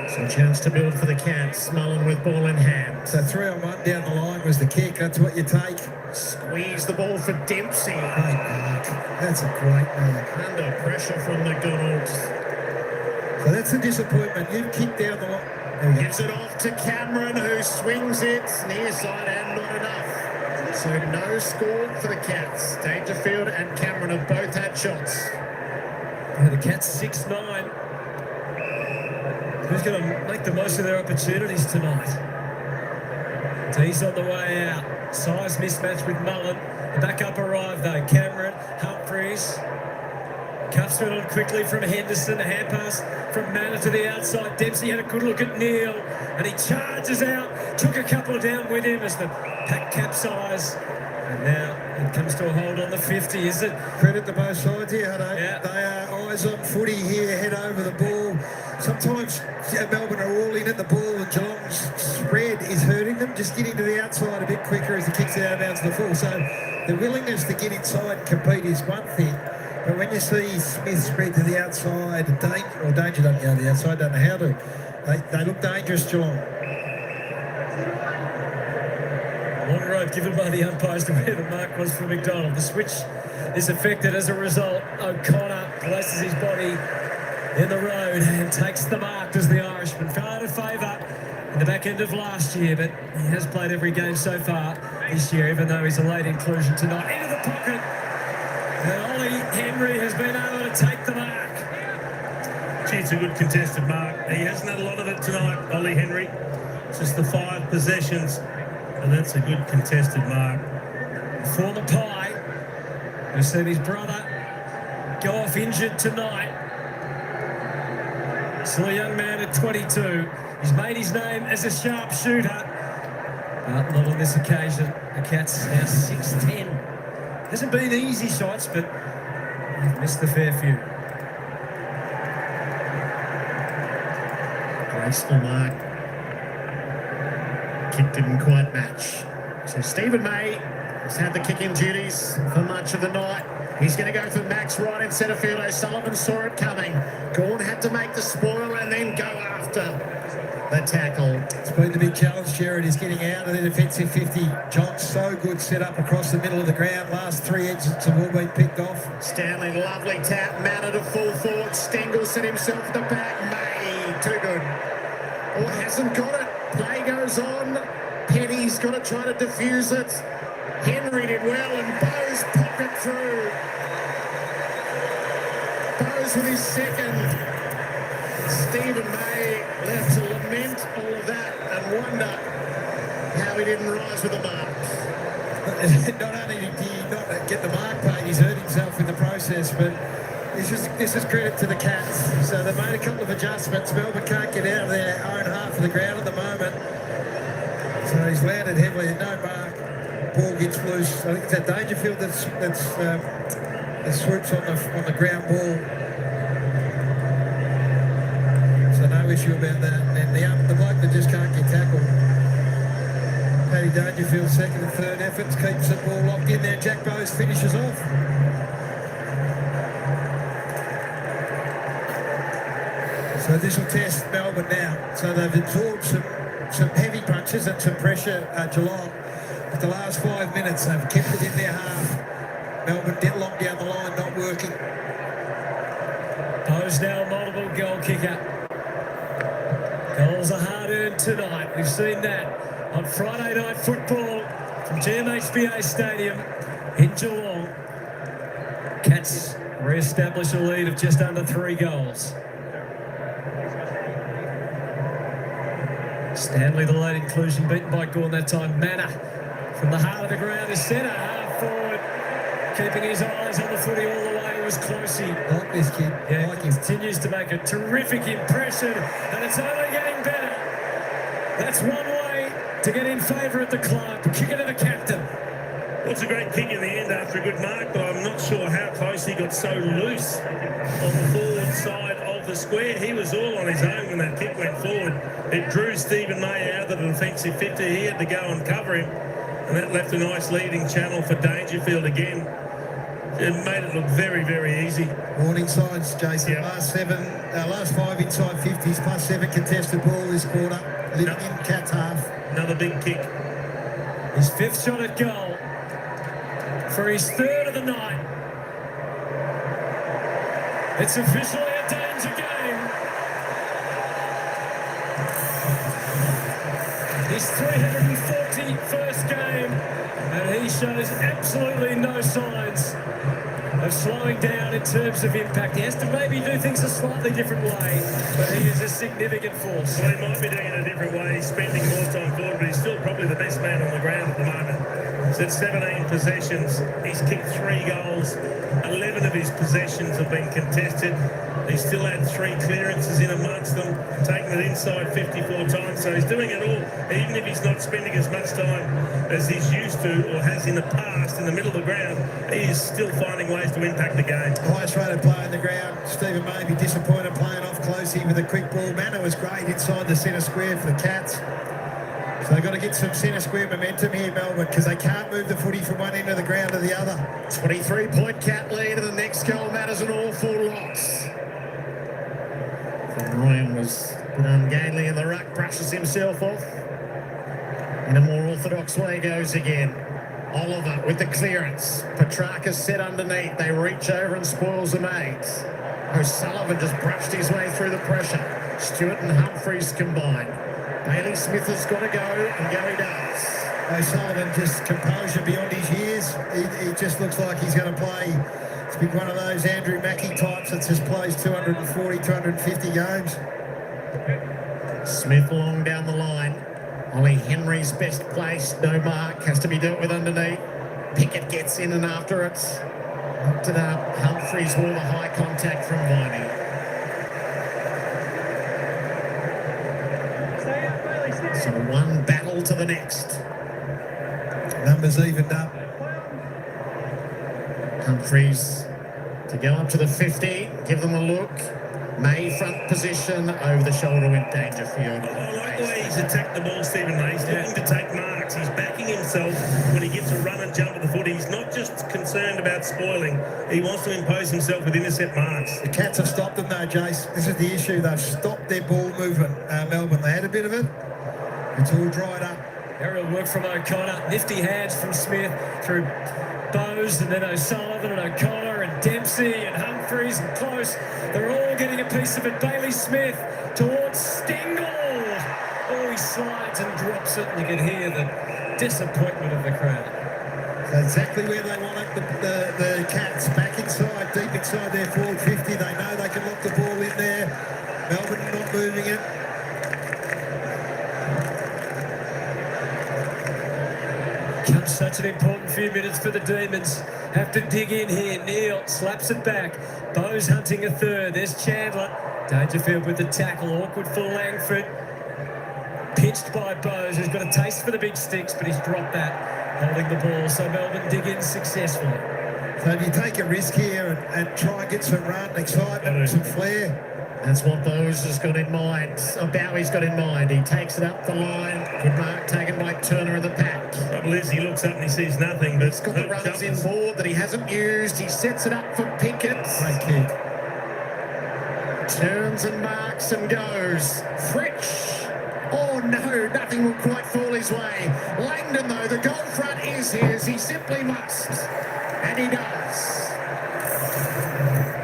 Some chance to build for the Cats. Mullen with ball in hand. So 3-on-1 down the line was the kick. That's what you take. Squeeze the ball for Dempsey. Great mark. That's a great mark. Under pressure from McDonald's. So that's the disappointment. You kick down the line. Gives it off to Cameron, who swings it near side and not enough. So no score for the Cats. Dangerfield and Cameron have both had shots. Yeah, the Cats 6-9. Who's going to make the most of their opportunities tonight? D's on the way out. Size mismatch with Mullen. The backup arrived though. Cameron, Humphreys. Cuffs it on quickly from Henderson. A hand pass from Manor to the outside. Dempsey had a good look at Neil. And he charges out. Took a couple down with him as the pack capsized. And now it comes to a hold on the 50, is it? Credit to both sides here, Hutto. Yeah. They are eyes on footy here, head over the ball. Sometimes Melbourne are all in at the ball, and Geelong's spread is hurting them. Just getting to the outside a bit quicker as the kicks out of bounds to the full. So the willingness to get inside and compete is one thing. But when you see Smith spread to the outside, Danger doesn't go to the outside, don't know how to. They look dangerous, Geelong. Long rope given by the umpires to where the mark was for McDonald. The switch is affected as a result. O'Connor places his body in the road and takes the mark as the Irishman. Fell out of favour in the back end of last year, but he has played every game so far this year, even though he's a late inclusion tonight. Into the pocket, and Ollie Henry has been able to take the mark. Gee, it's a good contested mark. He hasn't had a lot of it tonight, Ollie Henry. Just the 5 possessions, and that's a good contested mark. Former Pie, who's seen his brother go off injured tonight. Still a young man at 22. He's made his name as a sharpshooter, but not on this occasion. The Cats now 6'10". Hasn't been easy shots, but they've missed a fair few. Graceful mark. Kick didn't quite match. So Stephen May has had the kicking duties for much of the night. He's going to go for Max right in centre field. O'Sullivan saw it coming. Gawn had to make the spoil and then go after the tackle. It's been the big challenge, Jared. He's getting out of the defensive 50. John, so good set up across the middle of the ground. Last 3 exits have all been picked off. Stanley, lovely tap. Manner to full forward. Stengel set himself at the back. May, too good. Oh, hasn't got it. Play goes on. Penny's got to try to diffuse it. Henry did well, and Bowes pocket through. Bowes with his second. Stephen May left to lament all of that and wonder how he didn't rise with the mark. Not only did he not get the mark paid, he's hurt himself in the process, but this is credit to the Cats. So they've made a couple of adjustments. Melbourne can't get out of their own half of the ground at the moment. So he's landed heavily, no mark. Ball gets loose. I think it's that Dangerfield that swoops on the ground ball. So no issue about that. And the bloke that just can't get tackled. Paddy Dangerfield, second and third efforts, keeps the ball locked in there. Jack Bowes finishes off. So this will test Melbourne now. So they've absorbed some heavy punches and some pressure at Geelong. But the last 5 minutes, they've kept it in their half. Melbourne deadlocked down the line, not working. Bowes now a multiple goal kicker. Goals are hard-earned tonight. We've seen that on Friday Night Football from GMHBA Stadium in Geelong. Cats re-establish a lead of just under 3 goals. Stanley, the late inclusion, beaten by Gawn that time. Manor from the heart of the ground is centre, half forward, keeping his eyes on the footy all the way. It was closey. Like this kid. Yeah, like he continues to make a terrific impression, and it's only getting better. That's one way to get in favour at the club. Kick it to the captain. Well, it's a great kick in the end after a good mark, but I'm not sure how close he got so loose on the forward side of the square. He was all on his own when that kick went forward. It drew Stephen May out of the defensive 50. He had to go and cover him, and that left a nice leading channel for Dangerfield again. It made it look very, very easy. Warning signs, Jason. Yep. Last 5 inside 50s, plus 7 contested ball this quarter. Living in Cats half. Another big kick. His 5th shot at goal for his 3rd of the night. It's officially a danger game. His 341st game, and he shows absolutely no signs of slowing down in terms of impact. He has to maybe do things a slightly different way, but he is a significant force. Well, he might be doing it a different way. He's spending more time forward, but he's still probably the best man on the ground at the moment. He's had 17 possessions. He's kicked 3 goals. 11 of his possessions have been contested. He's still had 3 clearances in amongst them, taking it inside 54 times. So he's doing it all, even if he's not spending as much time as he's used to or has in the past in the middle of the ground. He is still finding ways to impact the game. Highest rated player in the ground. Stephen May be disappointed playing off close here with a quick ball. Manor was great inside the centre square for the Cats. So they've got to get some centre square momentum here, Melbourne, because they can't move the footy from one end of the ground to the other. 23-point Cat lead, and the next goal matters an awful lot. Ryan was a bit ungainly in the ruck, brushes himself off. In a more orthodox way goes again. Oliver with the clearance. Petrarca's set underneath. They reach over and spoils the mates. O'Sullivan just brushed his way through the pressure. Stewart and Humphreys combine. Bailey Smith has got to go, and Gary does. O'Sullivan just composure beyond his years. He just looks like he's going to play. It's been one of those Andrew Mackie types that just plays 240, 250 games. Smith long down the line. Ollie Henry's best place. No mark. Has to be dealt with underneath. Pickett gets in and after it. Up to the Humphreys wall, the high contact from Viney. So one battle to the next. Numbers evened up. Humphreys to go up to the 50, give them a look. May front position, over the shoulder with Dangerfield. I like the way he's attacked the ball, Stephen May. He's looking to take marks. He's backing himself when he gets a run and jump at the foot. He's not just concerned about spoiling. He wants to impose himself with intercept marks. The Cats have stopped them though, Jace. This is the issue. They've stopped their ball movement. Melbourne, they had a bit of it. It's all dried up. Aerial work from O'Connor. Nifty hands from Smith through Bowes and then O'Sullivan and O'Connor and Dempsey and Humphreys and Close. They're all getting a piece of it. Bailey Smith towards Stengel. Oh, he slides and drops it, and you can hear the disappointment of the crowd. So exactly where they want it, the Cats back inside, deep inside their forward 50. They know they can lock the ball in there. Melbourne not moving it. Comes such an important few minutes for the Demons. Have to dig in here. Neil slaps it back. Bowes hunting a third. There's Chandler. Dangerfield with the tackle. Awkward for Langford. Pitched by Bowes, who's got a taste for the big sticks, but he's dropped that, holding the ball. So Melbourne dig in successfully. So if you take a risk here and try and get some run, excitement, some flair. That's what Bowes has got in mind. Bowie's got in mind. He takes it up the line. Good mark taken by Turner of the pack. Trouble is, he looks up and he sees nothing. But he's got the runners in board that he hasn't used. He sets it up for Pickett. Great kick. Turns and marks and goes. Fritsch. Oh no, nothing will quite fall his way. Langdon though, the goal front is his. He simply must. And he does.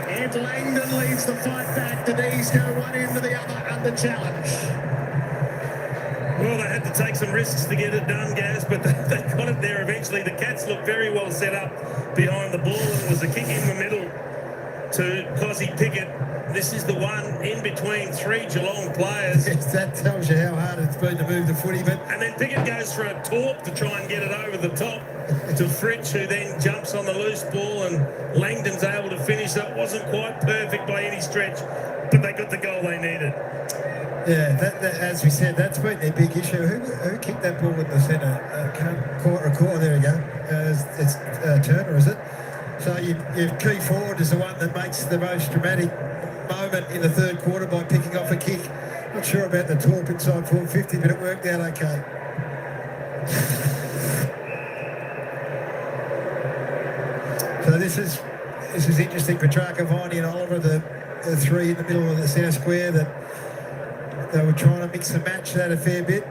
Ed Langdon leads the fight back. The D's go one end to the other under challenge. Well, they had to take some risks to get it done, Gaz, but they got it there eventually. The Cats looked very well set up behind the ball, and it was a kick in the middle to Cossie Pickett. This is the one in between three Geelong players. Yes, that tells you how hard it's been to move the footy. But and then Pickett goes for a torp to try and get it over the top to Fritsch, who then jumps on the loose ball, and Langdon's able to finish. That wasn't quite perfect by any stretch, but they got the goal they needed. Yeah, that, as we said, that's been their big issue. Who kicked that ball in the centre? There we go. It's Turner, is it? So your key forward is the one that makes the most dramatic moment in the third quarter by picking off a kick. Not sure about the torp inside 450, but it worked out okay. So this is interesting. Petrarca, Viney and Oliver, the three in the middle of the centre square, that they were trying to mix and match that a fair bit.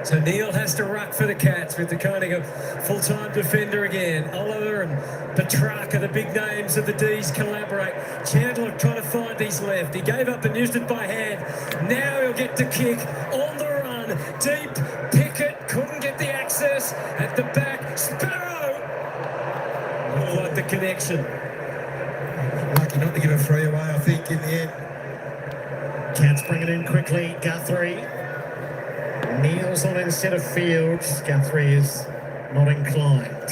So Neil has to ruck for the Cats with the kind of full-time defender again. Oliver and Petrarca, the big names of the D's, collaborate. Chandler trying to find his left. He gave up and used it by hand. Now he'll get the kick on the run. Deep. Pickett couldn't get the access at the back. Sparrow. Not quite the connection. Lucky not to give a free away, I think, in the end. Cats bring it in quickly. Guthrie. Neil's on instead of Fields. Guthrie is not inclined.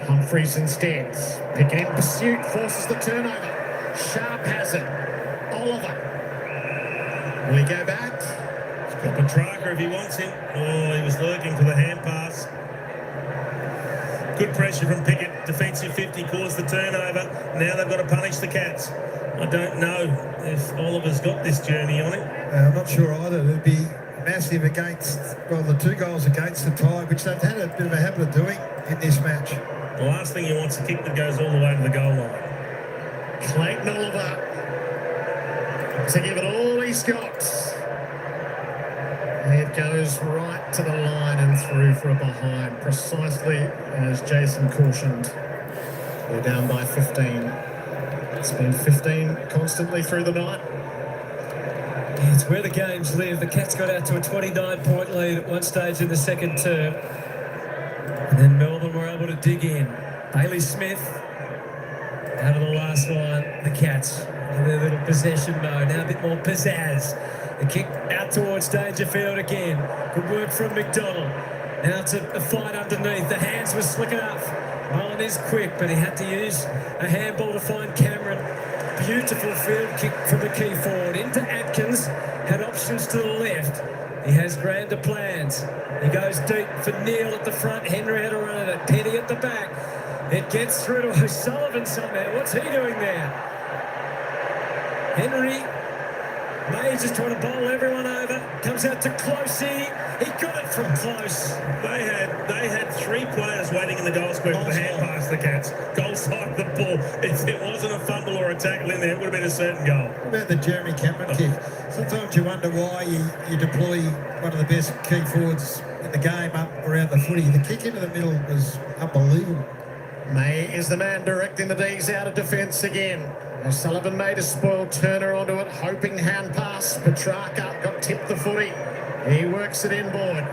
Humphreys instead. Pickett in pursuit, forces the turnover. Sharp has it. Oliver. Will he go back? He's got Petrarca if he wants him. Oh, he was lurking for the hand pass. Good pressure from Pickett. Defensive 50 caused the turnover. Now they've got to punish the Cats. I don't know if Oliver's got this journey on him. I'm not sure either. It'd be massive against, well, the 2 goals against the tie, which they've had a bit of a habit of doing in this match. The last thing he wants is a kick that goes all the way to the goal line. Clayton Oliver to give it all he's got. It goes right to the line and through for a behind, precisely as Jason cautioned. They're down by 15. It's been 15 constantly through the night. It's where the games live. The Cats got out to a 29-point lead at one stage in the second term. And then Melbourne were able to dig in. Bailey Smith out of the last line. The Cats in their little possession mode. Now a bit more pizzazz. The kick out towards Dangerfield again. Good work from McDonald. Now to the fight underneath. The hands were slick enough. Mullen is quick, but he had to use a handball to find Cameron. Beautiful field kick from the key forward. Into Atkins. Had options to the left. He has grander plans. He goes deep for Neil at the front. Henry had a run at it. Petty at the back. It gets through to O'Sullivan somehow. What's he doing there? Henry. May's just trying to bowl everyone over. Comes out to Closey. He got it from close. They had three players waiting in the goal square for the hand pass the Cats. Goal side of the ball. If it wasn't a fumble or a tackle in there, it would have been a certain goal. What about the Jeremy Cameron kick? Sometimes you wonder why you deploy one of the best key forwards in the game up around the footy. The kick into the middle was unbelievable. May is the man directing the D's out of defence again. O'Sullivan made a spoiled turner onto it, hoping hand pass. Petrarca got tipped the footy. He works it inboard.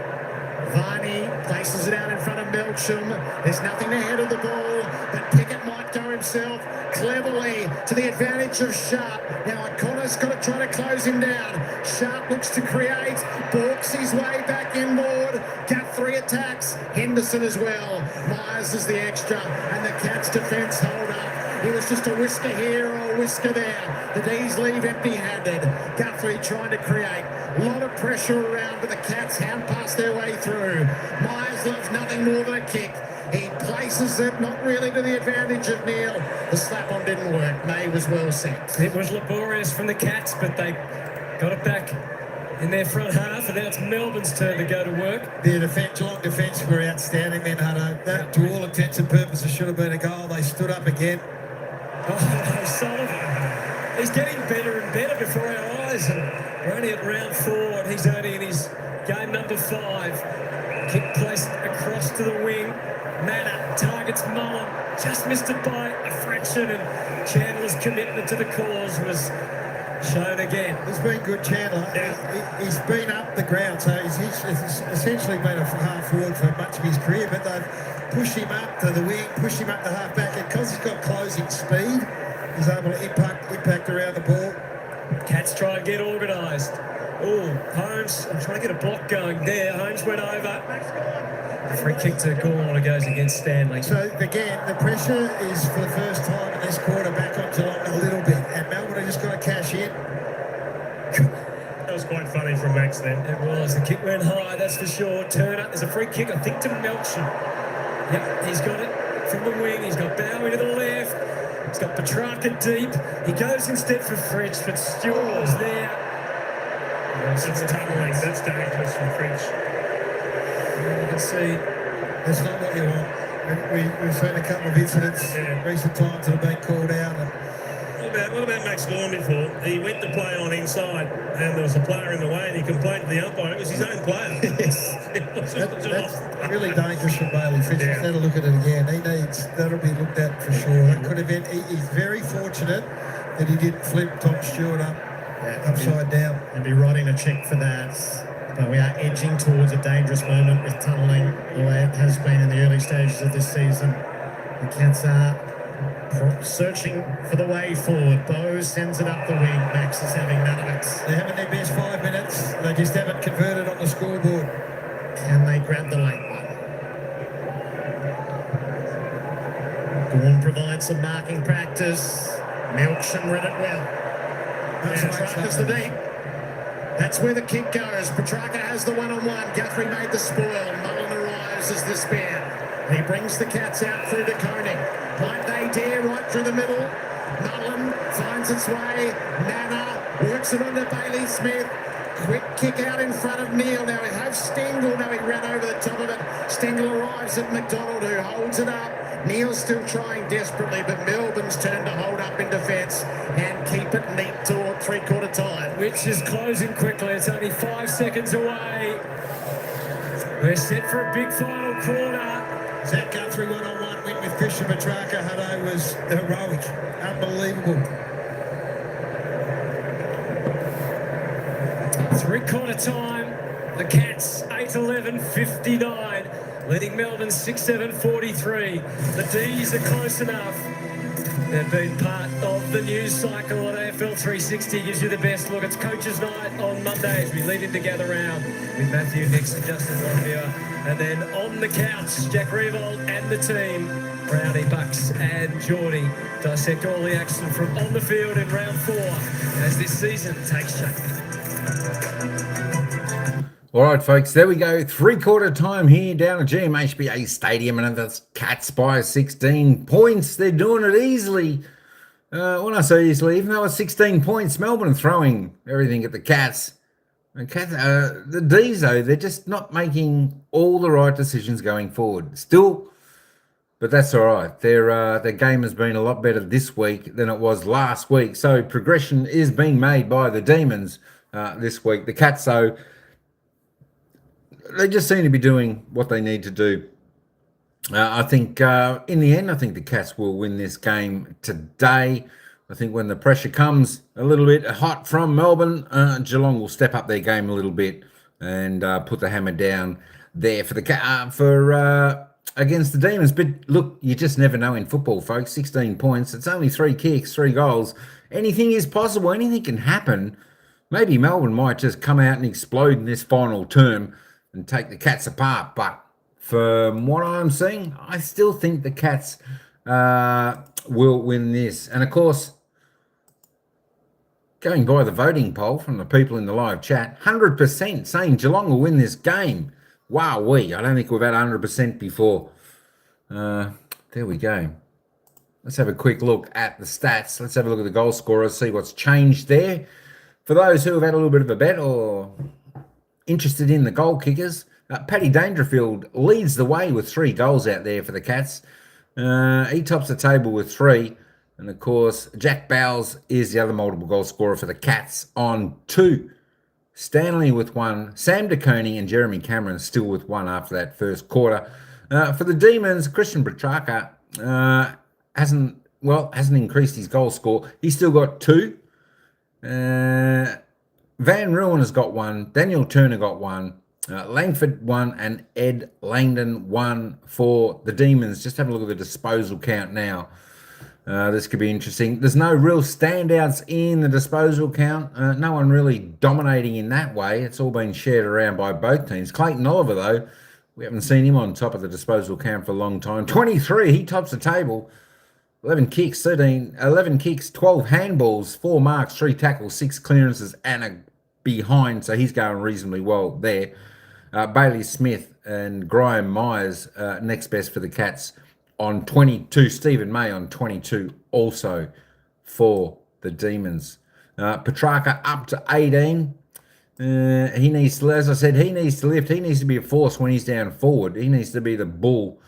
Varney places it out in front of Melcham. There's nothing ahead of the ball, but Pickett might go himself cleverly to the advantage of Sharp. Now O'Connor's got to try to close him down. Sharp looks to create, balks his way back inboard. Guthrie attacks, Henderson as well. Myers is the extra, and the Cats defence hold up. It was just a whisker here or a whisker there. The D's leave empty-handed. Guthrie trying to create. A lot of pressure around, but the Cats hand pass their way through. Myers loves nothing more than a kick. He places it, not really to the advantage of Neil. The slap-on didn't work. May was well set. It was laborious from the Cats, but they got it back in their front half, and now it's Melbourne's turn to go to work. Their Geelong defence were outstanding then, Hutto. That, to all intents and purposes, should have been a goal. They stood up again. Oh, Sullivan. He's getting better and better before our eyes. And we're only at round 4, and he's only in his game number 5. Kick placed across to the wing. Manor targets Mullen. Just missed it by a fraction, and Chandler's commitment to the cause was shown again. He's been good, Chandler. He's been up the ground, so he's essentially been a half forward for much of his career, but they've pushed him up to the wing, pushed him up to half back, and because he's got closing speed, he's able to impact around the ball. Cats try and get organised. Oh, Holmes, I'm trying to get a block going there. Holmes went over. A free kick to Gormley goes against Stanley. So again, the pressure is for the first time in this quarter back on Geelong a little bit, and Melbourne have just got to cash in. That was quite funny from Max then. It was. The kick went high, that's for sure. Turner, there's a free kick, I think, to Melcham. Yep, he's got it from the wing. He's got Bowie to the left. He's got Petrarca deep. He goes instead for French, but Stewart was there. That's tunnelling. That's dangerous from French. You can see that's not what you want. We've seen a couple of incidents in recent times that have been called out. What about Max Gawn before? He went to play on inside, and there was a player in the way, and he complained to the umpire. It was his own player. Yes. That's really dangerous from Bailey Fitch. He's had a look at it again. That'll be looked at for sure. It could have been. He's very fortunate that he didn't flip Tom Stewart upside down. And be writing a check for that. But we are edging towards a dangerous moment with tunnelling, the way it has been in the early stages of this season. The Cats are searching for the way forward. Bose sends it up the wing. Max is having none of it. They're having their best 5 minutes. They just haven't converted on the scoreboard. Can they grab the late one? Gawn provides some marking practice. Melcham read it well. Petrarca's the deep. That's where the kick goes. Petrarca has the one-on-one. Guthrie made the spoil. Mullen arrives as the spare. He brings the Cats out through to Koenig. Might they dare right through the middle? Mullen finds its way. Nana works it onto Bailey Smith. Quick kick out in front of Neil. Now we have Stengel. Now he ran over the top of it. Stengel arrives at McDonald, who holds it up. Neil's still trying desperately, but Melbourne's turn to hold up in defence and keep it neat to three-quarter time. Which is closing quickly. It's only 5 seconds away. We're set for a big final quarter. Zach Guthrie one-on-one win with Christian Petrarca. Hutto was heroic. Unbelievable. Three-quarter time. The Cats 8-11-59. Leading Melbourne 6-7-43. The D's are close enough. They've been part of the news cycle on AFL 360. Gives you the best look. It's Coach's Night on Monday as we lead into Gather Round with Matthew Nixon, Justin Longmire. And then on the couch, Jack Revolt and the team, Brownie, Bucks and Geordie, dissect all the action from on the field in round 4 as this season takes shape. All right, folks, there we go. Three-quarter time here down at GMHBA Stadium, and that's Cats by 16 points. They're doing it easily. When I say easily, even though it's 16 points, Melbourne throwing everything at the Cats. The D's, though, they're just not making all the right decisions going forward. Still, but that's all right. Their game has been a lot better this week than it was last week. So progression is being made by the Demons this week. The Cats, though, they just seem to be doing what they need to do. I think in the end, I think the Cats will win this game today. I think when the pressure comes a little bit hot from Melbourne, Geelong will step up their game a little bit and put the hammer down there for the against the Demons. But look, you just never know in football, folks. 16 points. It's only 3 kicks, 3 goals. Anything is possible. Anything can happen. Maybe Melbourne might just come out and explode in this final term and take the Cats apart. But from what I'm seeing, I still think the Cats will win this. And of course, going by the voting poll from the people in the live chat, 100% saying Geelong will win this game. Wowee, I don't think we've had 100% before. There we go. Let's have a quick look at the stats. Let's have a look at the goal scorers, see what's changed there. For those who have had a little bit of a bet or interested in the goal kickers, Paddy Dangerfield leads the way with 3 goals out there for the Cats. He tops the table with 3. And, of course, Jack Bowles is the other multiple goal scorer for the Cats on 2. Stanley with 1. Sam DeConey and Jeremy Cameron still with 1 after that first quarter. For the Demons, Christian Petrarca hasn't increased his goal score. He's still got 2. Van Ruin has got 1. Daniel Turner got 1. Langford 1 and Ed Langdon 1 for the Demons. Just have a look at the disposal count now. This could be interesting. There's no real standouts in the disposal count. No one really dominating in that way. It's all been shared around by both teams. Clayton Oliver, though, we haven't seen him on top of the disposal count for a long time. 23, he tops the table. 11 kicks, 12 handballs, 4 marks, 3 tackles, 6 clearances, and a behind. So he's going reasonably well there. Bailey Smith and Graham Myers next best for the Cats on 22. Stephen May on 22 also for the Demons. Petrarca up to 18. He needs to, as I said, he needs to lift. He needs to be a force when he's down forward. He needs to be the bull,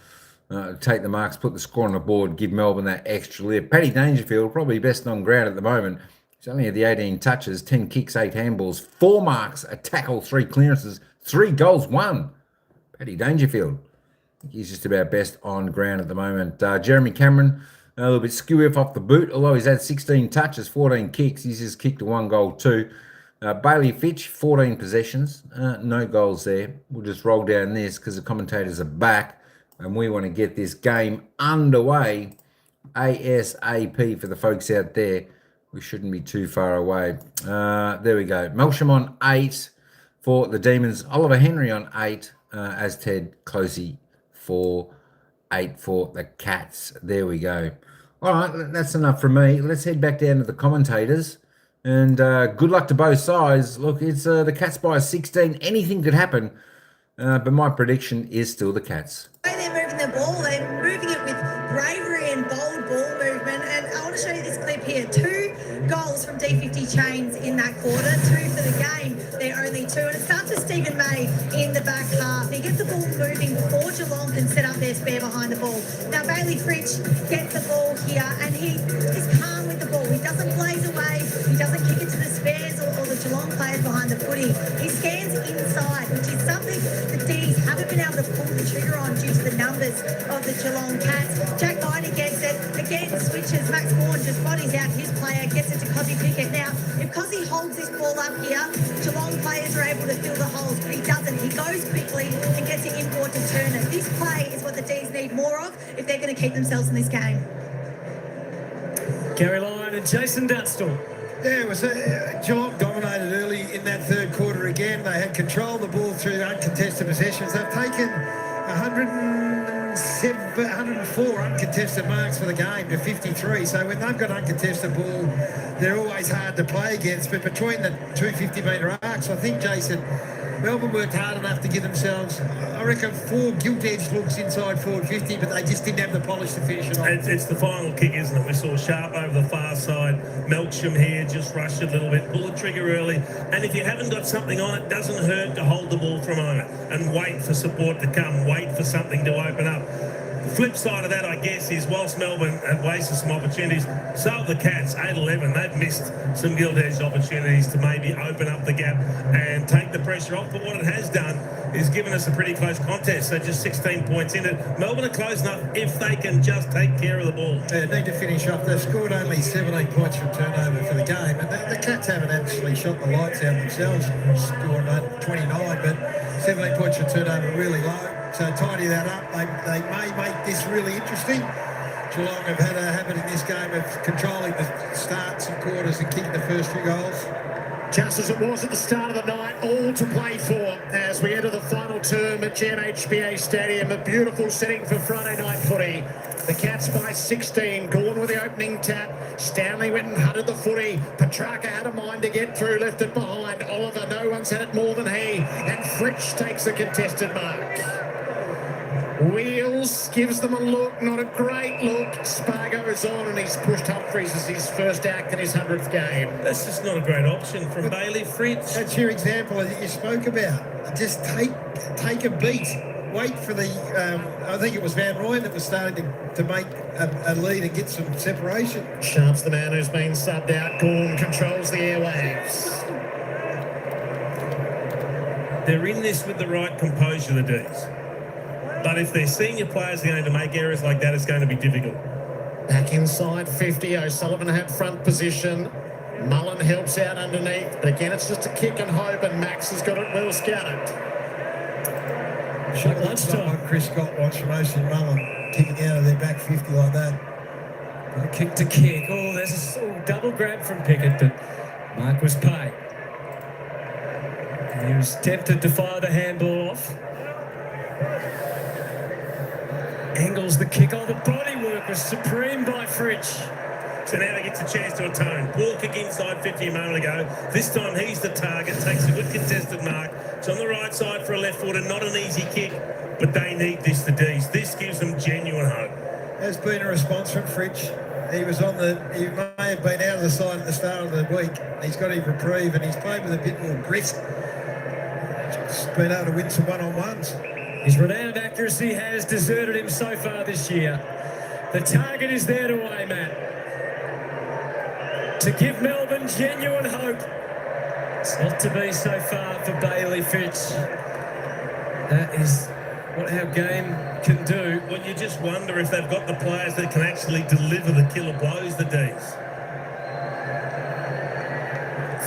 take the marks, put the score on the board, give Melbourne that extra lift. Paddy Dangerfield, probably best on ground at the moment. He's only had the 18 touches, 10 kicks, 8 handballs, 4 marks, a tackle, 3 clearances, 3 goals, 1. Paddy Dangerfield. He's just about best on ground at the moment. Jeremy Cameron, a little bit skew off the boot, although he's had 16 touches, 14 kicks. He's just kicked 1 goal, 2. Bailey Fitch, 14 possessions, no goals there. We'll just roll down this because the commentators are back and we want to get this game underway ASAP for the folks out there. We shouldn't be too far away. There we go. Melsham on 8 for the Demons. Oliver Henry on 8 as Ted Closey for 8 for the Cats. There we go. All right, that's enough from me. Let's head back down to the commentators. And good luck to both sides. Look, it's the Cats by 16. Anything could happen. But my prediction is still the Cats. They're moving the ball. They're moving it with bravery and bold ball movement. And I want to show you this clip here. 2 goals from D50 Chains in that quarter. 2 for the game. They're only 2. And it starts with Stephen May in the back half. He gets the ball moving before Geelong can set up their spare behind the ball. Now, Bailey Fritsch gets the ball here and he is calm with the ball. He doesn't blaze away. He doesn't kick it to the spares or the Geelong players behind the footy. He scans inside, which is something the D's haven't been able to pull the trigger on due to the numbers of the Geelong Cats. Jack Viney gets it. Again, switches. Max Bourne just bodies out his player, gets it to Cozzy Pickett. Now, if Cozzy holds this ball up here, Geelong players moves quickly and gets it inboard to turn it. This play is what the D's need more of if they're going to keep themselves in this game. Gary Lyon and Jason Dunstall. Yeah, it was Geelong dominated early in that third quarter again. They had control of the ball through uncontested possessions. They've taken 104 uncontested marks for the game to 53. So when they've got uncontested ball, they're always hard to play against. But between the 250-metre arcs, I think, Jason, Melbourne worked hard enough to give themselves, I reckon, 4 gilt-edged looks inside forward 50, but they just didn't have the polish to finish it off. It's the final kick, isn't it? We saw Sharp over the far side, Melksham here, just rush it a little bit, pull the trigger early, and if you haven't got something on it, doesn't hurt to hold the ball for a moment and wait for support to come, wait for something to open up. The flip side of that, I guess, is whilst Melbourne have wasted some opportunities, so have the Cats, 8-11, they've missed some gilt-edged opportunities to maybe open up the gap and take the pressure off. But what it has done is given us a pretty close contest. So just 16 points in it. Melbourne are close enough if they can just take care of the ball. They need to finish off. They've scored only 17 points from turnover for the game. And the Cats haven't actually shot the lights out themselves, scoring 29, but 17 points from turnover really low. So tidy that up. They may make this really interesting. Geelong have had a habit in this game of controlling the starts and quarters and kicking the first few goals. Just as it was at the start of the night, all to play for as we enter the final term at GMHBA Stadium. A beautiful setting for Friday night footy. The Cats by 16, Gorn with the opening tap. Stanley went and hunted the footy. Petrarca had a mind to get through, left it behind. Oliver, no one's had it more than he. And Fritsch takes the contested mark. Wheels gives them a look, not a great look. Spargo is on and he's pushed Humphries as his first act in his 100th game. That's just not a great option from Bailey Fritsch. That's your example that you spoke about. Just take a beat. Wait for the, I think it was Van Rooyen that was starting to make a lead and get some separation. Sharp's the man who's been subbed out. Gorn controls the airwaves. They're in this with the right composure, the D's. But if their senior players are going to make errors like that, it's going to be difficult. Back inside 50, O'Sullivan had front position. Mullen helps out underneath. But again, it's just a kick and hope, and Max has got it well scouted. Shot lunchtime. What Chris Scott wants from Ocean Mullen, kicking out of their back 50 like that. A kick to kick. Oh, there's a double grab from Pickett, but Mark was paid. And he was tempted to fire the handball off. Angles the kick. Oh, the body work was supreme by Fritsch. So now he gets a chance to atone. Poor kick inside 50 a moment ago. This time he's the target, takes a good contested mark. It's on the right side for a left footer, not an easy kick, but they need this, the D's. This gives them genuine hope. There's been a response from Fritsch. He was he may have been out of the side at the start of the week. He's got his reprieve and he's played with a bit more grit. Just been able to win some one-on-ones. His renowned accuracy has deserted him so far this year. The target is there to aim at. To give Melbourne genuine hope. It's not to be so far for Bailey Fritsch. That is what our game can do. Well, you just wonder if they've got the players that can actually deliver the killer blows, the D's.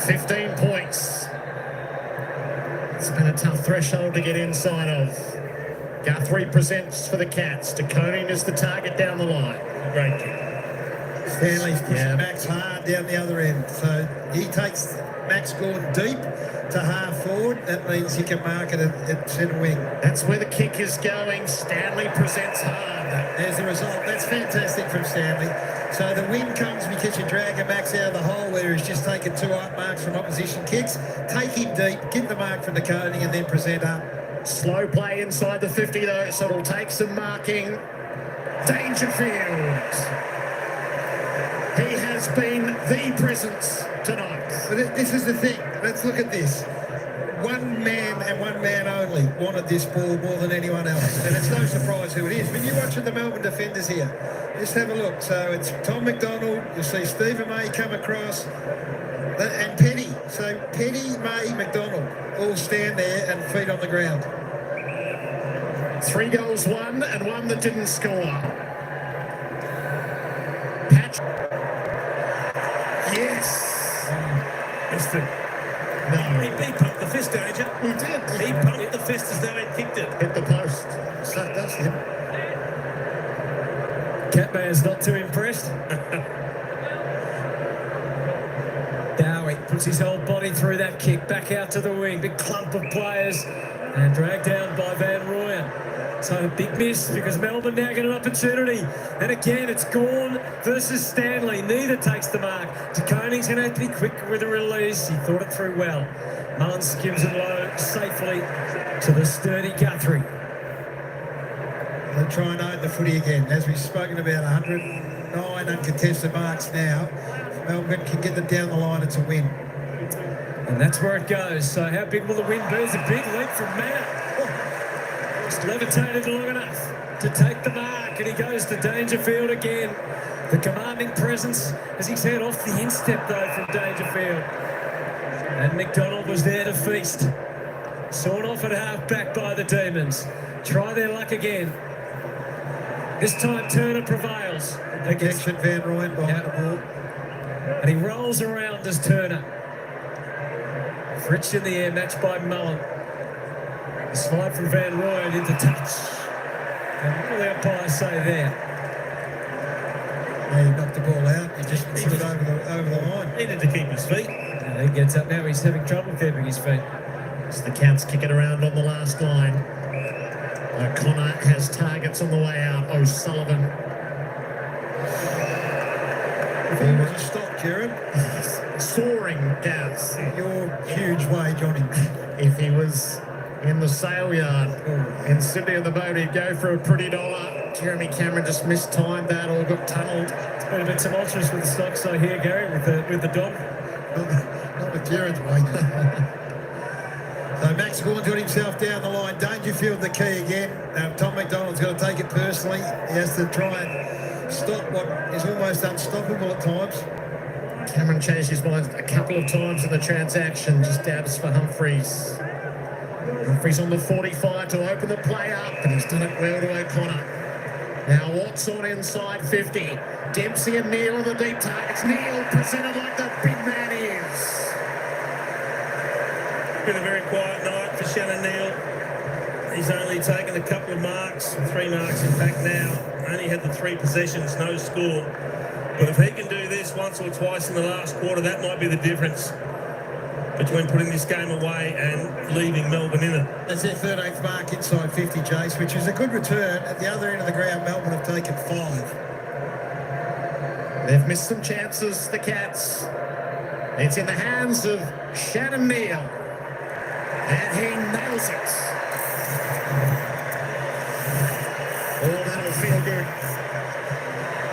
15 points. It's been a tough threshold to get inside of. Guthrie presents for the Cats. DeConing is the target down the line. Great kick. Stanley's pushing Max hard down the other end. So he takes Max Gordon deep to half forward. That means he can mark it at centre wing. That's where the kick is going. Stanley presents hard. There's the result. That's fantastic from Stanley. So the win comes because you're dragging Max out of the hole where he's just taken 2 up marks from opposition kicks. Take him deep, get the mark from the DeConing and then present up. Slow play inside the 50 though, so it'll take some marking. Dangerfield. He has been the presence tonight. But this is the thing. Let's look at this. One man and one man only wanted this ball more than anyone else. And it's no surprise who it is. When you're watching the Melbourne defenders here, just have a look. So it's Tom McDonald. You'll see Stephen May come across. And Penny. So Penny, May, McDonald all stand there and feet on the ground. 3 goals won and one that didn't score. Patch. Yes. Missed it. He pumped the fist, Danger. He did. He pumped the fist as though he'd kicked it. Hit the post. So that's him. Catman's not too impressed. Dowie puts his whole body through that kick, back out to the wing. Big clump of players and dragged down by Van Rooyen. So a big miss because Melbourne now get an opportunity. And again, it's Gawn versus Stanley. Neither takes the mark. De Koning's going to have to be quick with the release. He thought it through well. Mullen skims it low safely to the sturdy Guthrie. They'll try and own the footy again. As we've spoken about, 109 uncontested marks now. Melbourne can get them down the line. It's a win. And that's where it goes. So how big will the win be? It's a big leap from Manor. Just levitated long enough to take the mark, and he goes to Dangerfield again. The commanding presence as he's head off the instep though from Dangerfield. And McDonald was there to feast. Sawn off at half back by the Demons. Try their luck again. This time Turner prevails. Protection, Van Rooyen behind the ball. And he rolls around as Turner. Fritsch in the air, matched by Mullen. The slide from Van Rooyen into touch. And what will the umpire say there? Yeah, he knocked the ball out. He just put it over the line. He needed to keep his feet. And he gets up now. He's having trouble keeping his feet. As the Counts kick it around on the last line. O'Connor has targets on the way out. O'Sullivan. If he was a stop, Jared, Soaring, Gaz. your huge wage on him. If he was in the sail yard in Sydney on the boat, he'd go for a pretty dollar. Jeremy Cameron just mistimed that or got tunnelled. It's been a bit tumultuous with the stocks, I hear, Gary, with the dog. Not with Jared's wage. So Max Gawn got himself down the line. Dangerfield the key again. Tom McDonald's got to take it personally. He has to try and stop what is almost unstoppable at times. Cameron changed his mind a couple of times in the transaction. Just dabs for Humphreys. Humphreys on the 45 to open the play up, and he's done it well to O'Connor. Now Watts on inside 50. Dempsey and Neal on the deep targets. Neal presented like the big man is. Been a very quiet night for Shannon Neal. He's only taken a couple of marks, 3 marks in fact now. Only had the 3 possessions, no score. But if he can do this once or twice in the last quarter, that might be the difference between putting this game away and leaving Melbourne in it. That's their 13th mark inside 50, Jace, which is a good return. At the other end of the ground, Melbourne have taken 5. They've missed some chances, the Cats. It's in the hands of Shannon Neal. And he nails it. Oh, that'll feel good.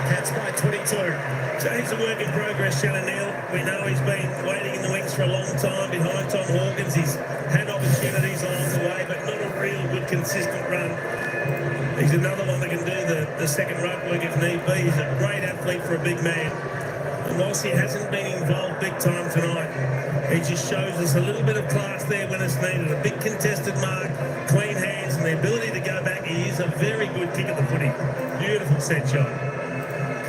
Cats by 22. So he's a work in progress, Shannon Neal. We know he's been waiting in the wings for a long time behind Tom Hawkins. He's had opportunities along the way, but not a real good, consistent run. He's another one that can do the second rope work if need be. He's a great athlete for a big man. And whilst he hasn't been involved big time tonight, he just shows us a little bit of class there when it's needed. A big contested mark, clean hands, and the ability to go back. He is a very good kick at the footy. Beautiful set shot.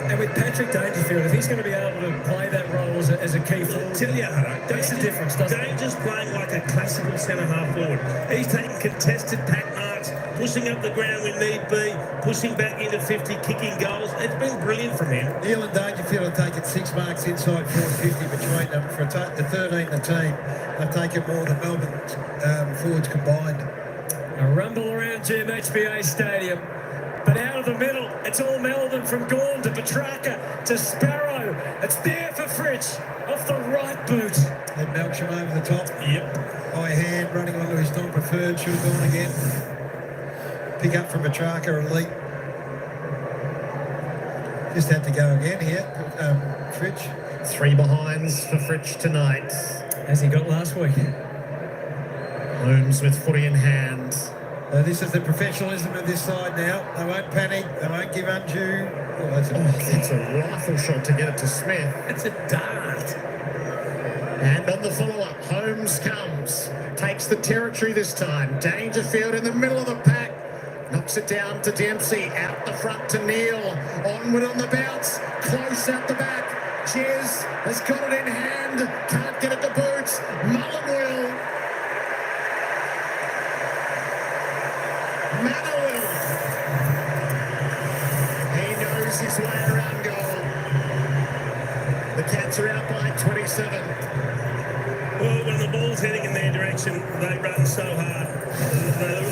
And with Patrick Dangerfield, if he's going to be able to play that role as a key forward, Tell you, makes a difference, doesn't it? Danger's playing like a classical centre-half forward. He's taking contested pack marks, pushing up the ground when need be, pushing back into 50, kicking goals. It's been brilliant from him. Neal and Dangerfield have taken 6 marks inside 450 between them. For the 13 in the team, they've taken more than Melbourne forwards combined. A rumble around GMHBA Stadium. But out of the middle, it's all Melbourne from Gawn to Petrarca to Sparrow. It's there for Fritsch off the right boot. And Melksham over the top. Yep. High hand running onto his non-preferred. Should have gone again. Pick up from Petrarca and leap. Just had to go again here. Fritsch. 3 behinds for Fritsch tonight. As he got last week. Looms with footy in hand. This is the professionalism of this side now. They won't panic. They won't give undue. It's a rifle shot to get it to Smith. It's a dart. And on the follow-up, Holmes comes. Takes the territory this time. Dangerfield in the middle of the pack. Knocks it down to Dempsey. Out the front to Neal. Onward on the bounce. Close out the back. Cheers has got it in hand. Can't get it to boots. Mullen force his way around goal. The Cats are out by 27. Well, when the ball's heading in their direction, they run so hard.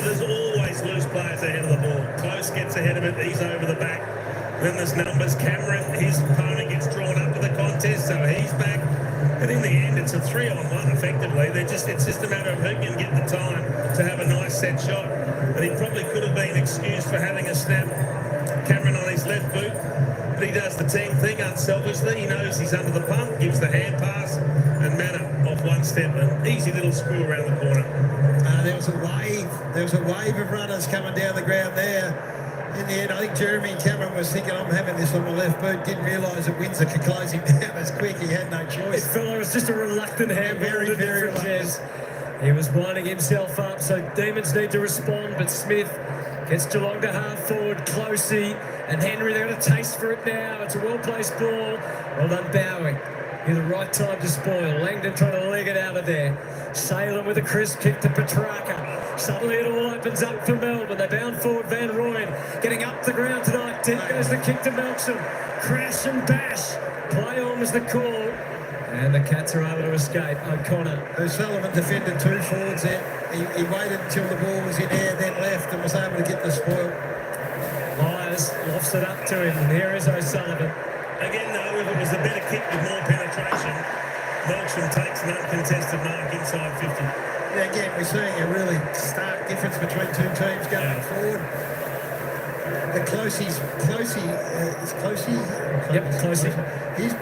There's always loose players ahead of the ball. Close gets ahead of it, he's over the back. Then there's numbers. Cameron, his opponent gets drawn up to the contest, so he's back. And in the end, it's a 3-on-1 effectively. It's just a matter of who can get the time to have a nice set shot. And he probably could have been excused for having a snap. Cameron on his left boot. But he does the team thing unselfishly. He knows he's under the pump, gives the hand pass, and Manor off one step. An easy little screw around the corner. There was a wave. There was a wave of runners coming down the ground there. In the end, I think Jeremy Cameron was thinking, I'm having this on my left boot. Didn't realise that Windsor could close him down as quick. He had no choice. This fella was just a reluctant hand. Very, very reluctant. He was winding himself up, so Demons need to respond, but Smith gets Geelong to half forward, Closey, and Henry, they've got a taste for it now. It's a well-placed ball. Well done, Bowie. In the right time to spoil. Langdon trying to leg it out of there. Salem with a crisp kick to Petrarca. Suddenly it all opens up for Melbourne. They bound forward, Van Rooyen getting up the ground tonight. Then goes the kick to Melksham. Crash and bash. Play on was the call. And the Cats are able to escape. O'Connor. O'Sullivan defended two forwards there. He waited until the ball was in air, then left and was able to get the spoil. Myers lofts it up to him. And here is O'Sullivan. Again, though, if it was a better kick with more penetration, Melksham takes an uncontested mark inside 50. Yeah, again, we're seeing a really stark difference between two teams going forward. The Closey, is Closey? Yep, Closey. His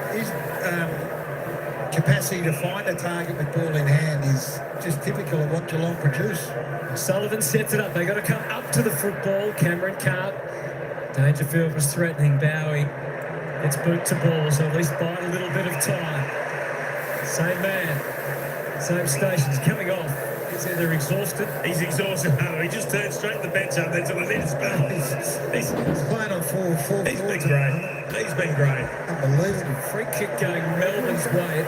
capacity to find a target with ball in hand is just typical of what Geelong produce. Sullivan sets it up. They got to come up to the football. Cameron can't. Dangerfield was threatening Bowie. It's boot to ball, so at least buy a little bit of time. Same man, same station's coming off. He's either exhausted. He's exhausted. No, he just turned straight to the bench up there to the next spell. He's playing on four He's been great. He's been great. Unbelievable. Free kick going Melbourne's way.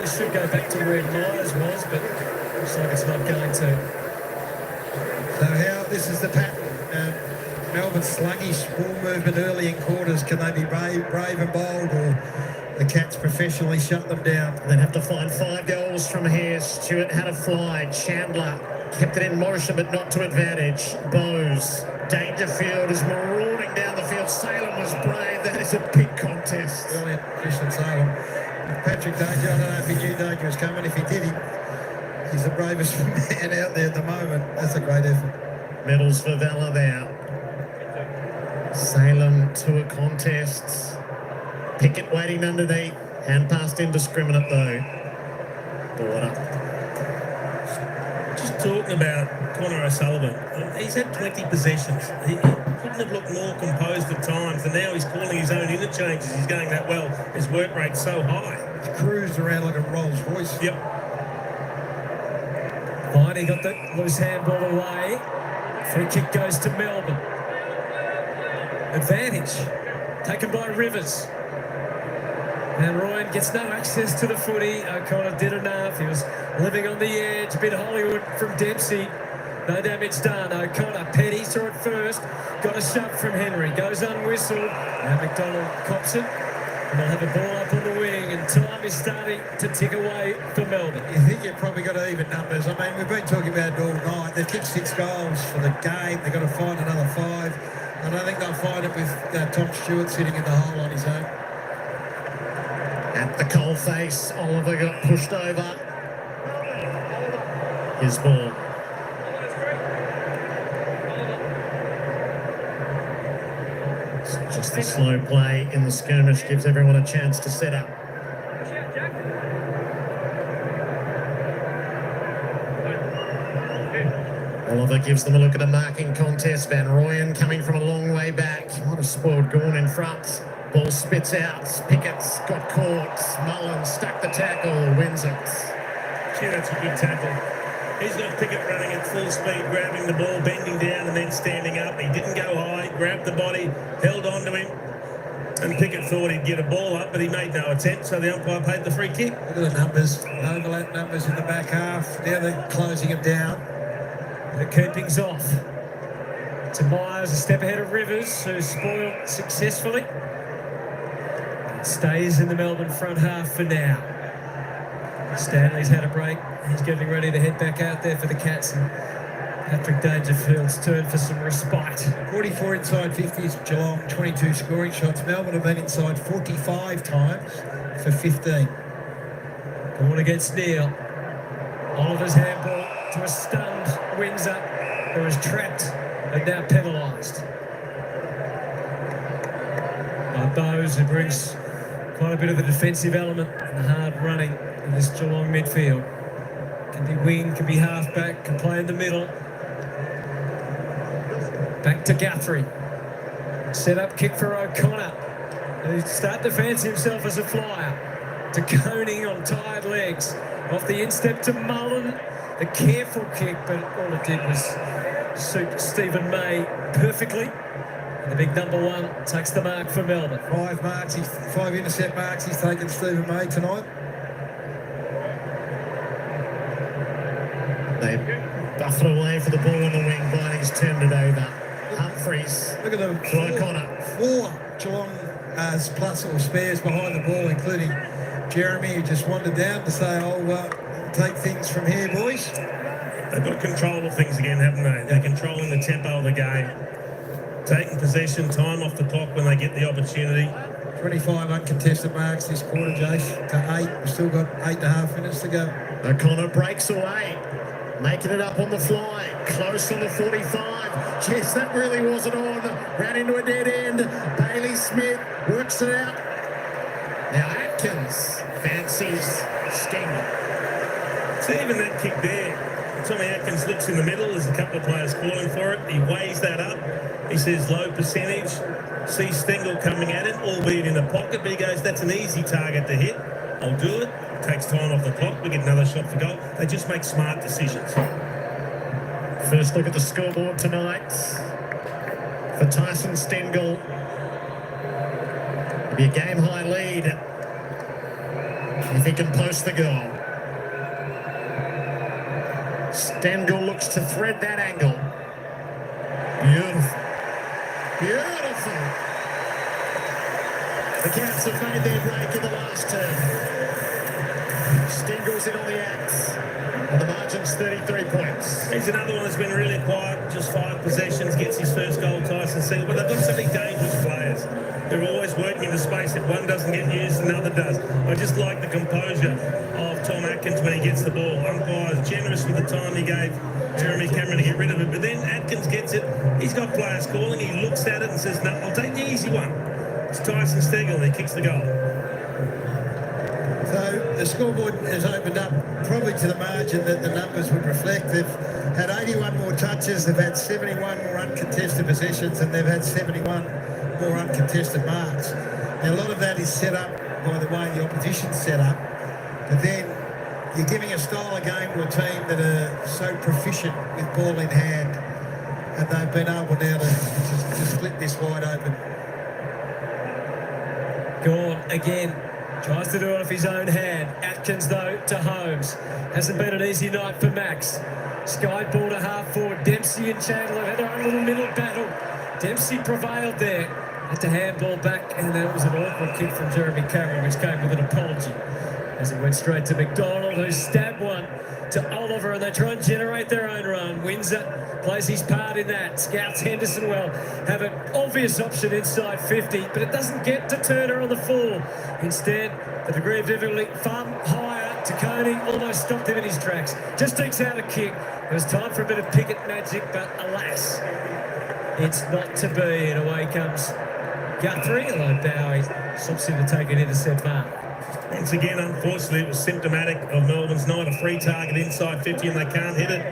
It should go back to where Myers was, but looks like it's not going to. So how this is the pattern. Melbourne sluggish ball movement early in quarters. Can they be brave and bold, or the Cats professionally shut them down? They'd have to find 5 goals from here. Stewart had a fly. Chandler kept it in motion, but not to advantage. Bowes. Dangerfield is marauding down the field. Salem was brave. That is a big contest. Brilliant, Christian Salem. Patrick Danger, I don't know if he knew Danger was coming. If he did, he's the bravest man out there at the moment. That's a great effort. Medals for Valour there. Salem to a contest. Pickett waiting underneath. Hand passed indiscriminate though. Border. Just talking about Connor O'Sullivan. He's had 20 possessions. He couldn't have looked more composed at times, and now he's calling his own interchanges. He's going that well. His work rate's so high. He's cruised around like a Rolls Royce. Yep. Viney got the loose handball away. Free kick goes to Melbourne. Advantage taken by Rivers. And Ryan gets no access to the footy. O'Connor did enough. He was living on the edge. A bit Hollywood from Dempsey. No damage done. O'Connor, Petty saw it first. Got a shot from Henry. Goes unwhistled. Now McDonald cops it. And they'll have a ball up on the wing. And time is starting to tick away for Melbourne. You think you've probably got even numbers. I mean, we've been talking about it all night. They've kicked 6 goals for the game. They've got to find another 5. I don't think they'll find it with Tom Stewart sitting in the hole on his own. At the coalface, Oliver got pushed over. His ball. So just the slow play in the skirmish gives everyone a chance to set up. Oliver gives them a look at a marking contest. Van Rooyen coming from a long way back. Might have spoiled Gawn in front. Ball spits out. Pickett's got caught. Mullen stuck the tackle. Wins it. Gee, that's a good tackle. He's got Pickett running at full speed, grabbing the ball, bending down and then standing up. He didn't go high, grabbed the body, held on to him. And Pickett thought he'd get a ball up, but he made no attempt, so the umpire paid the free kick. Look at the numbers. Overlap numbers in the back half. Now they're closing it down. The keeping's off. to Myers, a step ahead of Rivers, who spoiled successfully. Stays in the Melbourne front half for now. Stanley's had a break. He's getting ready to head back out there for the Cats. And Patrick Dangerfield's turn for some respite. 44 inside 50s, Geelong, 22 scoring shots. Melbourne have been inside 45 times for 15. Ball against Neil. Oliver's handball to a stunned Windsor, who was trapped and now penalised. Bowes, who brings quite a bit of the defensive element and the hard running in this Geelong midfield. Can be wing, can be half back, can play in the middle. Back to Guthrie. Set up kick for O'Connor. He'll start to fancy himself as a flyer. To Koning on tired legs. Off the instep to Mullen. The careful kick, but all it did was suit Stephen May perfectly. And the big number one takes the mark for Melbourne. 5 intercept marks he's taken Stephen May tonight. They buff it away for the ball on the wing. Vining's turned it over. Humphreys. Look at them. Four Geelong plus or spares behind the ball, including Jeremy, who just wandered down to say, I'll take things from here, boys. They've got control of things again, haven't they? They're controlling the tempo of the game. Taking possession, time off the clock when they get the opportunity. 25 uncontested marks this quarter, Jace, to 8. We've still got 8.5 minutes to go. O'Connor breaks away. Making it up on the fly. Close on the 45. Yes, that really wasn't on. Ran into a dead end. Bailey Smith works it out. Now Atkins fancies Stengel. See, even that kick there. Tommy Atkins looks in the middle. There's a couple of players calling for it. He weighs that up. He says low percentage. Sees Stengel coming at it, albeit in the pocket, but he goes, that's an easy target to hit. I'll do it. Takes time off the clock. We get another shot for goal. They just make smart decisions. First look at the scoreboard tonight for Tyson Stengel. It'll be a game-high lead if he can post the goal. Stengel looks to thread that angle. Beautiful. Beautiful. The Cats have made their break in the last term. Stengel's in on the axe. And the margin's 33 points. He's another one that's been really quiet. Just 5 possessions, gets his first goal, Tyson Stengel. But they've got so many dangerous players. They're always working in the space. If one doesn't get used, another does. I just like the composure of Tom Atkins when he gets the ball. Umpire's generous with the time he gave Jeremy Cameron to get rid of it. But then Atkins gets it. He's got players calling. He looks at it and says, no, I'll take the easy one. It's Tyson Stengel, and he kicks the goal. So the scoreboard has opened up probably to the margin that the numbers would reflect. They've had 81 more touches, they've had 71 more uncontested possessions, and they've had 71 more uncontested marks. Now, a lot of that is set up by the way the opposition's set up, but then you're giving a style of game to a team that are so proficient with ball in hand, and they've been able now to split this wide open. Gone again. Tries to do it off his own hand. Atkins, though, to Holmes. Hasn't been an easy night for Max. Sky ball to half forward. Dempsey and Chandler had their own little middle battle. Dempsey prevailed there. Had to handball back, and that was an awkward kick from Jeremy Cameron, which came with an apology. As it went straight to McDonald, who stabbed one to Oliver, and they try and generate their own run. Windsor plays his part in that. Scouts Henderson well have an obvious option inside 50, but it doesn't get to Turner on the full. Instead, the degree of difficulty far higher to Coney, almost stopped him in his tracks. Just takes out a kick. It was time for a bit of Pickett magic, but alas, it's not to be. And away comes Guthrie, although Bowie stops him to take an intercept mark. Once again, unfortunately, it was symptomatic of Melbourne's night. A free target inside 50 and they can't hit it.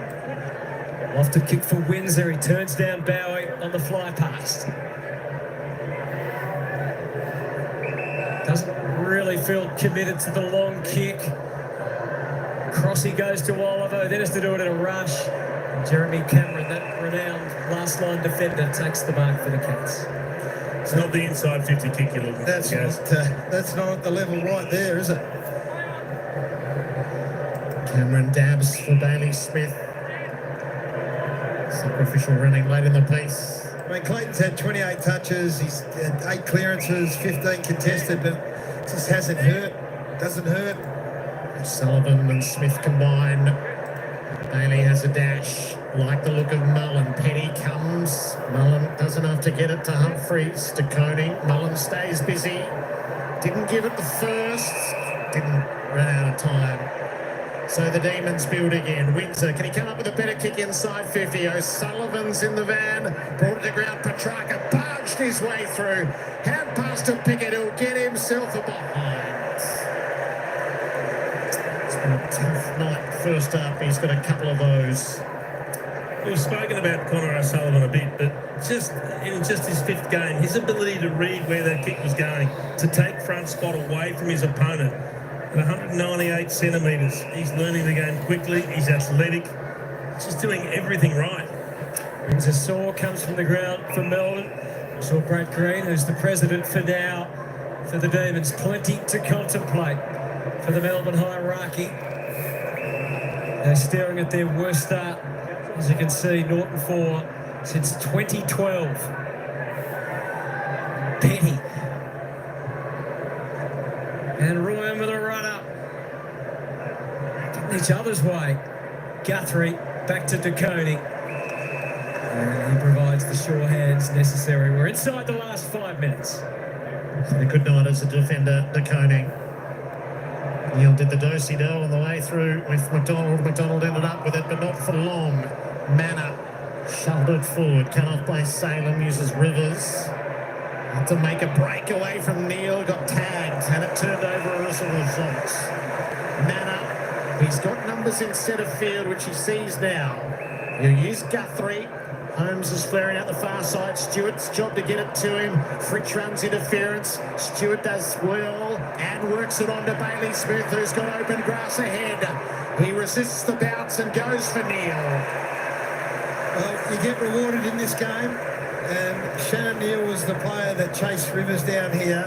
Lofted kick for Windsor. He turns down Bowie on the fly past. Doesn't really feel committed to the long kick. Crossy goes to Oliver, then has to do it in a rush. Jeremy Cameron, that renowned last line defender, takes the mark for the Cats. It's not the inside 50 kick you're looking for. That's not at the level right there, is it? Cameron dabs for Bailey Smith. Sacrificial running late in the piece. I mean, Clayton's had 28 touches, he's had 8 clearances, 15 contested, but it just hasn't hurt, doesn't hurt. Sullivan and Smith combine. Bailey has a dash. Like the look of Mullen. Petty comes. Mullen does enough to get it to Humphreys, to Coney. Mullen stays busy. Didn't give it the first. Didn't run out of time. So the Demons build again. Windsor, can he come up with a better kick inside 50? O'Sullivan's in the van. Brought it to ground. Petrarca barged his way through. Hand pass to Pickett. He'll get himself a behind. It's been a tough night first up. He's got a couple of those. We've spoken about Connor O'Sullivan a bit, but in just his 5th game, his ability to read where that kick was going, to take front spot away from his opponent at 198 centimetres. He's learning the game quickly, he's athletic, just doing everything right. Windsor Saw comes from the ground for Melbourne. We saw Brad Green, who's the president for now, for the Demons. Plenty to contemplate for the Melbourne hierarchy. They're staring at their worst start, as you can see, Norton 4 since 2012. Petty. And Ryan with a run-up. Getting each other's way. Guthrie back to DeConey. And he provides the sure hands necessary. We're inside the last 5 minutes. So a good night as a defender, DeConey. Neil did the do-si-do on the way through with McDonald. McDonald ended up with it, but not for long. Manor shoved it forward. Cut off by Salem, uses Rivers. Had to make a break away from Neil. Got tagged, and it turned over as a result. Manor, he's got numbers in centre field, which he sees now. He'll use Guthrie. Holmes is flaring out the far side. Stewart's job to get it to him. Fritsch runs interference. Stewart does well and works it on to Bailey Smith, who's got open grass ahead. He resists the bounce and goes for Neil. Well, you get rewarded in this game, and Shannon Neal was the player that chased Rivers down here.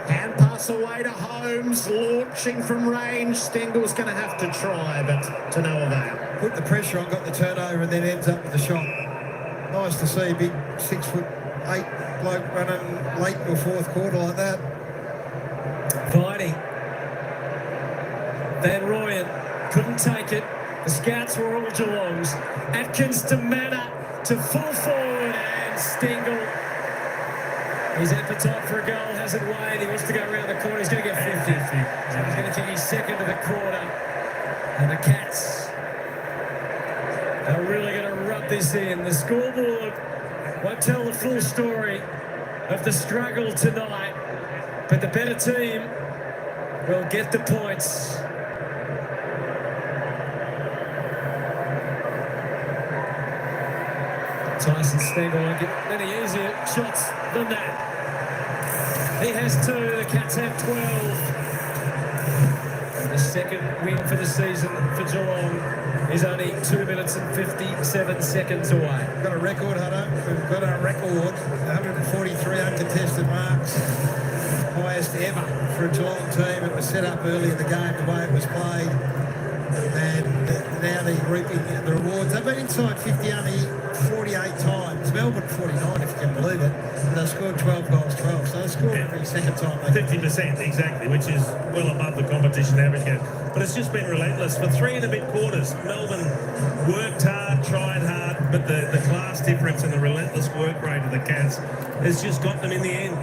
Hand pass away to Holmes, launching from range. Stengel's going to have to try, but to no avail. Put the pressure on, got the turnover, and then ends up with the shot. Nice to see a big 6'8" bloke running late in the 4th quarter like that. Viney. Van Rooyen couldn't take it. The scouts were all Geelong's. Atkins to Manor to full forward, and Stengel. His appetite for a goal hasn't waned. He wants to go around the corner. He's going to get 50. He's going to kick his 2nd of the quarter. And the Cats are really going to rub this in. The scoreboard won't tell the full story of the struggle tonight, but the better team will get the points. Tyson Stengel won't get any easier shots than that. He has 2, the Cats have 12. And the 2nd win for the season for Geelong is only 2 minutes and 57 seconds away. We've got a record, Hutto. We've got a record, 143 uncontested marks. Highest ever for a Geelong team. It was set up early in the game, the way it was played. And now they're reaping the rewards. They've been inside 50 only 48 times. Melbourne 49, if you can believe it. And they scored 12 goals, 12. So they scored every second time. 50%, exactly, which is well above the competition average game. But it's just been relentless. For 3 and a bit quarters, Melbourne worked hard, tried hard, but the class difference and the relentless work rate of the Cats has just got them in the end.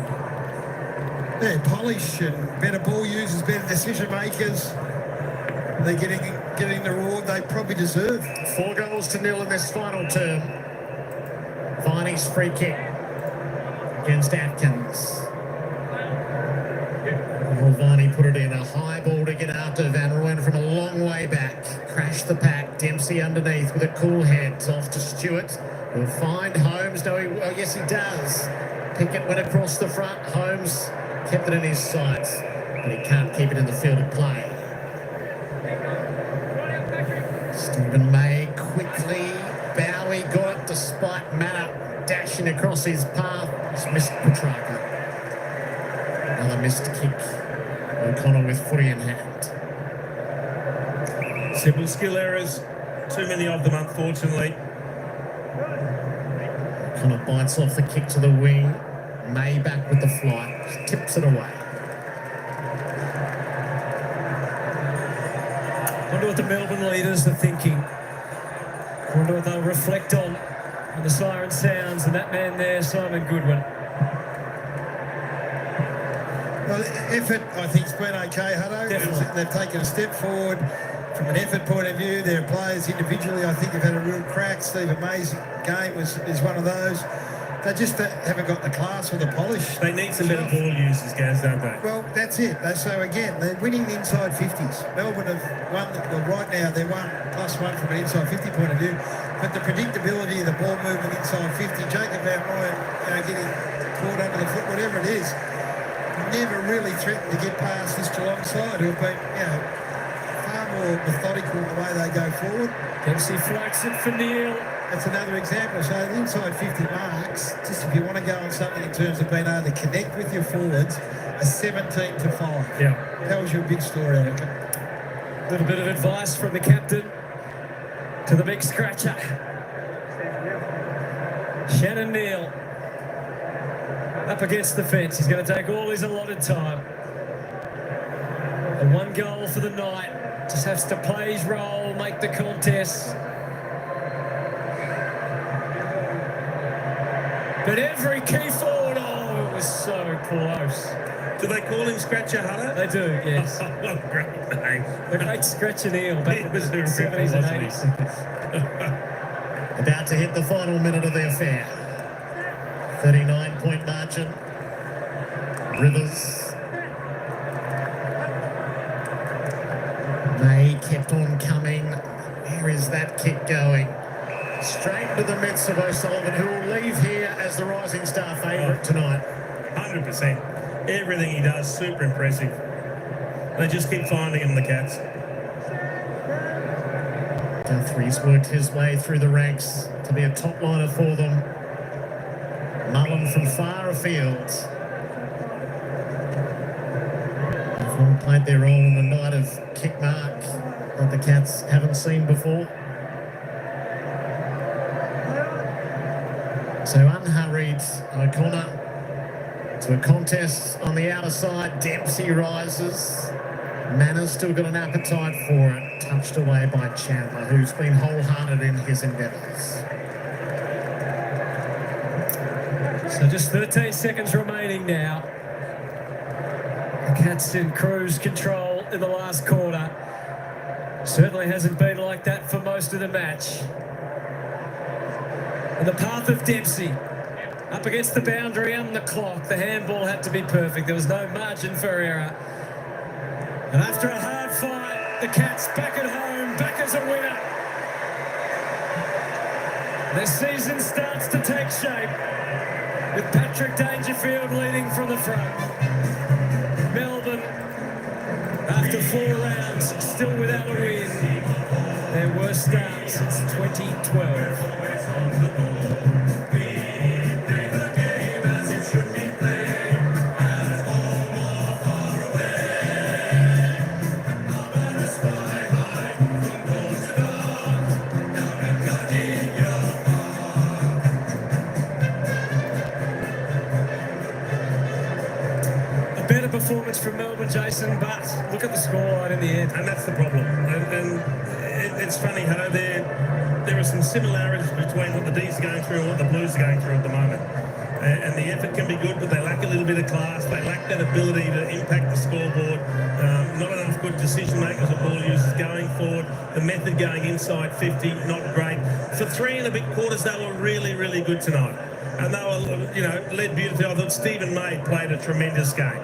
Yeah, polish and better ball users, better decision makers. They're getting the reward they probably deserve. 4 goals to 0 in this final term. Viney's free kick against Atkins. Viney put it in a high ball to get after Van Rooyen from a long way back. Crashed the pack. Dempsey underneath with a cool head. Off to Stewart. Will find Holmes. No, yes, he does. Pickett went across the front. Holmes kept it in his sights, but he can't keep it in the field of play. Stephen May quickly. Bowie got it despite Manor dashing across his path. He's missed Petrarca. Another missed kick. O'Connell with footy in hand. Simple skill errors, too many of them, unfortunately. Kind of bites off the kick to the wing. May back with the flight. Tips it away. Wonder what the Melbourne leaders are thinking. Wonder what they'll reflect on when the siren sounds and that man there, Simon Goodwin. Well, effort, I think, has been okay, Hutto. Definitely. They've taken a step forward from an effort point of view. Their players individually, I think, have had a real crack. Steve Amazing game is one of those. They just haven't got the class or the polish. They need some better ball users, guys, don't they? Well, that's it. So again, they're winning the inside 50s. Melbourne have won, well, right now they're +1 from an inside 50 point of view. But the predictability of the ball movement inside 50, Jacob Van Ryan, getting caught under the foot, whatever it is, never really threatened to get past this Geelong side, who have been, far more methodical in the way they go forward. Dempsey floats it for Neil. That's another example. So the inside 50 marks, just if you want to go on something in terms of being able to connect with your forwards, a 17-5. Yeah. Tells you a big story, I reckon. A little bit of advice from the captain to the big scratcher. Shannon Neal up against the fence. He's going to take all his allotted time. The one goal for the night. Just has to play his role, make the contest. But every key forward, it was so close. Do they call him Scratcher Hunter? They do, yes. Great name. The great Scratcher Neil back in the 70s and 80s. About to hit the final minute of the affair. 39-point margin. Rivers. May kept on coming. Where is that kick going? Straight to the midst of O'Sullivan, who will leave here as the rising star favourite tonight. 100%. Everything he does, super impressive. They just keep finding him, the Cats. Guthrie's worked his way through the ranks to be a top liner for them. Mullen from far afield. They've all played their role on the night of kick mark that the Cats haven't seen before. So unhurried, O'Connor to a contest on the outer side. Dempsey rises. Manners still got an appetite for it. Touched away by Chandler, who's been wholehearted in his endeavours. So just 13 seconds remaining now. The Cats in cruise control in the last quarter. Certainly hasn't been like that for most of the match. And the path of Dempsey up against the boundary and the clock. The handball had to be perfect. There was no margin for error. And after a hard fight, the Cats back at home, back as a winner. Their season starts to take shape with Patrick Dangerfield leading from the front. Melbourne, after 4 rounds, still without a win. Their worst start since 2012. Performance from Melbourne, Jason, but look at the scoreline in the end. And that's the problem. And it's funny how there are some similarities between what the D's are going through and what the Blues are going through at the moment. And the effort can be good, but they lack a little bit of class. They lack that ability to impact the scoreboard. Not enough good decision makers or ball users going forward. The method going inside 50, not great. For 3 and a bit quarters, they were really, really good tonight. And they were, led beautifully. I thought Stephen May played a tremendous game.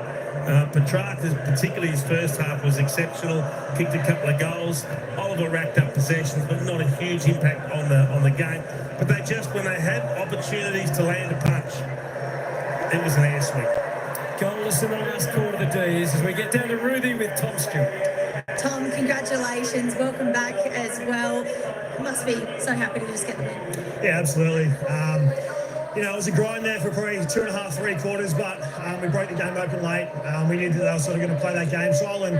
Petrarch, particularly his first half, was exceptional. Kicked a couple of goals. Oliver racked up possessions, but not a huge impact on the game. But they just, when they had opportunities to land a punch, it was an air sweep. Goalless in the last quarter of the D's as we get down to Ruthie with Tom Stewart. Tom, congratulations. Welcome back as well. You must be so happy to just get the win. Yeah, absolutely. It was a grind there for probably 2.5, 3 quarters, but we broke the game open late. We knew that they were sort of going to play that game style, and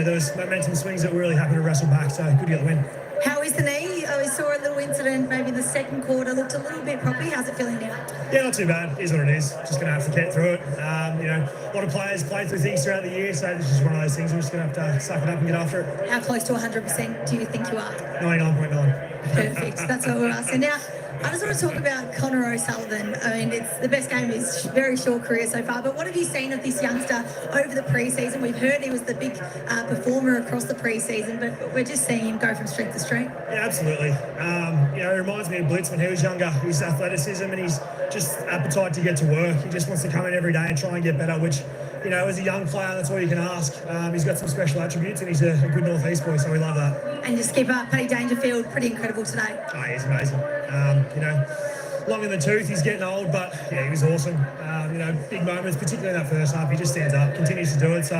there was momentum swings that we're really happy to wrestle back, so good to get the win. How is the knee? I was saw a little incident maybe in the second quarter, looked a little bit properly. How's it feeling now? Yeah, not too bad. It is what it is. Just going to have to get through it. A lot of players play through things throughout the year, so this is one of those things. We're just going to have to suck it up and get after it. How close to 100% do you think you are? 99.9. Perfect. That's what we're asking. Now, I just want to talk about Connor O'Sullivan. I mean, it's the best game of his very short career so far, but what have you seen of this youngster over the pre-season? We've heard he was the big performer across the pre-season, but we're just seeing him go from strength to strength. Yeah, absolutely. It reminds me of Blitz when he was younger. His athleticism and his just appetite to get to work. He just wants to come in every day and try and get better, which, as a young player, that's all you can ask. He's got some special attributes and he's a good North East boy, so we love that. And your skipper, Paddy Dangerfield, pretty incredible today. Oh, he's amazing. Long in the tooth, he's getting old, but yeah, he was awesome. Big moments, particularly in that first half. He just stands up, continues to do it, so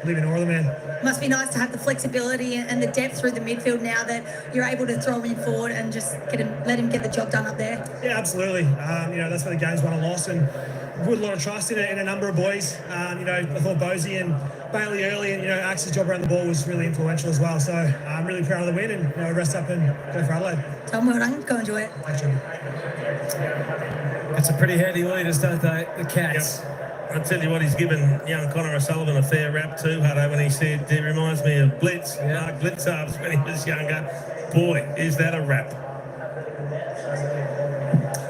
live in awe of the man. Must be nice to have the flexibility and the depth through the midfield now that you're able to throw him forward and just let him get the job done up there. Yeah, absolutely. That's where the game's won or lost, and put a lot of trust in a number of boys. I thought Bosey and Bailey early and, Axe's job around the ball was really influential as well. So I'm really proud of the win and, rest up and go for Adelaide. Tom, well done. Go enjoy it. Thanks, Jimmy. It's a pretty handy leaders, don't they? The Cats. Yep. I'll tell you what, he's given young Connor O'Sullivan a fair rap too, Hutto, when he said, he reminds me of Blitz, Mark Blitzarves when he was younger. Boy, is that a rap.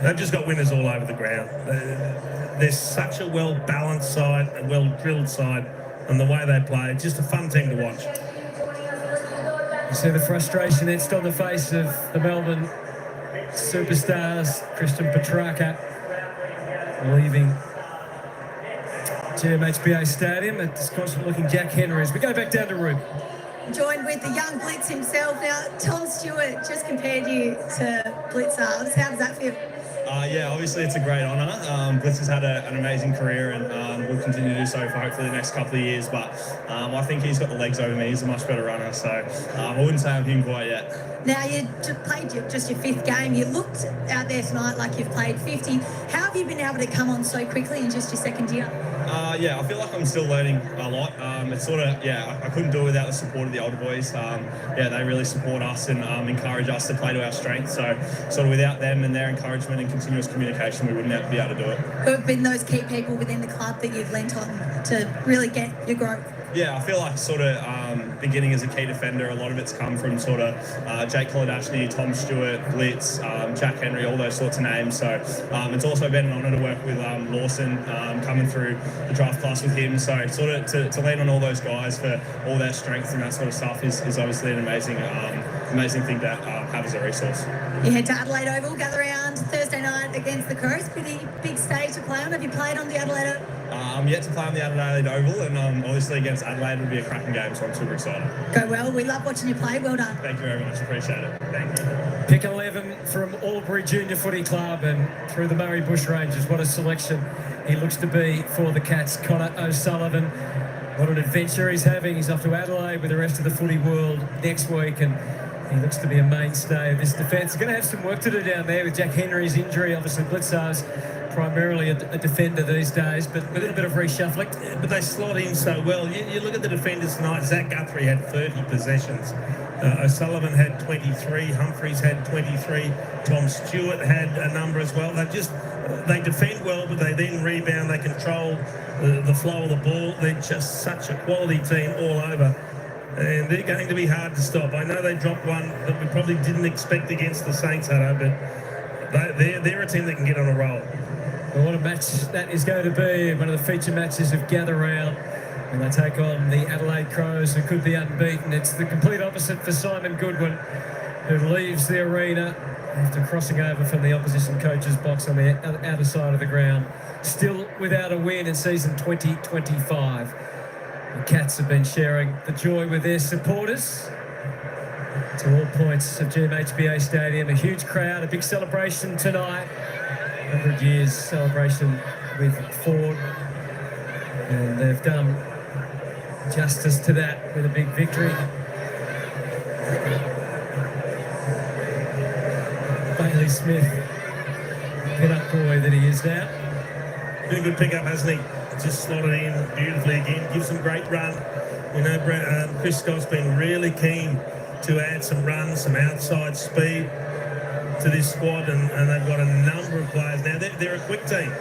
They've just got winners all over the ground. They're such a well-balanced side, a well-drilled side, and the way they play, just a fun team to watch. You see the frustration etched on the face of the Melbourne superstars. Christian Petrarca leaving GMHBA Stadium. A disconsolate-looking Jack Henry as we go back down to Rube. Joined with the young Blitz himself. Now, Tom Stewart just compared you to Blitzarves. How does that feel? Obviously it's a great honour. Blitz has had an amazing career and will continue to do so for hopefully the next couple of years, but I think he's got the legs over me. He's a much better runner, so I wouldn't say I'm him quite yet. Now, you played just your fifth game. You looked out there tonight like you've played 50. How have you been able to come on so quickly in just your second year? I feel like I'm still learning a lot. It's I couldn't do it without the support of the older boys. They really support us and encourage us to play to our strengths. So sort of without them and their encouragement and continuous communication, we wouldn't be able to do it. Who have been those key people within the club that you've lent on to really get your growth? Yeah, I feel like beginning as a key defender, a lot of it's come from Jake Kolodashny, Tom Stewart, Blitz, Jack Henry, all those sorts of names. So it's also been an honour to work with Lawson, coming through the draft class with him. So to lean on all those guys for all their strengths and that sort of stuff is obviously an amazing thing to have as a resource. You head to Adelaide Oval, gather around Thursday night against the Coast. Pretty big stage to play on. Have you played on the Adelaide Oval? I'm yet to play on the Adelaide Oval, and obviously against Adelaide would be a cracking game, so I'm super excited. Go well. We love watching you play. Well done. Thank you very much. Appreciate it. Thank you. Pick 11 from Albury Junior Footy Club and through the Murray Bush Rangers. What a selection he looks to be for the Cats. Connor O'Sullivan. What an adventure he's having. He's off to Adelaide with the rest of the footy world next week, and he looks to be a mainstay of this defence. He's going to have some work to do down there with Jack Henry's injury. Obviously, Blitzarves primarily a defender these days, but a little bit of reshuffling. But they slot in so well. You look at the defenders tonight. Zach Guthrie had 30 possessions. O'Sullivan had 23. Humphreys had 23. Tom Stewart had a number as well. They defend well, but they then rebound. They control the flow of the ball. They're just such a quality team all over. And they're going to be hard to stop. I know they dropped one that we probably didn't expect against the Saints, Hutto, but they're a team that can get on a roll. Well, what a match that is going to be. One of the feature matches of Gather Round. And they take on the Adelaide Crows, who could be unbeaten. It's the complete opposite for Simon Goodwin, who leaves the arena after crossing over from the opposition coach's box on the outer side of the ground. Still without a win in season 2025. The Cats have been sharing the joy with their supporters to all points of GMHBA Stadium. A huge crowd, a big celebration tonight. 100 years celebration with Ford. And they've done justice to that with a big victory. Bailey Smith, pin-up boy that he is now. Been a good pick-up, hasn't he? Just slotted in beautifully again. Gives some great run. Chris Scott's been really keen to add some runs, some outside speed to this squad, and they've got a number of players now. They're a quick team.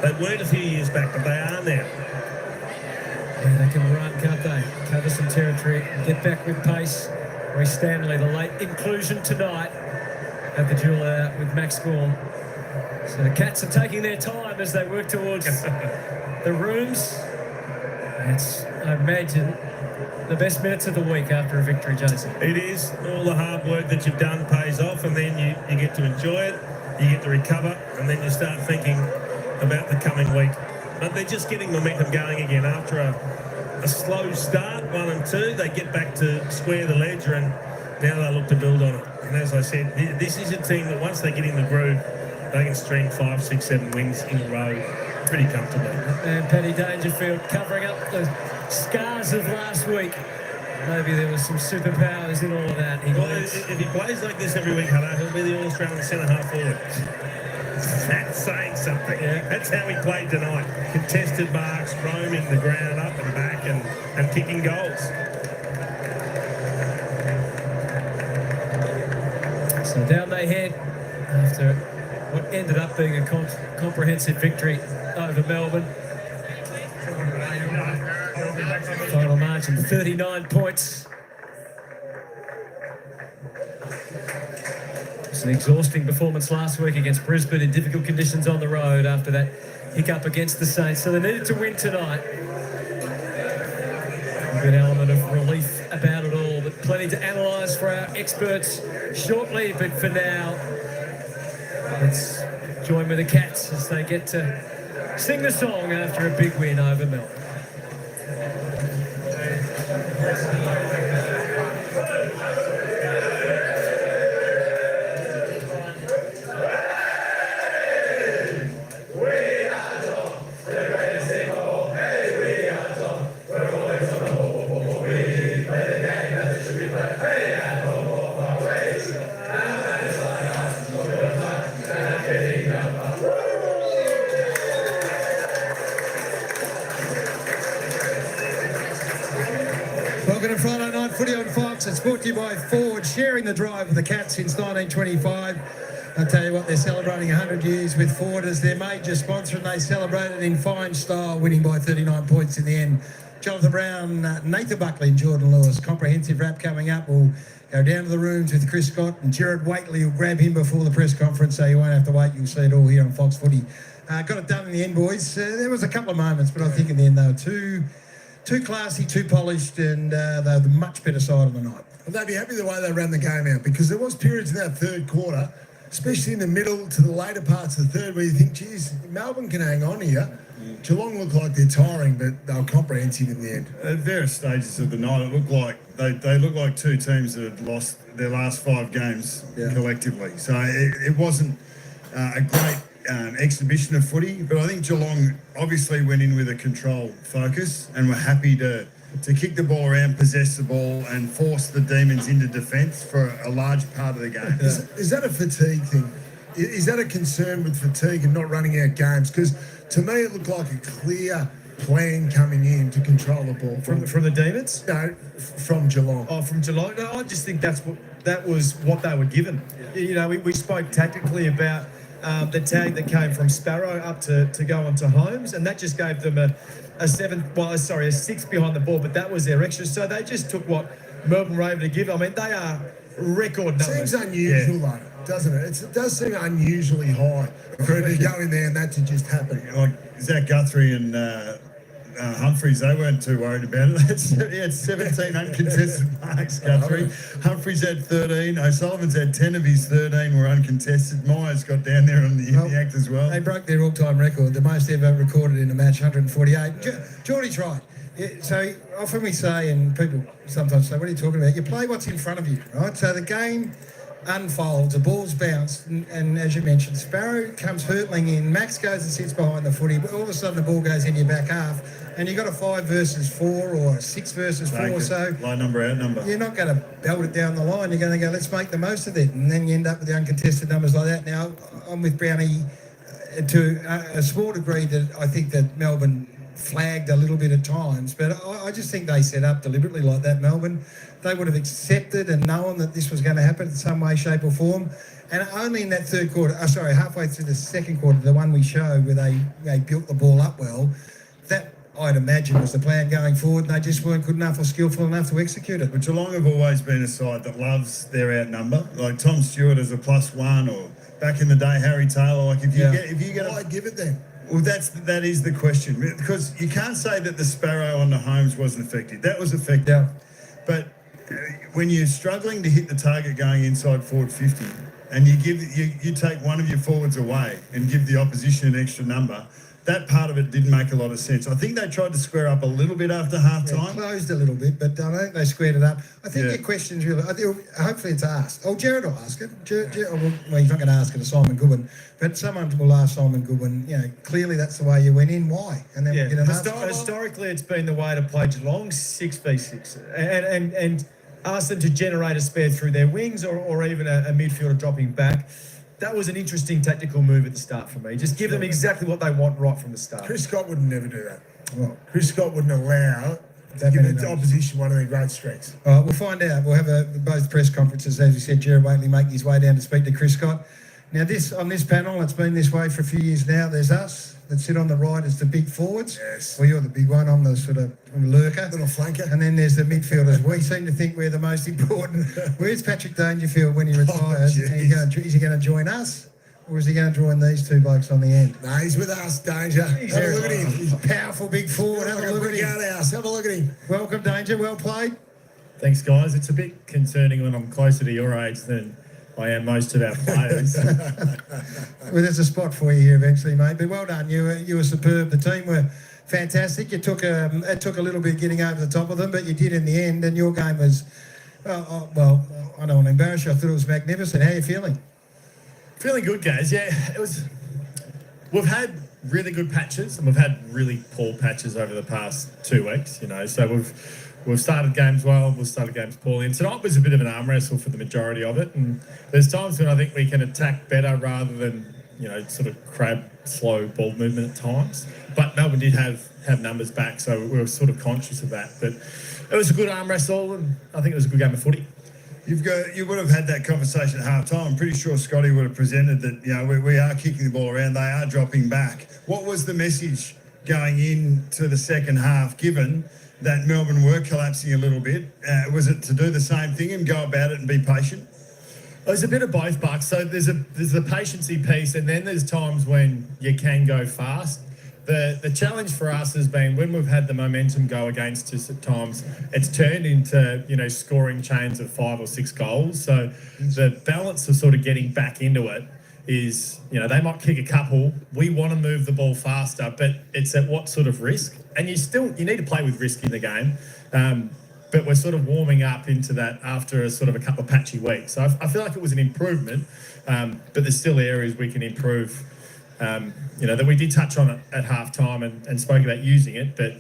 They weren't a few years back, but they are now. Yeah, they can run, can't they? Cover some territory, get back with pace. Reece Stanley, the late inclusion tonight at the duel out with Max Gorn. So the Cats are taking their time as they work towards the rooms. It's, I imagine, the best minutes of the week after a victory, Jason. It is. All the hard work that you've done pays off, and then you get to enjoy it, you get to recover, and then you start thinking about the coming week. But they're just getting momentum going again. After a slow start, 1 and 2, they get back to square the ledger, and now they look to build on it. And as I said, this is a team that once they get in the groove, they can string 5, 6, 7 wins in a row pretty comfortably. And Paddy Dangerfield covering up the scars of last week. Maybe there was some superpowers in all of that. If he plays like this every week, Hutto, he'll be the All-Australian centre-half forward. That's saying something. Yeah. That's how he played tonight. Contested marks, roaming the ground up and back and kicking goals. So down they head after what ended up being a comprehensive victory over Melbourne. Final margin 39 points. It's an exhausting performance last week against Brisbane in difficult conditions on the road after that hiccup against the Saints. So they needed to win tonight. A good element of relief about it all, but plenty to analyse for our experts shortly. But for now, let's join with the Cats as they get to sing the song after a big win over Melbourne. Welcome to Friday Night Footy on Fox. It's brought to you by Ford, sharing the drive with the Cats since 1925. I'll tell you what, they're celebrating 100 years with Ford as their major sponsor, and they celebrated in fine style, winning by 39 points in the end. Jonathan Brown, Nathan Buckley and Jordan Lewis. Comprehensive wrap coming up. We'll go down to the rooms with Chris Scott and Gerard Waitley. Will grab him before the press conference, so you won't have to wait. You'll see it all here on Fox Footy. Got it done in the end, boys. There was a couple of moments, but I think in the end they were too classy, too polished, and they're the much better side of the night. Well, they'd be happy the way they ran the game out, because there was periods in that third quarter, especially in the middle to the later parts of the third, where you think, geez, Melbourne can hang on here. Geelong look like they're tiring, but they were comprehensive in the end. At various stages of the night, it looked like they looked like two teams that had lost their last 5 games collectively. So it wasn't a great exhibition of footy, but I think Geelong obviously went in with a controlled focus and were happy to kick the ball around, possess the ball, and force the Demons into defence for a large part of the game. Is that a fatigue thing? Is that a concern with fatigue and not running out games? Because to me, it looked like a clear plan coming in to control the ball. From the Demons? No, from Geelong. Oh, from Geelong? No, I just think that was what they were given. You know, we spoke tactically about the tag that came from Sparrow up to go onto Holmes, and that just gave them a 6 behind the ball, but that was their extra. So they just took what Melbourne were able to give. I mean, they are record numbers. Seems unusual, though, doesn't it? It does seem unusually high for it to go in there and that to just happen. Like Zach Guthrie and Humphreys, they weren't too worried about it. He had 17 uncontested marks, Guthrie. Humphreys had 13. O'Sullivan's had 10 of his 13 were uncontested. Myers got down there on the act as well. They broke their all-time record, the most ever recorded in a match, 148. Geordie's right. Yeah, so often we say, and people sometimes say, what are you talking about? You play what's in front of you, right? So the game unfolds, the ball's bounced, and as you mentioned, Sparrow comes hurtling in, Max goes and sits behind the footy, but all of a sudden the ball goes in your back half, and you've got a 5 versus 4 or a 6 versus 4, so line number, out number. You're not going to belt it down the line. You're going to go, let's make the most of it, and then you end up with the uncontested numbers like that. Now, I'm with Brownie to a small degree that I think that Melbourne flagged a little bit at times, but I just think they set up deliberately like that, Melbourne. They would have accepted and known that this was going to happen in some way, shape or form. And only in that third quarter, halfway through the second quarter, the one we showed where they built the ball up well, that I'd imagine was the plan going forward. They just weren't good enough or skillful enough to execute it. But Geelong have always been a side that loves their outnumber. Like Tom Stewart as a +1, or back in the day, Harry Taylor. Like if you get why give it then? Well, that is the question, because you can't say that the Sparrow on the Holmes wasn't effective. That was effective. Yeah. But when you're struggling to hit the target going inside forward 50, and you take one of your forwards away and give the opposition an extra number, that part of it didn't make a lot of sense. I think they tried to square up a little bit after half-time. Closed a little bit, but I don't think they squared it up. I think your question's really... hopefully it's asked. Oh, Jared will ask it. Well, he's not going to ask it to Simon Goodwin, but someone will ask Simon Goodwin, clearly that's the way you went in. Why? And then we'll get an historically, it's been the way to play Geelong, 6v6. And ask them to generate a spare through their wings or even a midfielder dropping back. That was an interesting tactical move at the start for me. Just give them exactly what they want right from the start. Chris Scott would never do that. Well, Chris Scott wouldn't allow to give the opposition one of their great strengths. All right, we'll find out. We'll have both press conferences, as you said. Jared Waitley making his way down to speak to Chris Scott. Now, on this panel, it's been this way for a few years now. There's us that sit on the right as the big forwards. Yes. Well, you're the big one. I'm the sort of lurker. Little flanker. And then there's the midfielders. We seem to think we're the most important. Where's Patrick Dangerfield when he retires? Is he going to join us? Or is he going to join these two blokes on the end? No, he's with us, Danger. Have a look at him. He's a powerful big forward. Have a look at him. Have a look at him. Welcome, Danger. Well played. Thanks, guys. It's a bit concerning when I'm closer to your age than I am most of our players. Well, there's a spot for you here eventually, mate. But well done. You were superb. The team were fantastic. It took a little bit getting over the top of them, but you did in the end. And your game was, well, I don't want to embarrass you. I thought it was magnificent. How are you feeling? Feeling good, guys. Yeah, it was. We've had really good patches and we've had really poor patches over the past 2 weeks. So we've started games well, we've started games poorly. And tonight was a bit of an arm wrestle for the majority of it. And there's times when I think we can attack better rather than sort of crab slow ball movement at times. But Melbourne did have numbers back, so we were sort of conscious of that. But it was a good arm wrestle, and I think it was a good game of footy. You would have had that conversation at half-time. I'm pretty sure Scotty would have presented that, we are kicking the ball around, they are dropping back. What was the message going into the second half, given that Melbourne were collapsing a little bit? Was it to do the same thing and go about it and be patient? There's a bit of both, Buck. So there's the patiency piece, and then there's times when you can go fast. The challenge for us has been when we've had the momentum go against us at times, it's turned into, scoring chains of 5 or 6 goals. So the balance of sort of getting back into it is, they might kick a couple. We want to move the ball faster, but it's at what sort of risk? And you need to play with risk in the game. But we're sort of warming up into that after a sort of a couple of patchy weeks. So I feel like it was an improvement, but there's still areas we can improve. That we did touch on it at half-time and spoke about using it, but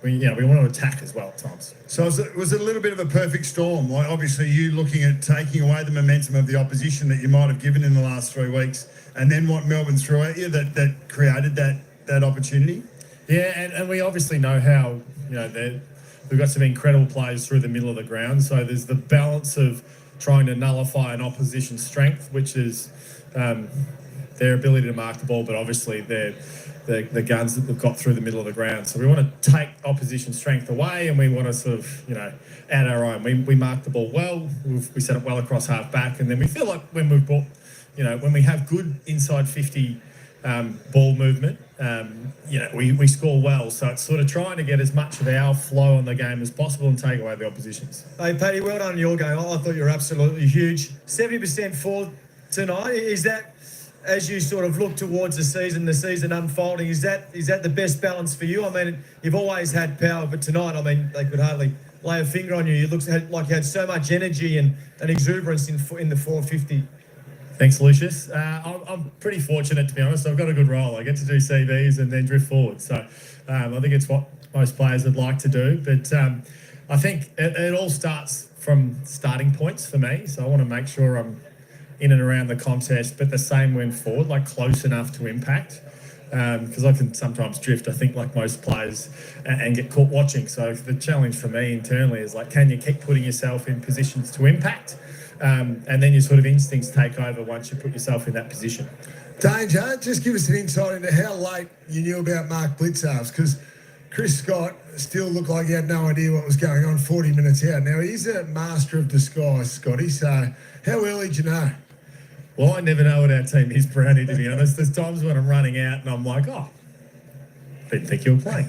we want to attack as well at times. So was it a little bit of a perfect storm? Like obviously you looking at taking away the momentum of the opposition that you might have given in the last 3 weeks, and then what Melbourne threw at you that created that opportunity? Yeah, and we obviously know how, we've got some incredible players through the middle of the ground, so there's the balance of trying to nullify an opposition's strength, which is their ability to mark the ball, but obviously the guns that they've got through the middle of the ground. So we want to take opposition strength away, and we want to sort of, add our own. We mark the ball well, we set it well across half back, and then we feel like when we've brought, when we have good inside 50 ball movement, we score well. So it's sort of trying to get as much of our flow on the game as possible and take away the opposition's. Hey, Paddy, well done on your game. I thought you were absolutely huge. 70% for tonight. Is that, as you sort of look towards the season unfolding, is that the best balance for you? I mean, you've always had power, but tonight, they could hardly lay a finger on you. You looked like you had so much energy and exuberance in the 450. Thanks, Lucius. I'm pretty fortunate, to be honest. I've got a good role. I get to do CVs and then drift forward. So I think it's what most players would like to do. But I think it all starts from starting points for me. So I want to make sure I'm in and around the contest, but the same when forward, like close enough to impact. because I can sometimes drift, I think, like most players, and get caught watching. So the challenge for me internally is like, can you keep putting yourself in positions to impact? And then your sort of instincts take over once you put yourself in that position. Danger, just give us an insight into how late you knew about Mark Blitzarves, because Chris Scott still looked like he had no idea what was going on 40 minutes out. Now, he's a master of disguise, Scotty, so how early did you know? Well, I never know what our team is, Brownie, to be honest. There's times when I'm running out and I'm like, oh, didn't think you were playing.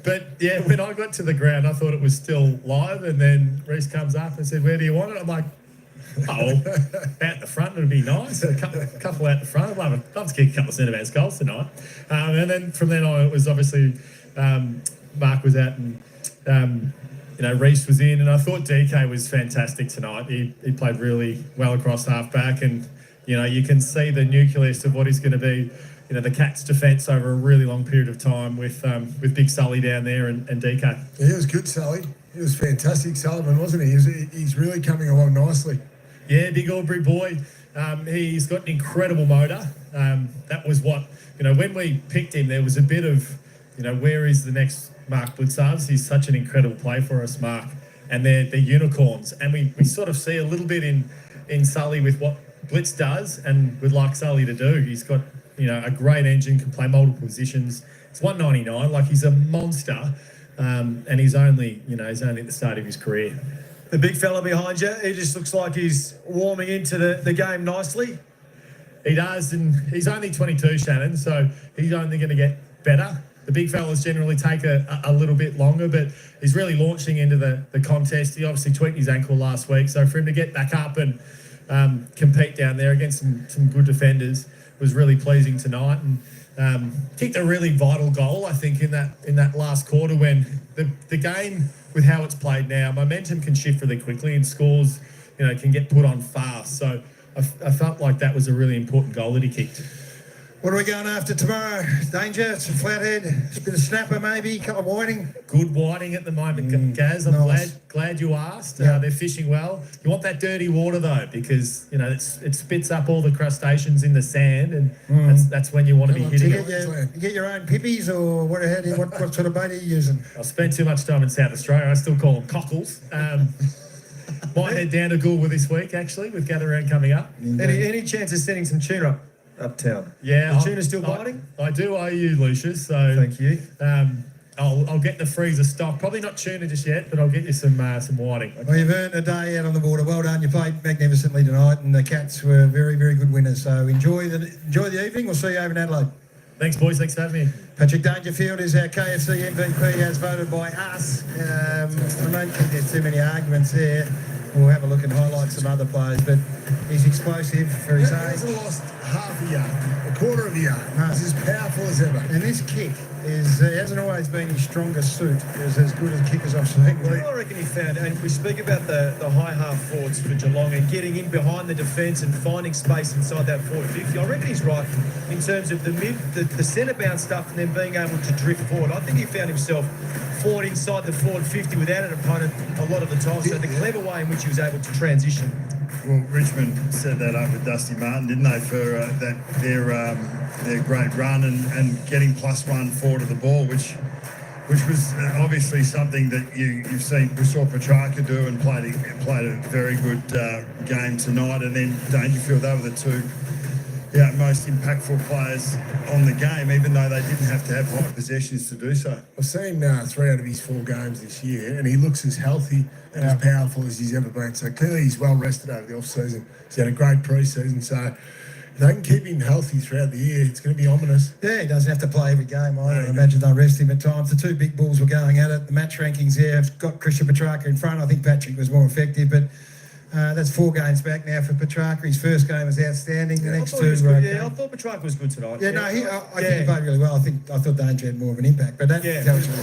But yeah, when I got to the ground, I thought it was still live, and then Reece comes up and said, where do you want it? I'm like, oh, out the front would be nice. A couple out the front. I'd love to kick a couple of centre-bounce goals tonight. And then from then on, it was obviously Mark was out and Reece was in, and I thought DK was fantastic tonight. He played really well across half-back, and you can see the nucleus of what he's going to be. The Cats' defence over a really long period of time with Big Sully down there and DK. Yeah, he was good, Sully. He was fantastic, Sullivan, wasn't he? He's really coming along nicely. Yeah, big Aubrey boy. He's got an incredible motor. That was what, when we picked him, there was a bit of, where is the next Mark Blitzarves? He's such an incredible play for us, Mark. And they're unicorns. And we sort of see a little bit in Sully with what Blitz does and would like Sully to do. He's got, a great engine, can play multiple positions. It's 199, like he's a monster. And he's only at the start of his career. The big fella behind you, he just looks like he's warming into the game nicely. He does, and he's only 22, Shannon, so he's only going to get better. The big fellas generally take a little bit longer, but he's really launching into the contest. He obviously tweaked his ankle last week, so for him to get back up and compete down there against some good defenders was really pleasing tonight. And kicked a really vital goal, I think, in that last quarter when the game, with how it's played now, momentum can shift really quickly and scores, can get put on fast. So I felt like that was a really important goal that he kicked. What are we going after tomorrow? Danger, some flathead, a bit of snapper maybe, a couple of whiting. Good whiting at the moment, Gaz. I'm nice. glad you asked. Yeah. They're fishing well. You want that dirty water though, because it spits up all the crustaceans in the sand, and that's when you want to be hitting it. You get your own pippies, or what sort of bait are you using? I spent too much time in South Australia. I still call them cockles. Might head down to Goolwa this week actually, with Gather Round coming up. Any chance of sending some tuna uptown? Yeah, the tuna's still biting? I do owe you, Lucius. So thank you. I'll get the freezer stock. Probably not tuna just yet, but I'll get you some whiting. Well, you've earned a day out on the water. Well done. You played magnificently tonight, and the Cats were very, very good winners. So enjoy the evening. We'll see you over in Adelaide. Thanks, boys. Thanks for having me. Patrick Dangerfield is our KFC MVP, as voted by us. I don't think there's too many arguments there. We'll have a look and highlight some other players, but he's explosive for his He age. hasn't lost half a yard, a quarter of a yard. No. He's as powerful as ever. And this kick hasn't always been his strongest suit. It's as good a kick as I've seen. I reckon he found, and we speak about the high half forwards for Geelong and getting in behind the defence and finding space inside that forward 50. I reckon he's right in terms of the centre bounce stuff and then being able to drift forward. I think he found himself forward inside the forward 50 without an opponent a lot of the time. So the clever way in which he was able to transition. Well, Richmond set that up with Dusty Martin, didn't they, for their great run and getting +1 forward to the ball, which was obviously something that you've seen. We saw Petrarca do and played a very good game tonight, and then Dangerfield. They were the two most impactful players on the game, even though they didn't have to have high possessions to do so. I've seen 3 out of his 4 games this year, and he looks as healthy and as powerful as he's ever been. So clearly he's well rested over the off-season. He's had a great pre-season. So if they can keep him healthy throughout the year, it's going to be ominous. Yeah, he doesn't have to play every game. I imagine they'll rest him at times. The 2 big bulls were going at it. The match rankings there have got Christian Petrarca in front. I think Patrick was more effective, but that's 4 games back now for Petrarca. His first game was outstanding. The next 2 were okay. I thought Petrarca was good tonight. Yeah, no, I think he played really well. I thought Danger had more of an impact, but that tells you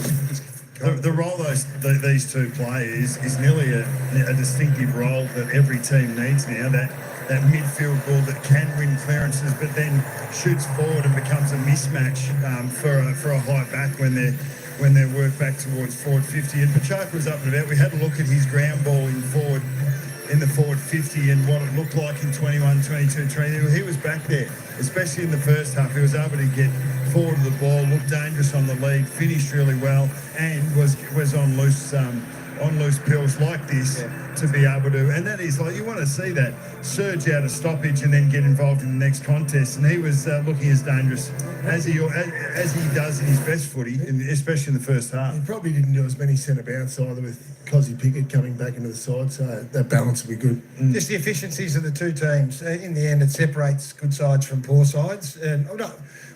the role these two play is nearly a distinctive role that every team needs now. That midfield ball that can win clearances, but then shoots forward and becomes a mismatch for a high back when they're worked back towards forward 50. And Petrarca was up and about. We had a look at his ground ball in forward in the forward 50 and what it looked like in 21, 22, 20. He was back there, especially in the first half. He was able to get forward of the ball, looked dangerous on the lead, finished really well, and was on loose pills like this to be able to, and that is like, you want to see that surge out of stoppage and then get involved in the next contest, and he was looking as dangerous as he does in his best footy, especially in the first half. He probably didn't do as many centre bounce either with Cozzy Pickett coming back into the side, so that balance will be good. Just the efficiencies of the two teams. In the end, it separates good sides from poor sides. And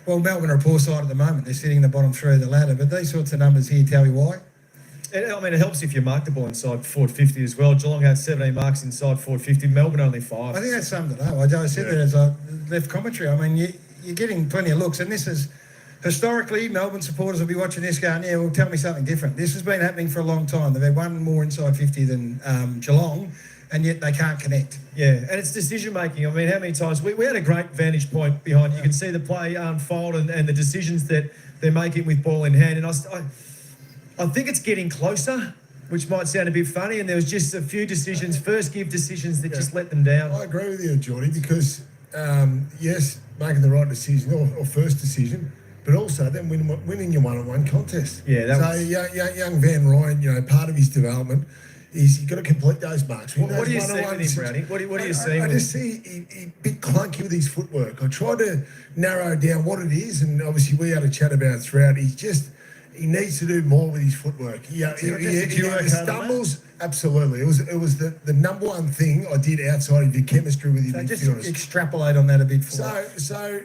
well, Melbourne are a poor side at the moment. They're sitting in the bottom three of the ladder, but these sorts of numbers here tell you why. I mean, it helps if you mark the ball inside forward 50 as well. Geelong had 17 marks inside forward 50, Melbourne only 5. I think that summed it up. I said that as I left commentary. I mean, you're getting plenty of looks, and this is, historically, Melbourne supporters will be watching this going, yeah, well, tell me something different. This has been happening for a long time. They've had one more inside 50 than Geelong, and yet they can't connect. Yeah, and it's decision-making. I mean, how many times... We had a great vantage point behind. You can see the play unfold and the decisions that they're making with ball in hand, and I think it's getting closer, which might sound a bit funny, and there was just a few decisions, first give decisions that just let them down. I agree with you, Geordie, because, yes, making the right decision or first decision, but also then winning your one-on-one contest. Yeah, young Van Ryan, part of his development is you've got to complete those marks. What do you see with him, Brownie? What do you see? I just see he a bit clunky with his footwork. I tried to narrow down what it is, and obviously we had a chat about it throughout. He needs to do more with his footwork. He stumbles, absolutely. It was the number one thing I did outside of your chemistry with your midfielders. Just extrapolate on that a bit for So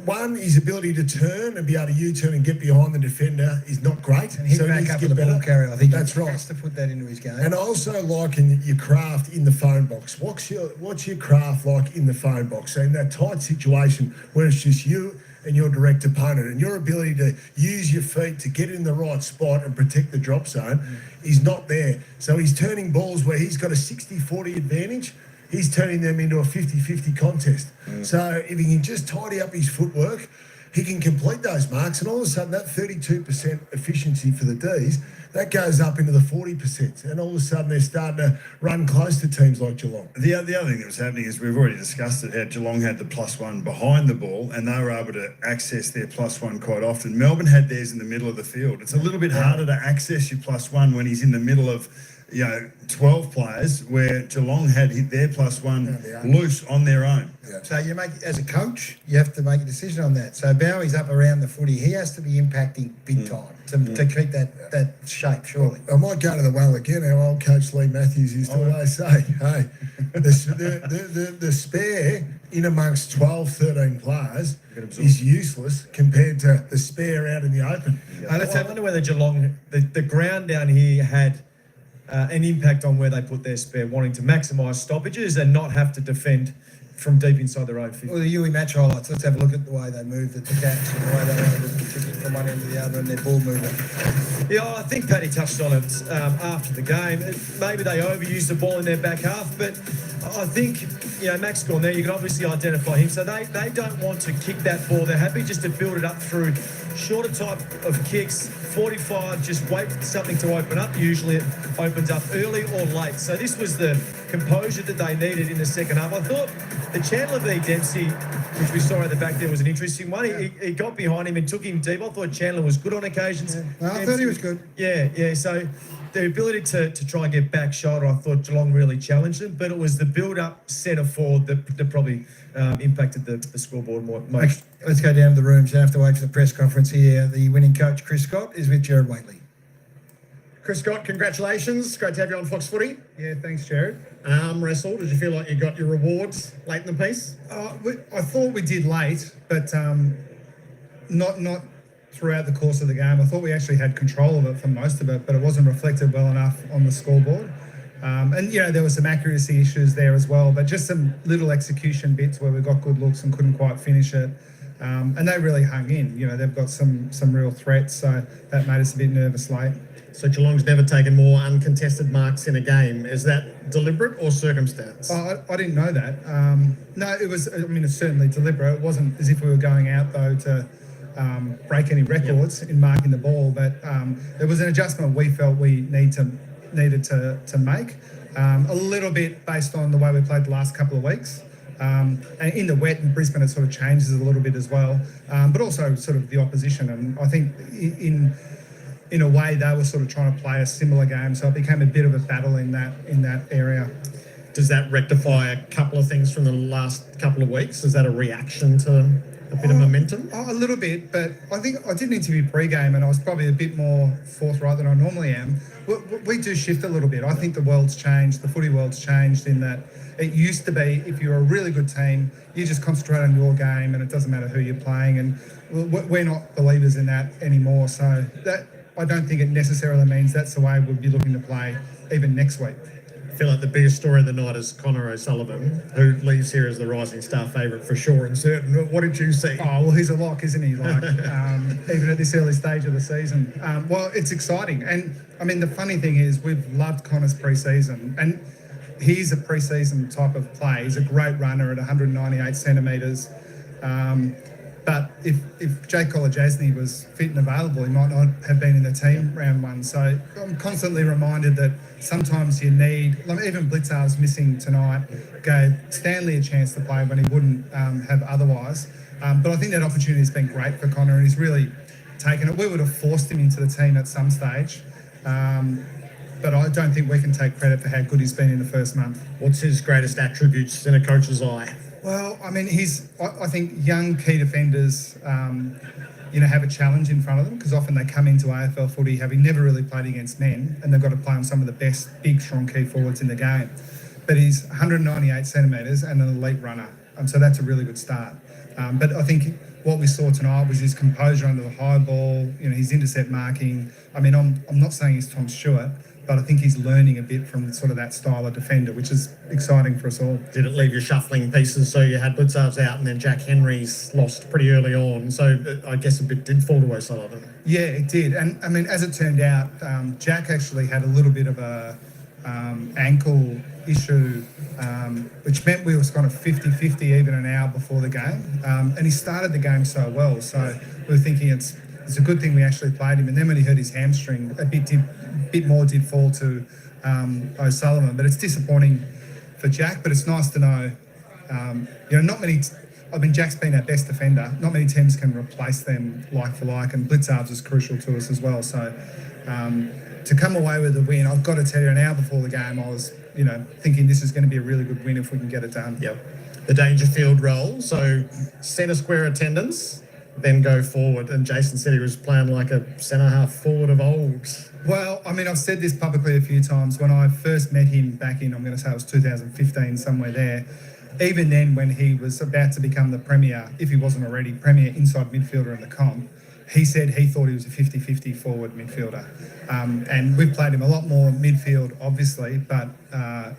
one, his ability to turn and be able to U-turn and get behind the defender is not great. And hit so back up to the ball carrier. I think that's right. He has to put that into his game. And I also like your craft in the phone box. What's your craft like in the phone box? So in that tight situation where it's just you and your direct opponent, and your ability to use your feet to get in the right spot and protect the drop zone is not there. So he's turning balls where he's got a 60-40 advantage, he's turning them into a 50-50 contest. So if he can just tidy up his footwork, he can complete those marks, and all of a sudden that 32% efficiency for the Ds, that goes up into the 40%, and all of a sudden they're starting to run close to teams like Geelong. The other thing that was happening is we've already discussed it, how Geelong had the +1 behind the ball, and they were able to access their +1 quite often. Melbourne had theirs in the middle of the field. It's a little bit harder to access your +1 when he's in the middle of 12 players, where Geelong had hit their +1 loose on their own. So you make, as a coach, you have to make a decision on that. So Bowie's up around the footy. He has to be impacting big time to keep that shape, surely. I might go to the well again. Our old coach Lee Matthews used to always say, hey, the spare in amongst 12, 13 players is useless compared to the spare out in the open. I wonder whether Geelong, the ground down here had an impact on where they put their spare, wanting to maximise stoppages and not have to defend from deep inside their own 50. Well, the Yui match highlights, let's have a look at the way they moved at the catch and the way they were able to kick it from one end to the other and their ball movement. Yeah, I think Paddy touched on it after the game. Maybe they overused the ball in their back half, but I think, Max Cornell, you can obviously identify him. So they don't want to kick that ball. They're happy just to build it up through shorter type of kicks, 45, just wait for something to open up. Usually it opens up early or late. So this was the composure that they needed in the second half. I thought the Chandler v Dempsey, which we saw at the back there, was an interesting one. He got behind him and took him deep. I thought Chandler was good on occasions. No, I thought he was good. Yeah. So the ability to try and get back shoulder, I thought Geelong really challenged them, but it was the build-up centre forward that probably impacted the scoreboard most. Let's go down to the rooms. You don't have to wait for the press conference here. The winning coach, Chris Scott, is with Jared Waitley. Chris Scott, congratulations. Great to have you on Fox Footy. Yeah, thanks, Jared. Arm wrestle, did you feel like you got your rewards late in the piece? I thought we did late, but not throughout the course of the game. I thought we actually had control of it for most of it, but it wasn't reflected well enough on the scoreboard. And there were some accuracy issues there as well, but just some little execution bits where we got good looks and couldn't quite finish it. And they really hung in. They've got some real threats, so that made us a bit nervous late. So Geelong's never taken more uncontested marks in a game. Is that deliberate or circumstance? I didn't know that. No, it was. It's certainly deliberate. It wasn't as if we were going out though to break any records in marking the ball, but there was an adjustment we felt we needed to make. A little bit based on the way we played the last couple of weeks. And in the wet in Brisbane, it sort of changes a little bit as well, but also sort of the opposition. And I think in a way they were sort of trying to play a similar game, so it became a bit of a battle in that area. Does that rectify a couple of things from the last couple of weeks? Is that a reaction to a bit of momentum? A little bit, but I think I did an interview pre-game and I was probably a bit more forthright than I normally am. We do shift a little bit. I think the world's changed, the footy world's changed in that it used to be if you're a really good team, you just concentrate on your game and it doesn't matter who you're playing, and we're not believers in that anymore. So that I don't think it necessarily means that's the way we'll be looking to play even next week. I feel like the biggest story of the night is Connor O'Sullivan, who leaves here as the rising star favourite for sure and certain. What did you see? Oh, well, he's a lock, isn't he? Like, even at this early stage of the season. Well, it's exciting. And, I mean, the funny thing is we've loved Connor's pre-season. And he's a pre-season type of play. He's a great runner at 198 centimetres. But if Jake Kolodjasny was fit and available, he might not have been in the team round one. So I'm constantly reminded that sometimes you need, like even Blitzar's missing tonight, gave Stanley a chance to play when he wouldn't have otherwise. But I think that opportunity has been great for Connor and he's really taken it. We would have forced him into the team at some stage. But I don't think we can take credit for how good he's been in the first month. What's his greatest attributes in a coach's eye? Well, I mean, I think young key defenders, have a challenge in front of them because often they come into AFL footy having never really played against men and they've got to play on some of the best big, strong key forwards in the game. But he's 198 centimetres and an elite runner. So that's a really good start. But I think what we saw tonight was his composure under the high ball, his intercept marking. I mean, I'm not saying he's Tom Stewart, but I think he's learning a bit from sort of that style of defender, which is exciting for us all. Did it leave you shuffling pieces? So you had Blitzar's out and then Jack Henry's lost pretty early on. So I guess a bit did fall to O'Sullivan. Yeah, it did. And I mean, as it turned out, Jack actually had a little bit of a ankle issue, which meant we was kind of 50-50 even an hour before the game. And he started the game so well. So we were thinking it's a good thing we actually played him. And then when he hurt his hamstring, a bit more did fall to O'Sullivan. But it's disappointing for Jack, but it's nice to know, not many... I mean, Jack's been our best defender. Not many teams can replace them like for like, and Blitzarves is crucial to us as well. So to come away with a win, I've got to tell you, an hour before the game, I was, thinking this is going to be a really good win if we can get it done. Yep. The Dangerfield role, so centre square attendance, then go forward. And Jason said he was playing like a centre-half forward of old. Well, I mean, I've said this publicly a few times. When I first met him back in, I'm going to say it was 2015, somewhere there, even then when he was about to become the premier, if he wasn't already, premier inside midfielder in the comp, he said he thought he was a 50-50 forward midfielder. And we've played him a lot more midfield, obviously, but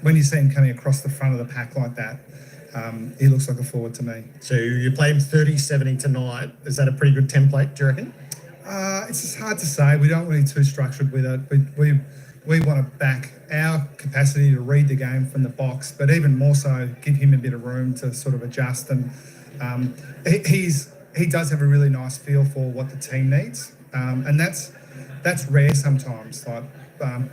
when you see him coming across the front of the pack like that, he looks like a forward to me. So you play him 30-70 tonight. Is that a pretty good template, do you reckon? It's just hard to say. We don't want to be too structured with it. We want to back our capacity to read the game from the box, but even more so, give him a bit of room to sort of adjust. And he does have a really nice feel for what the team needs, and that's rare sometimes. Like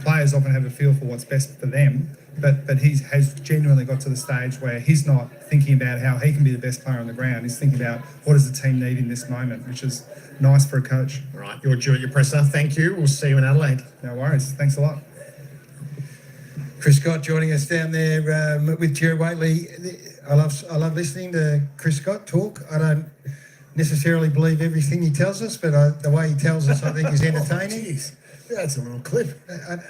players often have a feel for what's best for them, but he has genuinely got to the stage where he's not thinking about how he can be the best player on the ground. He's thinking about what does the team need in this moment, which is nice for a coach. All right, you're due at your presser. Thank you. We'll see you in Adelaide. No worries. Thanks a lot. Chris Scott joining us down there with Jerry Waitley. I love listening to Chris Scott talk. I don't necessarily believe everything he tells us, but the way he tells us, I think, is entertaining. Yeah, that's a little clip.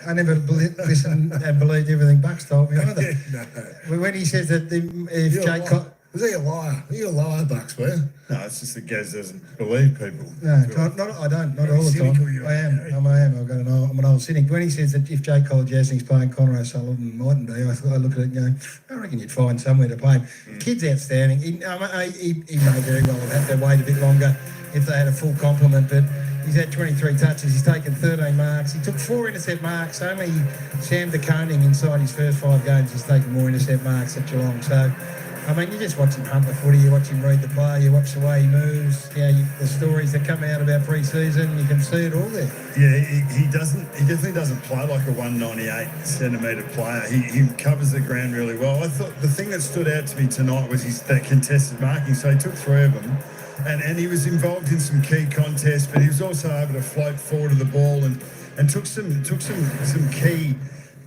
I never listened and believed everything Bucks told me either. No. When he says that if Jake... Was he a liar? Are you a liar, Bucks, were you? No, it's just that Gaz doesn't believe people. No, I don't. Not all the time. I am. I'm an old cynic. When he says that if Jake Kolodjasny's playing, Connor O'Sullivan mightn't be, I look at it and go, I reckon you'd find somewhere to play him. Kid's outstanding. He may very well have had to wait a bit longer if they had a full complement, but he's had 23 touches. He's taken 13 marks. He took 4 intercept marks. Only Sam De Koning inside his first 5 games has taken more intercept marks at Geelong. So I mean, you just watch him hunt the footy, you watch him read the play, you watch the way he moves, the stories that come out about pre-season, you can see it all there. Yeah, he definitely doesn't play like a 198 centimetre player. He covers the ground really well. I thought the thing that stood out to me tonight was that contested marking. So he took 3 of them, and he was involved in some key contests, but he was also able to float forward of the ball and took some key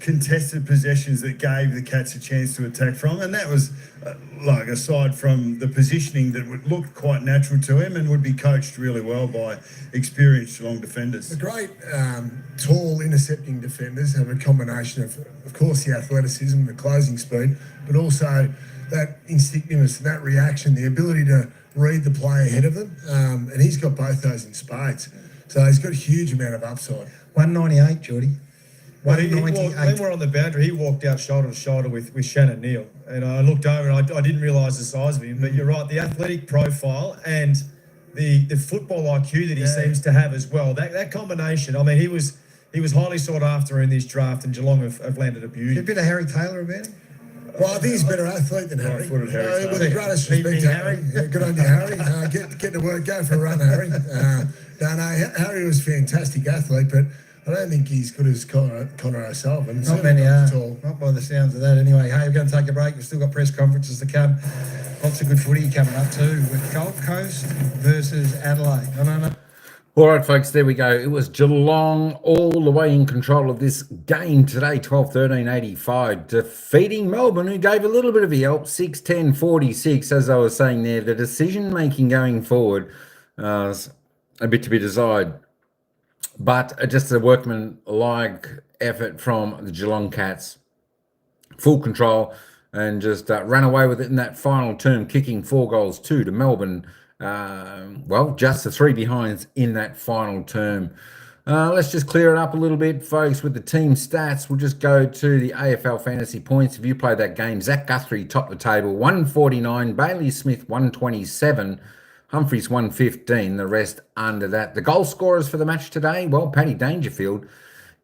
contested possessions that gave the Cats a chance to attack from, and that was like, aside from the positioning that would look quite natural to him and would be coached really well by experienced Geelong defenders. The great tall intercepting defenders have a combination of course, the athleticism, the closing speed, but also that instinctiveness and that reaction, the ability to read the play ahead of them, and he's got both those in spades. So he's got a huge amount of upside. 198, Geordie. Well, when we're on the boundary, he walked out shoulder to shoulder with Shannon Neal. And I looked over and I didn't realise the size of him. But you're right, the athletic profile and the football IQ that he seems to have as well. That combination, I mean, he was highly sought after in this draft, and Geelong have landed a beauty. A bit of Harry Taylor about him? Well, I think he's a better athlete than Harry. Right-footed Harry With the greatest respect to Harry. Yeah, good on you, Harry. Get to work, go for a run, Harry. Harry was a fantastic athlete, but I don't think he's good as Connor O'Sullivan. Not many are. Not by the sounds of that anyway. Hey, we're going to take a break. We've still got press conferences to come. Lots of good footy coming up too with Gold Coast versus Adelaide. No. All right, folks, there we go. It was Geelong all the way in control of this game today, 12-13-85, defeating Melbourne, who gave a little bit of a help, 6-10-46. As I was saying there, the decision-making going forward is a bit to be desired. But just a workman-like effort from the Geelong Cats. Full control and just ran away with it in that final term, kicking 4-2 to Melbourne. Just the 3 behinds in that final term. Let's just clear it up a little bit, folks, with the team stats. We'll just go to the AFL fantasy points. If you played that game, Zach Guthrie topped the table, 149. Bailey Smith, 127. Humphries 115, the rest under that. The goal scorers for the match today, well, Paddy Dangerfield,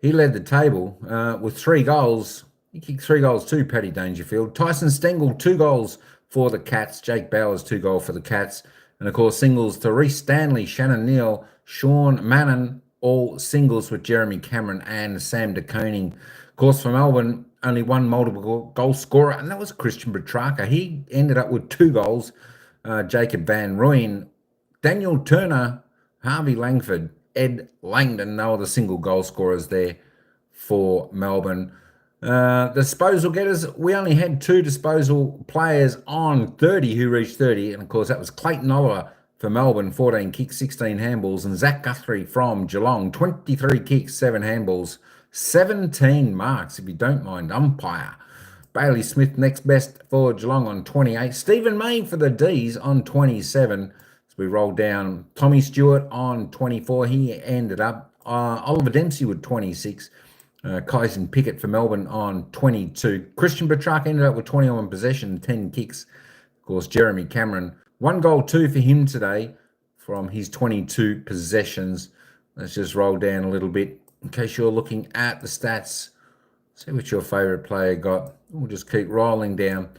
he led the table with 3 goals. He kicked 3 goals too, Paddy Dangerfield. Tyson Stengel, 2 goals for the Cats. Jake Bowers, 2 goals for the Cats. And, of course, singles to Reece Stanley, Shannon Neal, Sean Mannon, all singles with Jeremy Cameron and Sam De Koning. Of course, for Melbourne, only 1 multiple goal scorer, and that was Christian Petrarca. He ended up with 2 goals. Jacob Van Rooyen, Daniel Turner, Harvey Langford, Ed Langdon, they were the single goal scorers there for Melbourne. Disposal getters, we only had 2 disposal players on 30 who reached 30, and of course that was Clayton Oliver for Melbourne, 14 kicks, 16 handballs, and Zach Guthrie from Geelong, 23 kicks, 7 handballs, 17 marks, if you don't mind, umpire. Bailey Smith next best for Geelong on 28. Stephen May for the D's on 27. As we roll down, Tommy Stewart on 24. He ended up. Oliver Dempsey with 26. Kyson Pickett for Melbourne on 22. Christian Petrarca ended up with 21 possession, 10 kicks. Of course, Jeremy Cameron, 1 goal, 2 for him today from his 22 possessions. Let's just roll down a little bit in case you're looking at the stats. See what your favourite player got. We'll just keep rolling down.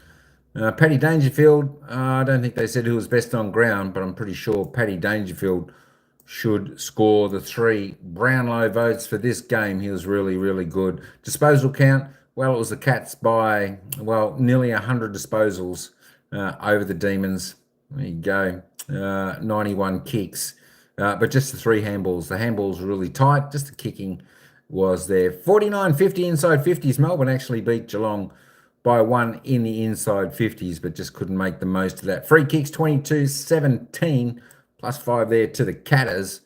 Paddy Dangerfield, I don't think they said who was best on ground, but I'm pretty sure Paddy Dangerfield should score the 3 Brownlow votes for this game. He was really, really good. Disposal count, well, it was the Cats by, nearly 100 disposals over the Demons. There you go. 91 kicks. But just the 3 handballs. The handballs were really tight. Just the kicking was there. 49-50 inside 50s. Melbourne actually beat Geelong by 1 in the inside 50s, but just couldn't make the most of that. Free kicks 22-17, plus 5 there to the Catters.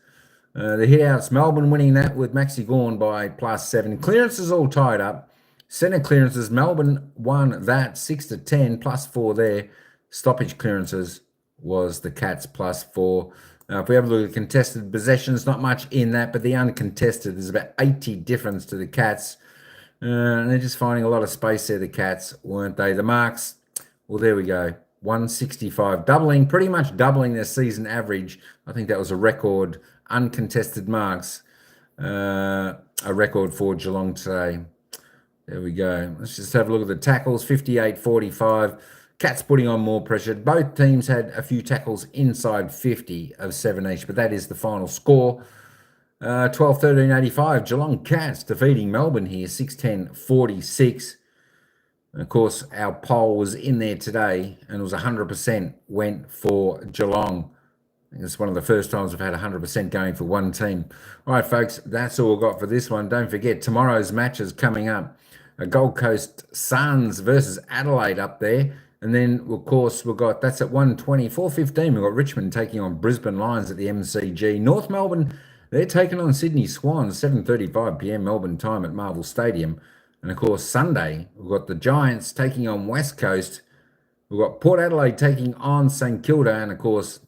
The hit-outs, Melbourne winning that with Maxi Gawn by plus 7. Clearances all tied up. Centre clearances, Melbourne won that 6-10, plus 4 there. Stoppage clearances was the Cats plus 4. If we have a look at contested possessions, not much in that, but the uncontested, there's about 80 difference to the Cats. And they're just finding a lot of space there, the Cats, weren't they? The marks, well, there we go. 165, pretty much doubling their season average. I think that was a record, uncontested marks, a record for Geelong today. There we go. Let's just have a look at the tackles, 58-45. Cats putting on more pressure. Both teams had a few tackles inside 50 of 7 each, but that is the final score. 12-13-85. Geelong Cats defeating Melbourne here, 6-10-46. And of course, our poll was in there today, and it was 100% went for Geelong. I think it's one of the first times we've had 100% going for one team. All right, folks, that's all we've got for this one. Don't forget, tomorrow's matches coming up. Gold Coast Suns versus Adelaide up there. And then, of course, that's at 1:20, 4:15. We've got Richmond taking on Brisbane Lions at the MCG. North Melbourne, they're taking on Sydney Swans, 7:35 p.m. Melbourne time at Marvel Stadium. And, of course, Sunday, we've got the Giants taking on West Coast. We've got Port Adelaide taking on St Kilda. And, of course,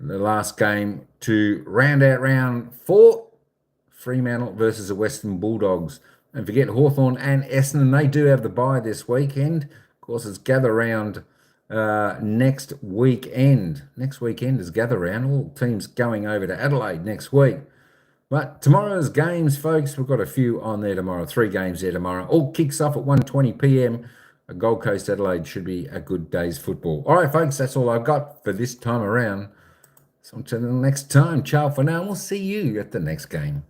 the last game to round out round 4, Fremantle versus the Western Bulldogs. Don't forget Hawthorn and Essendon, they do have the bye this weekend. Of course, it's Gather Round next weekend. Next weekend is Gather Round. All teams going over to Adelaide next week. But tomorrow's games, folks, we've got a few on there tomorrow. 3 games there tomorrow. All kicks off at 1:20 p.m. Gold Coast Adelaide should be a good day's football. All right, folks, that's all I've got for this time around. So until the next time, ciao for now. We'll see you at the next game.